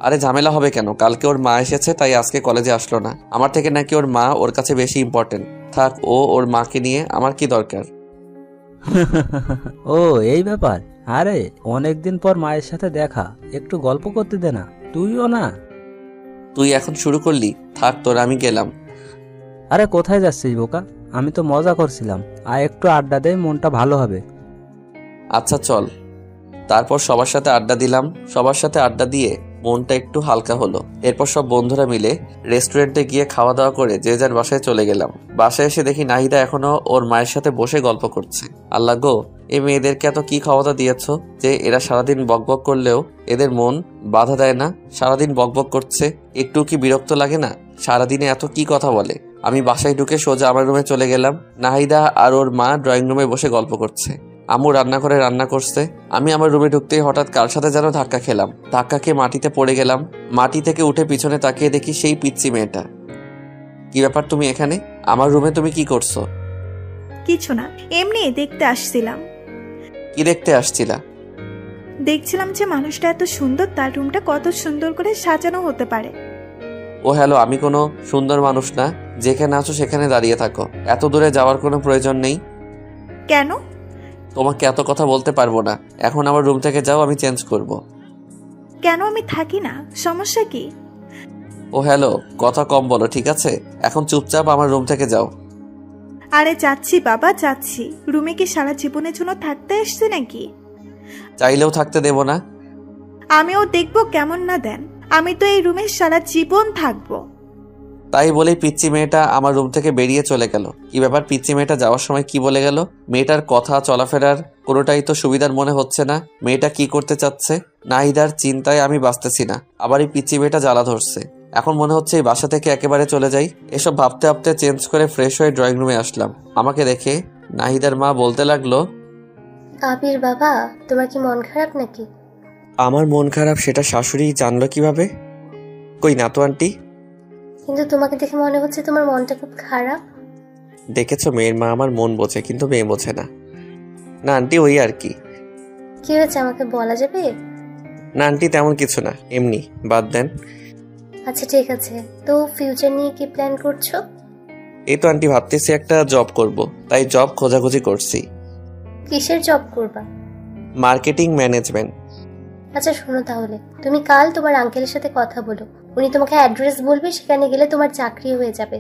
আরে ঝামেলা হবে কেন? কালকে ওর মা এসেছে, তাই আজকে কলেজে আসলো না। আমার থেকে নাকি ওর মা ওর কাছে বেশি ইম্পর্টেন্ট। থাক, ও ওর মাকে নিয়ে আমার কি দরকার। ও এই ব্যাপার। আরে অনেকদিন পর মায়ের সাথে দেখা, একটু গল্প করতে দে না, তুইও না। তুই এখন শুরু করলি, থাক তোর, আমি গেলাম। আরে কোথায় যাচ্ছিস বোকা? আমি তো মজা করছিলাম। আর একটু আড্ডা দে, মনটা ভালো হবে। আচ্ছা চল। তারপর সবার সাথে আড্ডা দিলাম। সবার সাথে আড্ডা দিয়ে মনটা একটু হালকা হলো। এরপর সব বন্ধুরা মিলে রেস্টুরেন্টে গিয়ে খাওয়া দাওয়া করে যে যার বাসায় চলে গেলাম। বাসায় এসে দেখি নাহিদা এখনো ওর মায়ের সাথে বসে গল্প করছে। আল্লাহ গো, এই মেয়েদেরকে এত কি ক্ষমতা দিয়েছ যে এরা সারাদিন বকবক করলেও এদের মন বাধা দেয় না? সারাদিন বকবক করছে, একটু কি বিরক্ত লাগে না? সারাদিনে এত কি কথা বলে। আমি বাসায় ঢুকে সোজা আমার রুমে চলে গেলাম। নাহিদা আর ওর মা ড্রয়িং রুমে বসে গল্প করছে। আম্মু রান্নাঘরে রান্না করছে। আমি আমার রুমে ঢুকতেই হঠাৎ কার সাথে যেন ধাক্কা খেলাম। ধাক্কা খেয়ে মাটিতে পড়ে গেলাম। মাটি থেকে উঠে পিছনে তাকিয়ে দেখি সেই পিচ্চি মেয়েটা। কি ব্যাপার, তুমি এখানে? আমার রুমে তুমি কি করছো? কিছু না, এমনি দেখতে আসছিলাম। কি দেখতে আসছিলা? দেখছিলাম যে মানুষটা এত সুন্দর, তার রুমটা কত সুন্দর করে সাজানো হতে পারে। ও হ্যালো, আমি কোনো সুন্দর মানুষ না। যেখানে আছো সেখানে দাঁড়িয়ে থাকো, এত দূরে যাওয়ার কোনো প্রয়োজন নেই। কেন? তোমাকে এত কথা বলতে পারবো না। এখন আমার রুম থেকে যাও, আমি চেঞ্জ করব। কেন? আমি থাকি না, সমস্যা কি? ও হ্যালো, কথা কম বলো ঠিক আছে? এখন চুপচাপ আমার রুম থেকে যাও। আরে যাচ্ছি বাবা, যাচ্ছি। রুমে কি সারা জীবনের জন্য থাকতে এসছে নাকি? চাইলেও থাকতে দেব না। আমিও দেখবো কেমন না দেন। আমি তো এই রুমে সারা জীবন থাকবো। তাই বলেই পিচ্চি মেয়েটা আমার রুম থেকে বেরিয়ে চলে গেল। কি ব্যাপার, পিচ্চি মেয়েটা যাওয়ার সময় কি বলে গেল? মেয়েটার কথা চলাফেরার কোনোটাই তো সুবিধার মনে হচ্ছে না। মেয়েটা কি করতে চাচ্ছে? নাহিদার চিন্তায় আমি বাঁচতেছি না। আবার এই পিচ্চি মেয়েটা জ্বালা ধরছে। এখন মনে হচ্ছে এই বাসা থেকে একেবারে চলে যাই। এসব ভাবতে ভাবতে চেঞ্জ করে ফ্রেশ হয়ে ড্রয়িং রুমে আসলাম। আমাকে দেখে নাহিদার মা বলতে লাগলো, আবির বাবা, তোমার কি মন খারাপ নাকি? আমার মন খারাপ সেটা শাশুড়ি জানলো কিভাবে? কই না তো আন্টি। কিন্তু তোমাকে দেখে মনে হচ্ছে তোমার মনটা খুব খারাপ। দেখেছো, মেয়ের মা আমার মন বোঝে কিন্তু মেয়ে বোঝে না। না আন্টি, ওই আর কি। কি হয়েছে আমাকে বলা যাবে? না আন্টি, তেমন কিছু না, এমনি, বাদ দেন। আচ্ছা ঠিক আছে, তো ফিউচার নিয়ে কি প্ল্যান করছো? এই তো আন্টি, ভাবতেছি একটা জব করব, তাই জব খোঁজাখুঁজি করছি। কিসের জব করবা? Marketing management. আচ্ছা শোনো তাহলে, তুমি কাল তোমার আঙ্কেলের সাথে কথা বলো। উনি তোমাকে অ্যাড্রেস বলবে, সেখানে গেলে তোমার চাকরি হয়ে যাবে।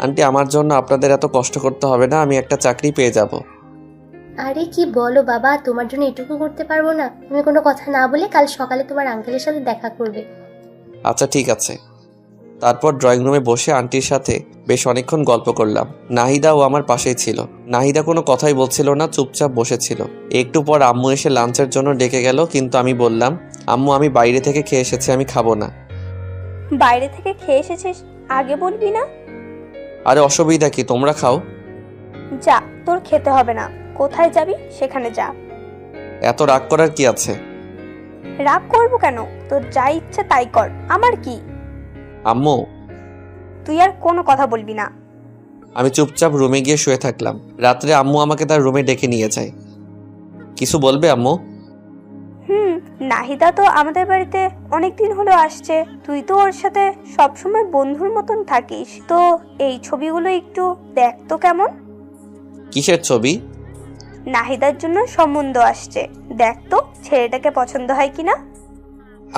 আন্টি, আমার জন্য আপনাদের এত কষ্ট করতে হবে না, আমি একটা চাকরি পেয়ে যাব। আরে কি বলো বাবা, তোমার জন্য এটুকু করতে পারবো না? তুমি কোনো কথা না বলে কাল সকালে তোমার আঙ্কেলের সাথে দেখা করবে। আচ্ছা ঠিক আছে। তারপর ড্রয়িং রুমে বসে আন্টির সাথে বেশ অনেকক্ষণ গল্প করলাম। নাহিদাও আমার পাশেই ছিল। নাহিদা কোনো কথাই বলছিল না, চুপচাপ বসেছিল। একটু পর আম্মু এসে লাঞ্চের জন্য ডেকে গেল, কিন্তু আমি বললাম, আম্মু আমি বাইরে থেকে খেয়ে এসেছি, আমি খাবো না। বাইরে থেকে খেয়ে এসেছিস, আগে বলবি না? আরে অসুবিধা কি, তোমরা খাও। যা, তোর খেতে হবে না। কোথায় যাবি সেখানে যা। এত রাগ করার কি আছে? রাগ করবো কেন? তোর যা ইচ্ছে তাই কর, আমার কি? আম্মু, তুই আর কোনো কথা বলবি না। আমি চুপচাপ রুমে গিয়ে শুয়ে থাকলাম। রাত্রে আম্মু আমাকে তার রুমে ডেকে নিয়ে যায়। কিছু বলবে আম্মু? নাহিদা তো আমাদের বাড়িতে অনেকদিন হলো আসছে। তুই তো ওর সাথে সবসময় বন্ধুর মতন থাকিস, তো এই ছবিগুলো একটু দেখ তো কেমন। কিসের ছবি? নাহিদার জন্য সম্বন্ধ আসছে, দেখ তো ছেলেটাকে পছন্দ হয় কিনা।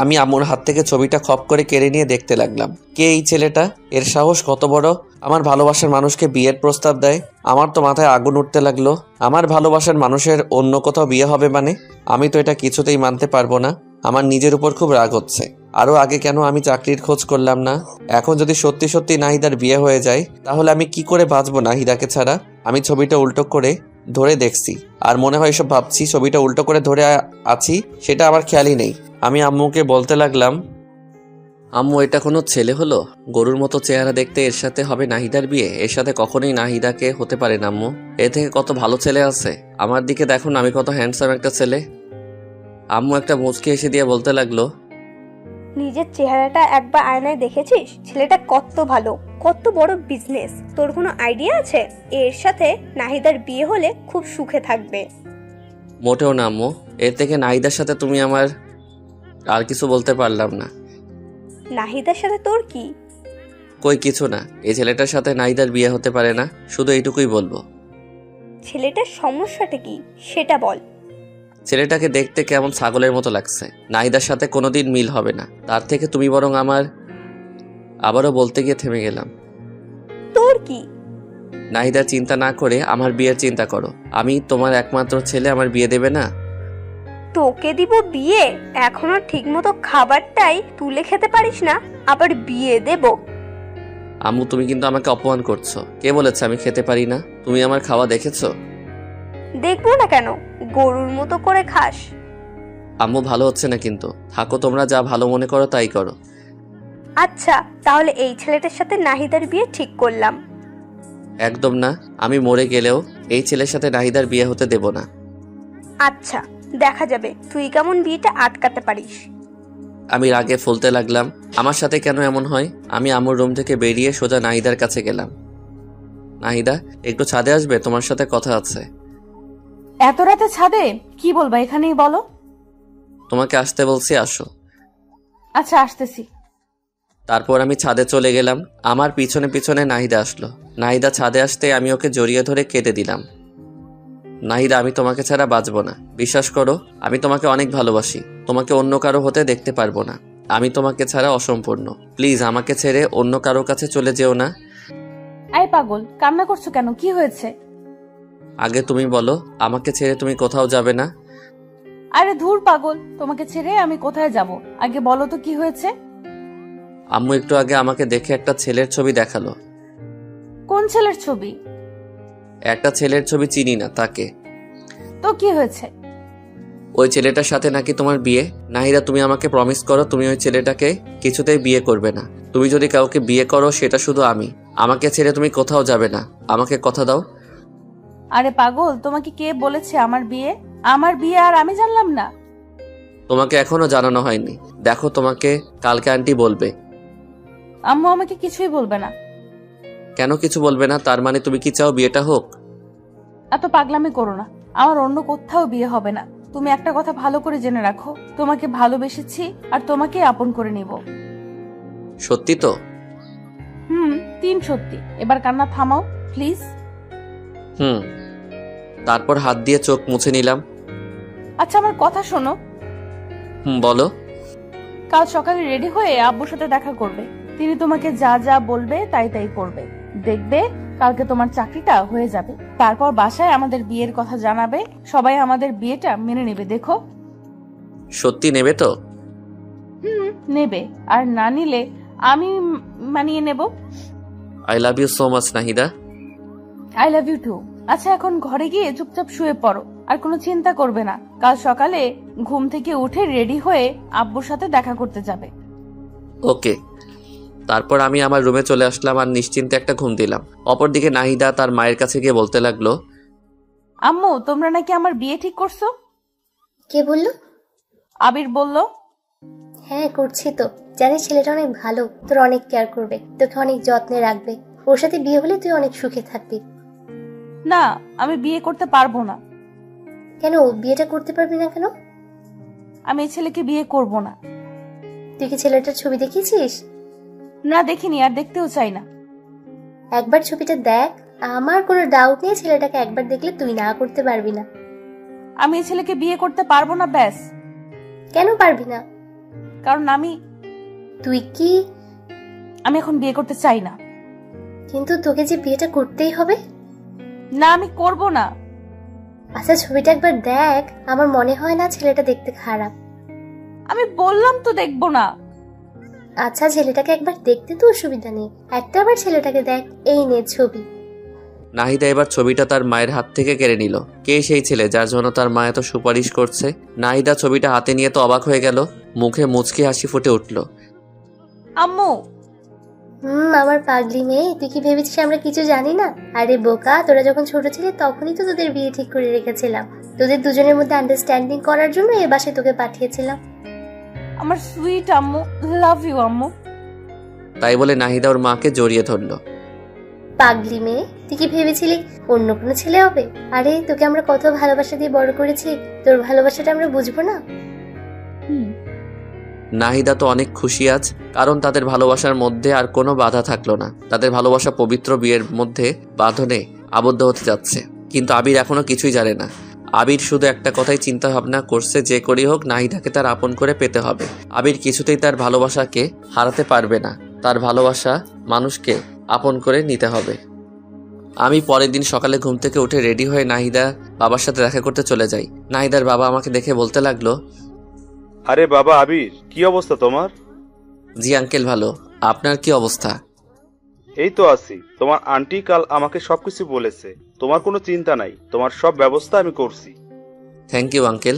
আমি আম্মুর হাত থেকে ছবিটা খপ করে কেড়ে নিয়ে দেখতে লাগলাম। কে এই ছেলেটা? এর সাহস কত বড়? আমার ভালোবাসার মানুষকে বিয়ের প্রস্তাব দেয়। আমার তো মাথায় আগুন উঠতে লাগলো। আমার ভালোবাসার মানুষের অন্য কোথাও বিয়ে হবে মানে? আমি তো এটা কিছুতেই মানতে পারবো না। আমার নিজের উপর খুব রাগ হচ্ছে। আরো আগে কেন আমি চাকরির খোঁজ করলাম না? এখন যদি সত্যি সত্যি নাহিদার বিয়ে হয়ে যায়, তাহলে আমি কি করে বাঁচবো নাহিদাকে ছাড়া? আমি ছবিটা উল্টো করে ধরে দেখছি, আর মনে হয় এসব ভাবছি। ছবিটা উল্টো করে ধরে আছি, সেটা আমার খেয়ালই নেই। আমি আম্মুকে বলতে লাগলাম, আম্মু এটা কোনো ছেলে হলো? গরুর মতো চেহারা দেখতে, এর সাথে হবে নাহিদার বিয়ে? এর সাথে কখনোই নাহিদাকে হতে পারে না আম্মু। এর থেকে কত ভালো ছেলে আছে। আমার দিকে দেখুন, আমি কত হ্যান্ডসাম একটা ছেলে। আম্মু একটা মুচকি এসে দিয়ে বলতে লাগলো, নিজের চেহারাটা একবার আয়নায় দেখেছিস? ছেলেটা কত ভালো, কত বড় বিজনেস। তোর কোনো আইডিয়া আছে? এর সাথে নাহিদার বিয়ে হলে খুব সুখে থাকবে। মোটেও না আম্মু, এর থেকে নাহিদার সাথে তুমি আমার আর কিছু বলতে পারলাম না। নাহিদার সাথে তোর কি? কই কিছু না, এই ছেলেটার সাথে নাহিদার বিয়ে হতে পারে না, শুধু এইটুকুই বলবো। ছেলেটার সমস্যাটা কি সেটা বল। ছেলেটাকে দেখতে কেমন ছাগলের মতো লাগছে। নাহিদার সাথে কোনোদিন মিল হবে না। তার থেকে তুমি বরং আমার আবারও বলতে গিয়ে থেমে গেলাম। তোর কি? নাহিদা, চিন্তা না করে আমার বিয়ের চিন্তা করো। আমি তোমার একমাত্র ছেলে, আমার বিয়ে দেবে না? তোকে দিব বিয়ে? এখনো ঠিক মতো খাবারটাই তুলে খেতে পারিস না, আবার বিয়ে দেব? আম্মু, তুমি কিন্তু আমাকে অপমান করছো। কে বলেছে আমি খেতে পারি না? তুমি আমার খাওয়া দেখেছো? দেখবো না কেন, গরুর মতো করে খাস। আম্মু, ভালো হচ্ছে না কিন্তু। থাকো, তোমরা যা ভালো মনে করো তাই করো। আচ্ছা, তাহলে এই ছেলেটার সাথে নাহিদার বিয়ে ঠিক করলাম। একদম না, আমি মরে গেলেও এই ছেলের সাথে নাহিদার বিয়ে হতে দেব না। আচ্ছা, দেখা যাবে তুই কেমন বিয়েটা আটকাতে পারিস। আমি রাগে ফুলতে লাগলাম। আমার সাথে কেন এমন হয়? আমি আম্মুর রুম থেকে বেরিয়ে সোজা নাহিদার কাছে গেলাম। নাহিদা, একটু ছাদে আসবে? তোমার সাথে কথা আছে। এত রাতে ছাদে? কি বলবা এখানেই বলো। তোমাকে আসতে বলছি, আসো। আচ্ছা, আসতেছি। তারপর আমি ছাদে চলে গেলাম। আমার পিছনে পিছনে নাহিদা আসলো। নাহিদা ছাদে আসতে আমি ওকে জড়িয়ে ধরে কেঁদে দিলাম। নাহিদা, আমি তোমাকে ছাড়া বাঁচব না। বিশ্বাস করো, আমি তোমাকে অনেক ভালোবাসি। তোমাকে অন্য কারো হতে দেখতে পারবো না। আমি তোমাকে ছাড়া অসম্পূর্ণ। প্লিজ আমাকে ছেড়ে অন্য কারো কাছে চলে যেও না। আয় পাগল, কান্না করছো কেন? কি হয়েছে? আগে তুমি বলো, আমাকে ছেড়ে তুমি কোথাও যাবে না? আরে ধুর পাগল, তোমাকে ছেড়ে আমি কোথায় যাব? আগে বলো তো কি হয়েছে। আম্মু একটু আগে আমাকে দেখে একটা ছেলের ছবি দেখালো। কোন ছেলের ছবি? একটা ছেলের ছবি চিনি না, তাকে। তো কি হয়েছে? ওই ছেলেটার সাথে নাকি তোমার বিয়ে। নাহিদা, তুমি আমাকে প্রমিস করো তুমি ওই ছেলেটাকে কিছুতেই বিয়ে করবে না। তুমি যদি কাউকে বিয়ে করো সেটা শুধু আমি। আমাকে ছেড়ে তুমি কোথাও যাবে না। আমাকে কথা দাও। আরে পাগল, তোমাকে কে বলেছে আমার বিয়ে? আমার বিয়ে আর আমি জানলাম না? তোমাকে এখনো জানানো হয়নি। দেখো, তোমাকে কালকে আন্টি বলবে। আম্মু আমাকে কিছুই বলবে না। কেন কিছু বলবে না? তার মানে তুমি কি চাও বিয়েটা হোক? এত পাগলামি করো না। আমার অন্য কোথাও বিয়ে হবে না। তুমি একটা কথা ভালো করে জেনে রাখো, তোমাকে ভালোবেসেছি আর তোমাকে আপন করে নিব। সত্যি তো? 3 সত্যি। এবার কান্না থামাও প্লিজ। তারপর হাত দিয়ে চোখ মুছে নিলাম। আচ্ছা, আমার কথা শোনো। বলো। কাল সকালে রেডি হয়ে আব্বুর সাথে দেখা করবে। তিনি তোমাকে যা যা বলবে তাই তাই করবে। দেখবে কালকে তোমার চাকরিটা হয়ে যাবে। তারপর বাসায় আমাদের বিয়ের কথা জানাবে। সবাই আমাদের বিয়েটা মেনে নেবে। দেখো। সত্যি নেবে তো? নেবে। আর না নিলে আমি মানিয়ে নেব। I love you so much Nahida. I love you too. আচ্ছা, এখন ঘরে গিয়ে চুপচাপ শুয়ে পড়ো, আর কোনো চিন্তা করবে না। কাল সকালে ঘুম থেকে উঠে রেডি হয়ে আব্বুর সাথে দেখা করতে যাবে। ওকে। তারপর আমি আমার রুমে চলে আসলাম আর নিশ্চিন্তে একটা ঘুম দিলাম। অপরদিকে নাহিদা তার মায়ের কাছে গিয়ে বলতে লাগলো, আম্মু, তোমরা নাকি আমার বিয়ে ঠিক করছো? কে বললো? আবির বলল। হ্যাঁ, করছি তো। জানিস ছেলেটা অনেক ভালো, তোর অনেক কেয়ার করবে, তোকে অনেক যত্নে রাখবে। ওর সাথে বিয়ে হলে তুই অনেক সুখে থাকবি। না, আমি বিয়ে করতে পারবো না। কেন বিয়েটা করতে পারবি না কেন? আমি এই ছেলেকে বিয়ে করব না। তুই কি ছেলেটার ছবি দেখিয়েছিস? না, দেখিনি, আর দেখতেও চাই না। একবার ছবিটা দেখ। আমার কোনো ডাউট নেই, ছেলেটাকে একবার দেখলে তুই না করতে পারবি না। আমি এই ছেলেকে বিয়ে করতে পারবো না, ব্যাস। কেন পারবি না? কারণ তুই কি? আমি এখন বিয়ে করতে চাই না। কিন্তু তোকে যে বিয়েটা করতেই হবে। না, আমি করব না। আচ্ছা, ছবিটা একবার দেখ। আমার মনে হয় না ছেলেটা দেখতে খারাপ। আমি বললাম তো দেখবো না। আচ্ছা, ছেলেটাকে একবার দেখতে তো অসুবিধা নেই। একটা বার ছেলেটাকে দেখ। এই নে ছবি। নাহিদা এবার ছবিটা তার মায়ের হাত থেকে কেড়ে নিল। কে সেই ছেলে যার জন্য তার মা এত সুপারিশ করছে? নাহিদা ছবিটা হাতে নিয়ে তো অবাক হয়ে গেল। মুখে মুচকি হাসি ফুটে উঠল। আম্মু। আমার পাগলি মেয়ে, তুই কি ভেবেছিস আমরা কিছু জানি না? আরে বোকা, তোরা যখন ছোট ছিলি তখনই তো তোদের বিয়ে ঠিক করে রেখেছিলাম। তোদের দুজনের মধ্যে আন্ডারস্ট্যান্ডিং করার জন্য এ বাসায় তোকে পাঠিয়েছিলাম। আমার সুইট আম্মু, লাভ ইউ আম্মু। তাই বলে নাহিদা ওর মাকে জড়িয়ে ধরল। পাগলি মেয়ে, তুই কি ভেবেছিলি অন্য কোনো ছেলে হবে? আরে তোকে আমরা কত ভালোবাসা দিয়ে বড় করেছি, তোর ভালোবাসাটা আমরা বুঝবো না? নাহিদা তো অনেক খুশি আজ, কারণ তাদের ভালোবাসার মধ্যে আর কোনো বাধা থাকলো না। তাদের ভালোবাসা পবিত্র বিয়ের মধ্যে বাঁধনে আবদ্ধ হতে যাচ্ছে। কিন্তু আবির এখনো কিছুই জানে না। আবির শুধু একটা কথাই চিন্তা ভাবনা করছে, যে করেই হোক নাহিদাকে তার আপন করে পেতে হবে। আবির কিছুতেই তার ভালোবাসাকে হারাতে পারবে না। তার ভালোবাসা মানুষকে আপন করে নিতে হবে। আমি পরের দিন সকালে ঘুম থেকে উঠে রেডি হয়ে নাহিদা বাবার সাথে দেখা করতে চলে যাই। নাহিদার বাবা আমাকে দেখে বলতে লাগলো, আরে বাবা আবির, কি অবস্থা তোমার? জি আঙ্কেল, ভালো। আপনার কি অবস্থা? এই তো আছি। তোমার আন্টি কাল আমাকে সবকিছু বলেছে। তোমার কোনো চিন্তা নাই, তোমার সব ব্যবস্থা আমি করছি। Thank you uncle.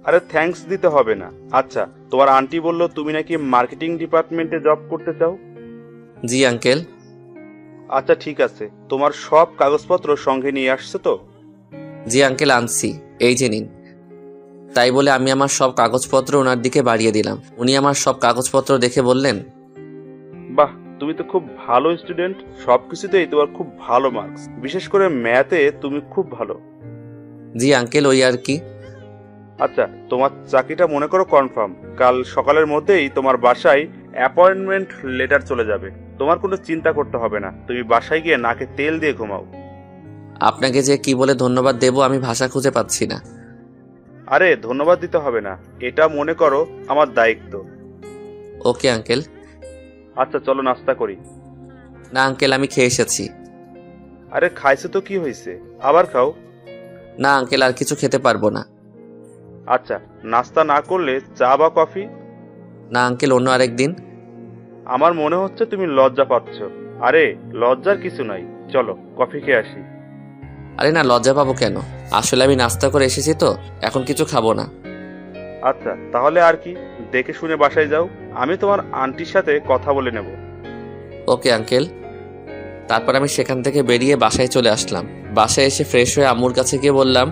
আরে থ্যাঙ্কস দিতে হবে না। আচ্ছা, তোমার আন্টি বলল তুমি নাকি মার্কেটিং ডিপার্টমেন্টে জব করতে চাও? জি আঙ্কেল। আচ্ছা ঠিক আছে, তোমার সব কাগজপত্র সঙ্গে নিয়ে আসছো তো? জি আঙ্কেল, আনছি, এই যে নিন। তাই বলে আমি আমার সব কাগজপত্র ওনার দিকে বাড়িয়ে দিলাম। উনি আমার সব কাগজপত্র দেখে বললেন, বাহ, তুমি তো খুব ভালো স্টুডেন্ট। সবকিছুতেই তোমার খুব ভালো মার্কস, বিশেষ করে ম্যাথে তুমি খুব ভালো। জি আঙ্কেল, ওই আর কি। আচ্ছা, তোমার চাকরিটা মনে করো কনফার্ম। কাল সকালের মধ্যেই তোমার বাসায় অ্যাপয়েন্টমেন্ট লেটার চলে যাবে। তোমার কোনো চিন্তা করতে হবে না, তুমি বাসায় গিয়ে নাকে তেল দিয়ে ঘুমাও। আপনাকে যে কি বলে ধন্যবাদ দেব আমি ভাষা খুঁজে পাচ্ছি না। আরে ধন্যবাদ দিতে হবে না, এটা মনে করো আমার দায়িত্ব। Okay uncle. আচ্ছা চলো নাস্তা করি। না আঙ্কেল, আমি খেয়ে এসেছি। আরে খাইছো তো কি হয়েছে, আবার খাও। না আঙ্কেল, আর কিছু খেতে পারবো না। আচ্ছা, নাস্তা না করলে চা বা কফি? না আঙ্কেল, অন্য আরেকদিন। আমার মনে হচ্ছে তুমি লজ্জা পাচ্ছ। আরে লজ্জার কিছু নাই, চলো কফি খেয়ে আসি। আরে না, লজ্জা পাবো কেন? আসলে আমি নাস্তা করে এসেছি তো, এখন কিছু খাবো না। আচ্ছা তাহলে আর কি, দেখে শুনে বাসায় যাও। আমি তোমার আন্টির সাথে কথা বলে নেব। Okay uncle. তারপর আমি সেখান থেকে বেরিয়ে বাসায় চলে আসলাম। বাসায় এসে ফ্রেশ হয়ে আম্মুর কাছে গিয়ে বললাম,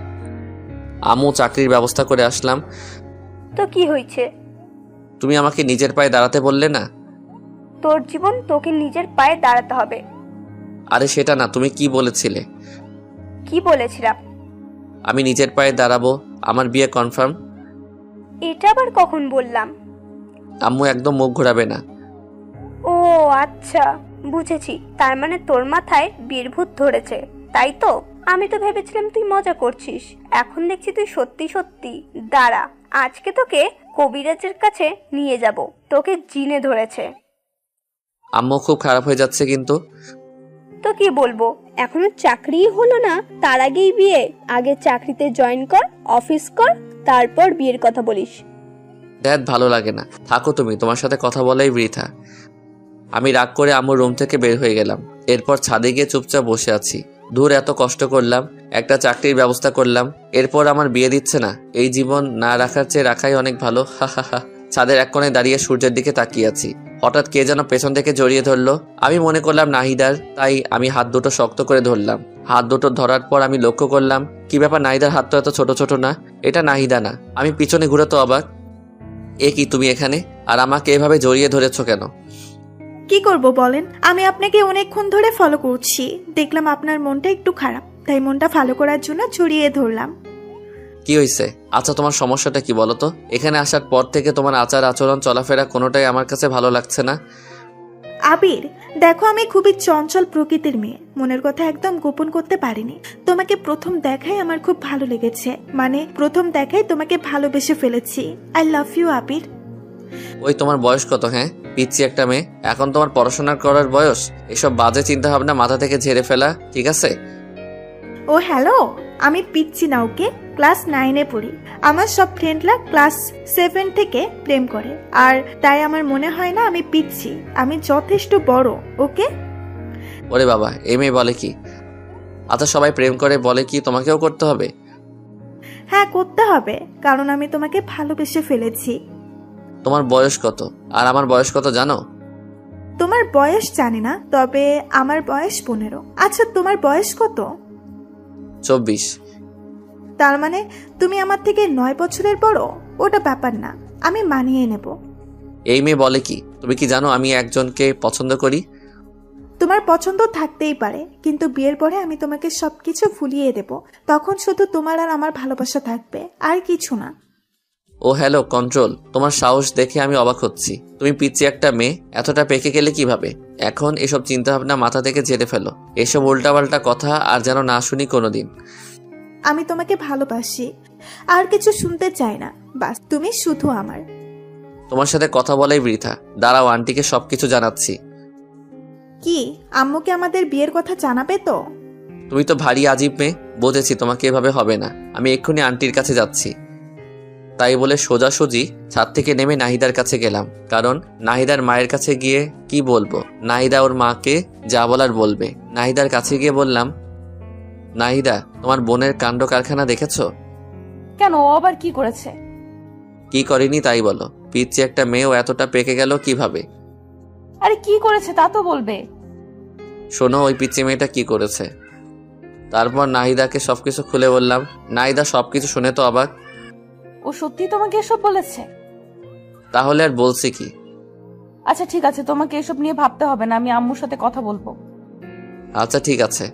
আম্মু, চাকরির ব্যবস্থা করে আসলাম। তো কি হয়েছে? তুমি আমাকে নিজের পায়ে দাঁড়াতে বললে না? তোর জীবন তোকে নিজের পায়ে দাঁড়াতে হবে। আরে সেটা না, তুমি কি বলেছিলে? কি বলেছিলাম? আমি নিজের পায়ে দাঁড়াবো, আমার বিয়ে কনফার্ম। এটা আবার কখন বললাম? আম্মু একদম মুখ ঘোরাবে না। ও আচ্ছা, বুঝেছি। তার মানে তোর মাথায় বীরভূত ধরেছে, তাই তো? আমি তো ভেবেছিলাম তুই মজা করছিস, এখন দেখছি তুই সত্যি সত্যি। দাঁড়া, আজকে তোকে কবিরাজের কাছে নিয়ে যাব, তোকে জিনে ধরেছে। আম্মু খুব খারাপ হয়ে যাচ্ছে কিন্তু। তো কি বলবো, এখনো চাকরিই হলো না, তার আগেই বিয়ে? আগে চাকরিতে জয়েন কর, অফিস কর, তারপর বিয়ের কথা বলিস। ড্যাড, ভালো লাগে না, থাকো তুমি, তোমার সাথে কথা বলাই বৃথা। আমি রাগ করে আম্মুর রুম থেকে বের হয়ে গেলাম। এরপর ছাদে গিয়ে চুপচাপ বসে আছি। দূর এত কষ্ট করলাম, একটা চাকরির ব্যবস্থা করলাম, এরপর আমার বিয়ে দিচ্ছে না। এই জীবন না রাখার চেয়ে রাখাই অনেক ভালো। হা হা হা। ছাদের এক কোণে দাঁড়িয়ে সূর্যের দিকে তাকিয়ে আছি। হঠাৎ কে যেন পেছন থেকে জড়িয়ে ধরলো। আমি মনে করলাম নাহিদার, তাই আমি হাত দুটো শক্ত করে ধরলাম। হাত দুটো ধরার পর আমি লক্ষ্য করলাম, কি ব্যাপার, নাহিদার হাত তো এত ছোট ছোট না। এটা নাহিদা না। আমি পিছনে ঘুরে তো অবাক। এ কি, তুমি এখানে? আর আমাকে এভাবে জড়িয়ে ধরেছো কেন? কি করব বলেন, আমি আপনাকে অনেকক্ষণ ধরে ফলো করছি। দেখলাম আপনার মনটা একটু খারাপ, তাই মনটা ভালো করার জন্য জড়িয়ে ধরলাম। কি হয়েছে? আচ্ছা, তোমার সমস্যাটা কি বলো তো? এখানে আসার পর থেকে তোমার আচার আচরণ চলাফেরা কোনোটাই আমার কাছে ভালো লাগছে না। আবির, দেখো, আমি খুবই চঞ্চল প্রকৃতির মেয়ে, মনের কথা একদম গোপন করতে পারিনি। তোমাকে প্রথম দেখায় আমার খুব ভালো লেগেছে, মানে প্রথম দেখায় তোমাকে ভালোবেসে ফেলেছি। আই লাভ ইউ আবির। ওই তোমার বয়স কত? হ্যাঁ, পিচ্ছি একটা মেয়ে। এখন তোমার পড়াশোনা করার বয়স। এসব বাজে চিন্তা ভাবনা মাথা থেকে ঝেড়ে ফেলা, ঠিক আছে? ও হ্যালো, আমি পিচ্ছি না, ওকে? ক্লাস 9-এ পড়ি। আমার সব ফ্রেন্ডরা ক্লাস 7 থেকে প্রেম করে, আর তাই আমার মনে হয় না আমি পিচ্ছি। আমি যথেষ্ট বড়, ওকে? ওরে বাবা, এই মেয়ে বলে কি? আচ্ছা, সবাই প্রেম করে বলে কি তোমাকেও করতে হবে? হ্যাঁ, করতে হবে, কারণ আমি তোমাকে ভালোবেসে ফেলেছি। তোমার বয়স কত আর আমার বয়স কত জানো? তোমার বয়স জানি না, তবে আমার বয়স 15। আচ্ছা, তোমার বয়স কত? 24। তার মানে তুমি আমার থেকে 9 বছরের বড়। ওটা ব্যাপার না, আমি মানিয়ে নেব। এই মেয়ে বলে কি? তুমি কি জানো আমি একজনকে পছন্দ করি? তোমার পছন্দ থাকতেই পারে, কিন্তু বিয়ের পরে আমি তোমাকে সবকিছু ভুলিয়ে দেব। তখন শুধু তোমার আর আমার ভালোবাসা থাকবে, আর কিছু না। ও হ্যালো, কন্ট্রোল। তোমার সাহস দেখে আমি অবাক হচ্ছি। তুমি পিচ্ছি একটা মেয়ে, এতটা পেকে গেলে কিভাবে? এখন এসব চিন্তা ভাবনা মাথা থেকে ঝেড়ে ফেলো। এসব উল্টাপাল্টা কথা আর যেন না শুনি কোনোদিন। আমি তোমাকে ভালোবাসি, আর কিছু শুনতে চাই না, বাস তুমি শুধু আমার। তোমার সাথে কথা বলাই বৃথা। দাঁড়াও, আন্টিকে সবকিছু জানাচ্ছি। কি আম্মুকে আমাদের বিয়ের কথা জানাবে তো? তুমি তো ভারী আজীব মেয়ে, বুঝেছি তোমাকে এভাবে হবে না। আমি এক্ষুনি আন্টির কাছে যাচ্ছি। তাই বলে সোজাসুজি ছাদ থেকে নেমে নাহিদার কাছে গেলাম, কারণ নাহিদার মায়ের কাছে গিয়ে কি বলবো, নাহিদা ওর মাকে যা বলার বলবে। নাহিদার কাছে গিয়ে বললাম, নাহিদা, তোমার বোনের কাণ্ড কারখানা দেখেছো? কেন, ও আবার কি করেছে? কি করেনি তাই বলো। পিচ্ছি একটা মেয়েও এতটা পেকে গেল কিভাবে? আরে কি করেছে তা তো বলবে। শোনো, ওই পিচ্ছি মেয়েটা কি করেছে। তারপর নাহিদাকে সবকিছু খুলে বললাম। নাহিদা সবকিছু শুনে তো অবাক। ও সত্যি তোমাকে এসব বলেছে? তাহলে আর বলছি কি। আচ্ছা ঠিক আছে, তোমাকে এসব নিয়ে ভাবতে হবে না, আমি আম্মুর সাথে কথা বলবো। আচ্ছা ঠিক আছে।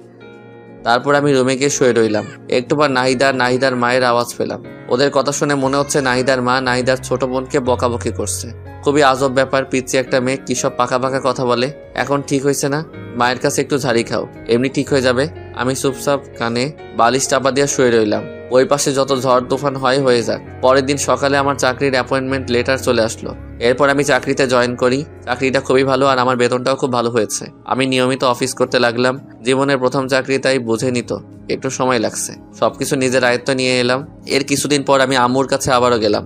তারপর আমি রুমে গিয়ে শুয়ে রইলাম। একটু পর নাহিদার মায়ের আওয়াজ পেলাম। ওদের কথা শুনে মনে হচ্ছে নাহিদার মা নাহিদার ছোট বোনকে বকাবকি করছে। খুবই আজব ব্যাপার, পিচ্ছি একটা মেয়ে কি সব পাকা পাকা কথা বলে। এখন ঠিক হয়েছে না? মায়ের কাছে একটু ঝাড়ি খাও, এমনি ঠিক হয়ে যাবে। আমি চুপচাপ কানে বালিশ চাপা দিয়ে শুয়ে রইলাম। ওই পাশে যত ঝড় তুফান হয়ে যাক। পরের দিন সকালে আমার চাকরির অ্যাপয়েন্টমেন্ট লেটার চলে আসলো। এরপর আমি চাকরিতে জয়েন করি। চাকরিটা খুবই ভালো আর আমার বেতনটাও খুব ভালো হয়েছে। আমি নিয়মিত অফিস করতে লাগলাম। জীবনের প্রথম চাকরি, তাই বুঝে নিত একটু সময় লাগছে। সবকিছু নিজের আয়ত্ত নিয়ে এলাম। এর কিছুদিন পর আমি আম্মুর কাছে আবারও গেলাম।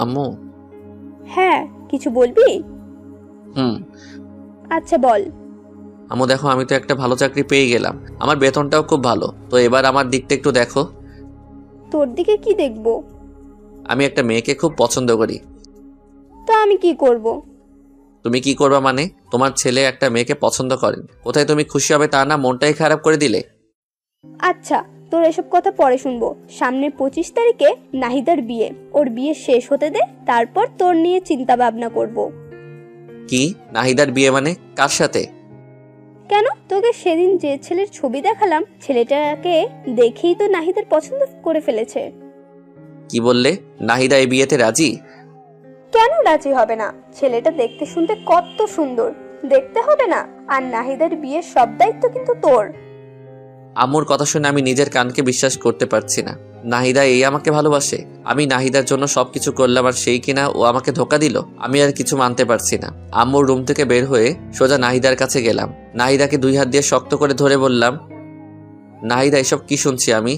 আম্মু। হ্যাঁ, কিছু বলবি? আচ্ছা বল। আম্মু দেখো, আমি তো একটা ভালো চাকরি পেয়ে গেলাম। আমার বেতনটাও খুব ভালো। তো এবার আমার দিকটা একটু দেখো। তোর দিকে কি দেখবো? আমি একটা মেয়েকে খুব পছন্দ করি। তো আমি কি করব? তুমি কি করবা মানে? তোমার ছেলে একটা মেয়েকে পছন্দ করেন, কোথায় তুমি খুশি হবে তা না, মনটাই খারাপ করে দিলে। আচ্ছা, তোর এসব কথা পরে শুনবো। সামনের 25 তারিখে নাহিদার বিয়ে। ওর বিয়ে শেষ হতে দে, তারপর তোর নিয়ে চিন্তা ভাবনা করব। কি নাহিদার বিয়ে মানে? কার সাথে? কেন, তোকে সেদিন যে ছেলের ছবি দেখালাম, ছেলেটাকে দেখেই তো নাহিদার পছন্দ করে ফেলেছে। কি বললে? নাহিদা এই বিয়েতে রাজি? কেন রাজি হবে না? ছেলেটা দেখতে শুনতে কত সুন্দর, দেখতে হবে না? আর নাহিদার বিয়ের সব দায়িত্ব কিন্তু তোর। আম্মুর কথা শুনে আমি নিজের কানকে বিশ্বাস করতে পারছি না। নাহিদা এই আমাকে ভালোবাসে? আমি নাহিদার জন্য সবকিছু করলাম আর সেই কিনা ও আমাকে ধোকা দিল। আমি আর কিছু মানতে পারছি না। আম্মুর রুম থেকে বের হয়ে সোজা নাহিদার কাছে গেলাম। নাহিদাকে 2 হাত দিয়ে শক্ত করে ধরে বললাম, নাহিদা, এসব কি শুনছি আমি?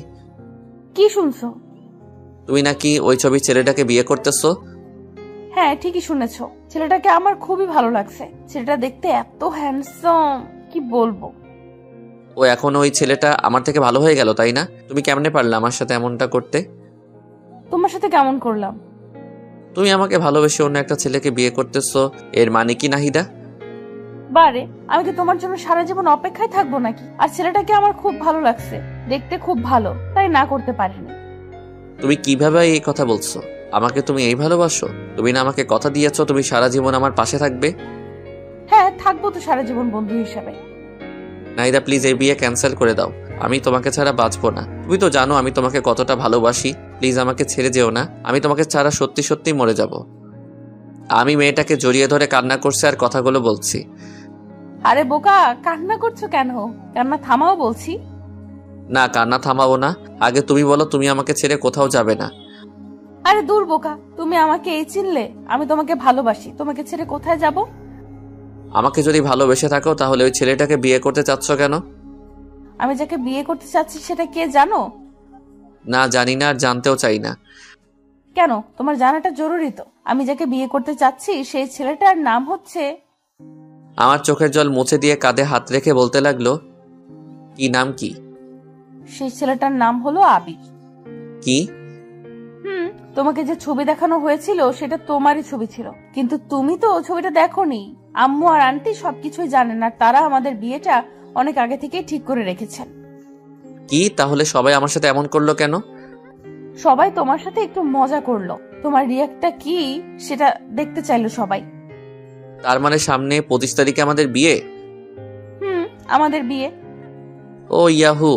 কি শুনছো? তুমি নাকি ওই ছবির ছেলেটাকে বিয়ে করতেছো? হ্যাঁ ঠিকই শুনেছো, ছেলেটাকে আমার খুবই ভালো লাগছে। ছেলেটা দেখতে এত হ্যান্ডসাম, কি বলবো। ও এখন ওই ছেলেটা আমার থেকে ভালো হয়ে গেল, তাই না? তুমি কেমনে পারলে আমার সাথে এমনটা করতে? তোমার সাথে কেমন করলাম? তুমি আমাকে ভালোবেসে অন্য একটা ছেলেকে বিয়ে করতেছো, এর মানে কি নাহিদা? বারে, আমি কি তোমার জন্য সারা জীবন অপেক্ষায় থাকবো নাকি? আর ছেলেটাকে আমার খুব ভালো লাগছে, দেখতে খুব ভালো, তাই না করতে পারিনি। তুমি কিভাবে এই কথা বলছো? আমাকে তুমি এই ভালোবাসো? তুমি না আমাকে কথা দিয়েছো তুমি সারা জীবন আমার পাশে থাকবে? হ্যাঁ থাকবো তো সারা জীবন বন্ধু হিসাবে। নাহিদা প্লিজ এই বিয়ে ক্যান্সেল করে দাও। আমি তোমাকে ছাড়া বাঁচবো না। তুমি তো জানো আমি তোমাকে কতটা ভালোবাসি। প্লিজ আমাকে ছেড়ে যেও না। আমি তোমাকে ছাড়া সত্যি সত্যি মরে যাব। আমি মেয়েটাকে জড়িয়ে ধরে কান্না করছি আর কথাগুলো বলছি। আরে বোকা, কান্না করছো কেন? কান্না থামাও বলছি। না, কান্না থামাবো না। আগে তুমি বলো তুমি আমাকে ছেড়ে কোথাও যাবে না। আরে দূর বোকা, তুমি আমাকে এই চিনলে? আমি তোমাকে ভালোবাসি, তোমাকে ছেড়ে কোথায় যাব? আমাকে যদি ভালোবেসে থাকো তাহলে ওই ছেলেটাকে বিয়ে করতে চাচ্ছ কেন? আমি যাকে বিয়ে করতে চাচ্ছি সেটা কে জানো? না, জানি না আর জানতেও চাই না। কেন, তোমার জানাটা জরুরি তো। আমি যাকে বিয়ে করতে চাচ্ছি সেই ছেলেটার নাম হচ্ছে... আমার চোখের জল মুছে দিয়ে কাঁধে হাত রেখে বলতে লাগলো, কি নাম কি? সেই ছেলেটার নাম হলো আবির। কি? তোমাকে যে ছবি দেখানো হয়েছিল সেটা তোমারই ছবি ছিল, কিন্তু তুমি তো ছবিটা দেখোনি। আম্মু আর আন্টি সবকিছুই জানেন আর তারা আমাদের বিয়েটা অনেক আগে থেকেই ঠিক করে রেখেছেন। কি তাহলে সবাই আমার সাথে এমন করলো কেন? সবাই তোমার সাথে একটু মজা করলো, তোমার রিয়াক্টটা কি সেটা দেখতে চাইলো সবাই। তার মানে সামনে 25 তারিখে আমাদের বিয়ে? আমাদের বিয়ে। ও ইয়াহু!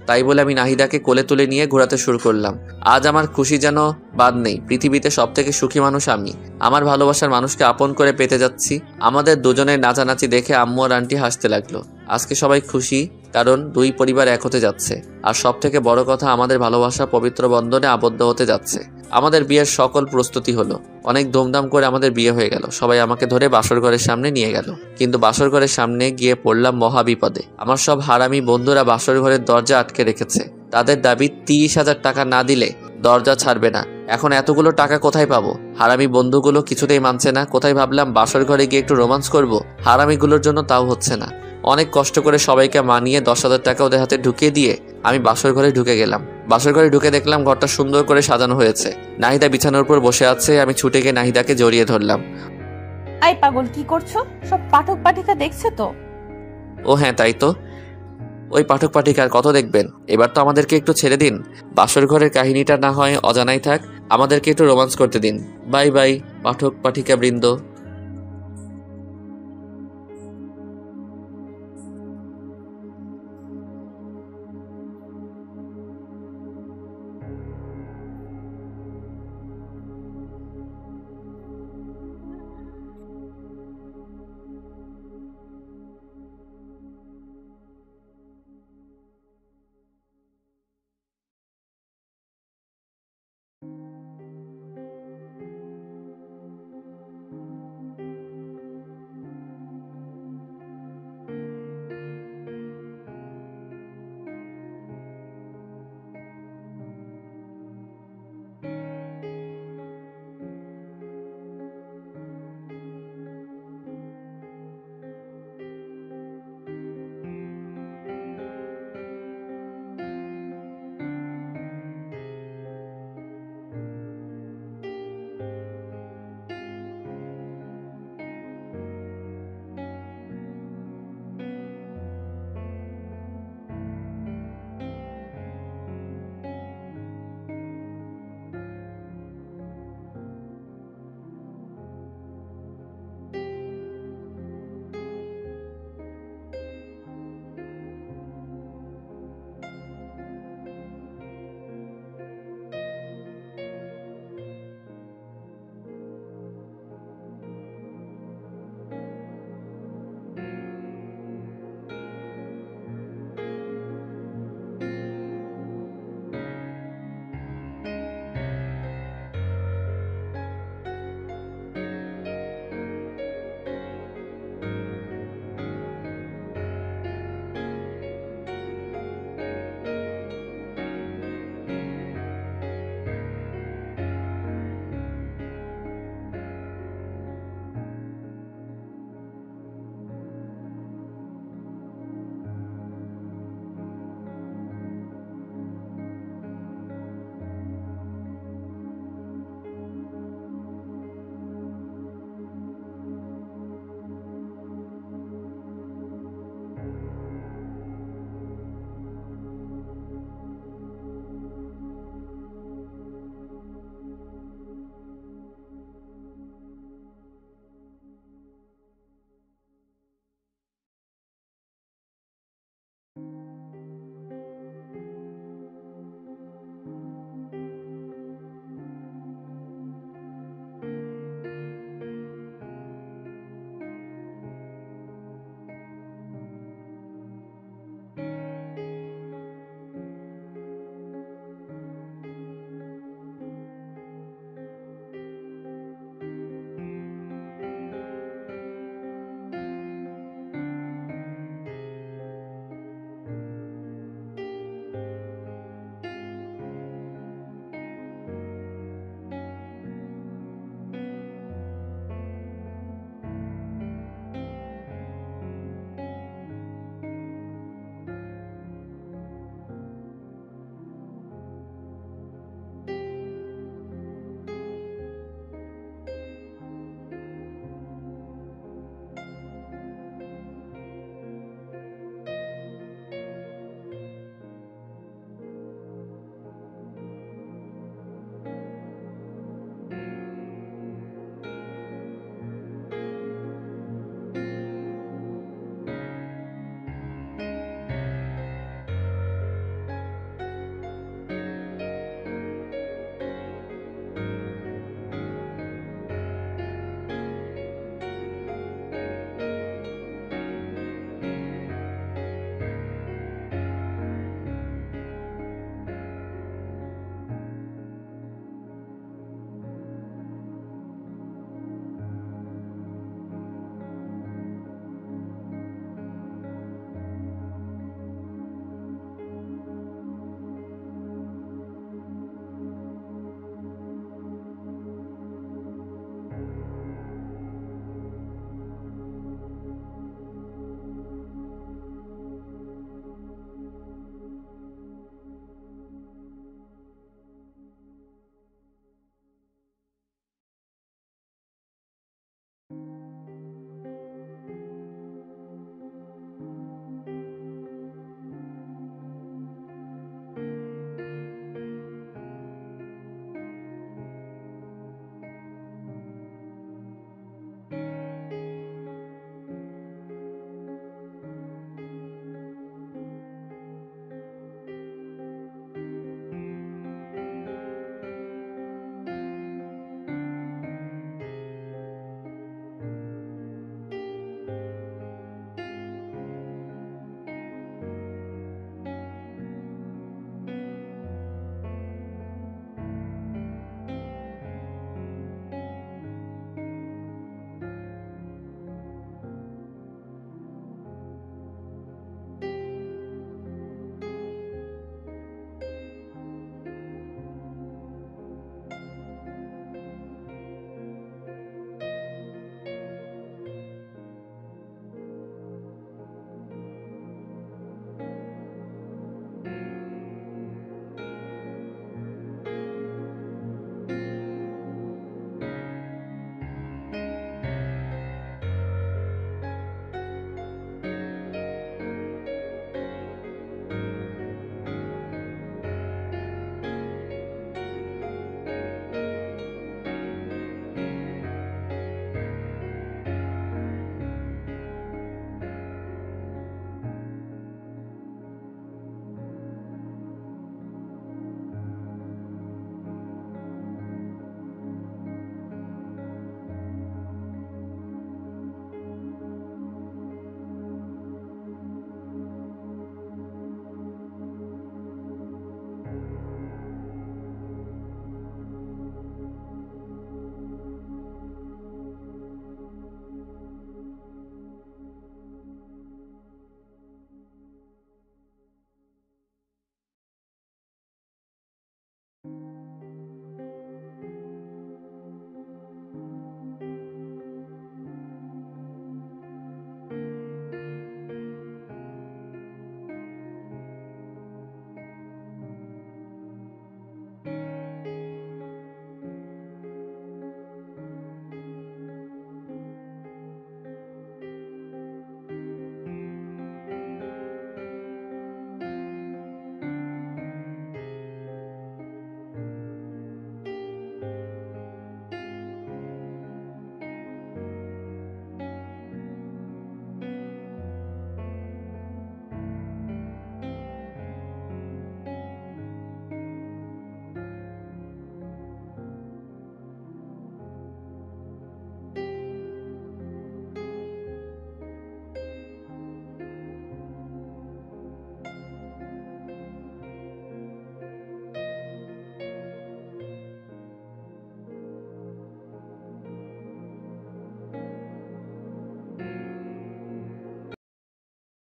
তাই বলে আমি নাহিদাকে কোলে তুলে নিয়ে ঘোরাতে শুরু করলাম। আজ আমার খুশি যেন বাদ নেই। পৃথিবীতে সব থেকে সুখী মানুষ আমি। আমার ভালোবাসার মানুষকে আপন করে পেতে যাচ্ছি। আমাদের দুজনের নাচানাচি দেখে আম্মু আর আন্টি হাসতে লাগলো। আজকে সবাই খুশি, কারণ 2 পরিবার এক হতে যাচ্ছে। আর সব থেকে বড় কথা, আমাদের ভালোবাসা পবিত্র বন্ধনে আবদ্ধ হতে যাচ্ছে। আমাদের বিয়ের সকল প্রস্তুতি হলো। অনেক ধুমধাম করে আমাদের বিয়ে হয়ে গেল। সবাই আমাকে ধরে বাসর ঘরের সামনে নিয়ে গেল, কিন্তু বাসর ঘরের সামনে গিয়ে পড়লাম মহা বিপদে। আমার সব হারামি বন্ধুরা বাসর ঘরের দরজা আটকে রেখেছে। তাদের দাবি 30,000 টাকা না দিলে দরজা ছাড়বে না। এখন এতগুলো টাকা কোথায় পাবো? হারামি বন্ধুগুলো কিছুতেই মানছে না। কোথায় ভাবলাম বাসর ঘরে গিয়ে একটু রোমান্স করব, হারামিগুলোর জন্য তাও হচ্ছে না। অনেক কষ্ট করে সবাইকে মানিয়ে 10,000 টাকা ওদের হাতে ঢুকিয়ে দিয়ে আমি বাসর ঘরে ঢুকে গেলাম। বাসর ঘরে ঢুকে দেখলাম ঘরটা সুন্দর করে সাজানো হয়েছে। নাহিদা বিছানার উপর বসে আছে। আমি ছুটে গিয়ে নাহিদাকে জড়িয়ে ধরলাম। আই পাগল, কি করছো? সব পাঠক পাঠিকা দেখছে তো? ও হ্যাঁ, তাই তো। ওই পাঠক পাঠিকার কত দেখবেন? এবার তো আমাদেরকে একটু ছেড়ে দিন। বাসর ঘরের কাহিনীটা না হয় অজানাই থাক, আমাদেরকে একটু রোমান্স করতে দিন। বাই বাই পাঠক পাঠিকা বৃন্দ।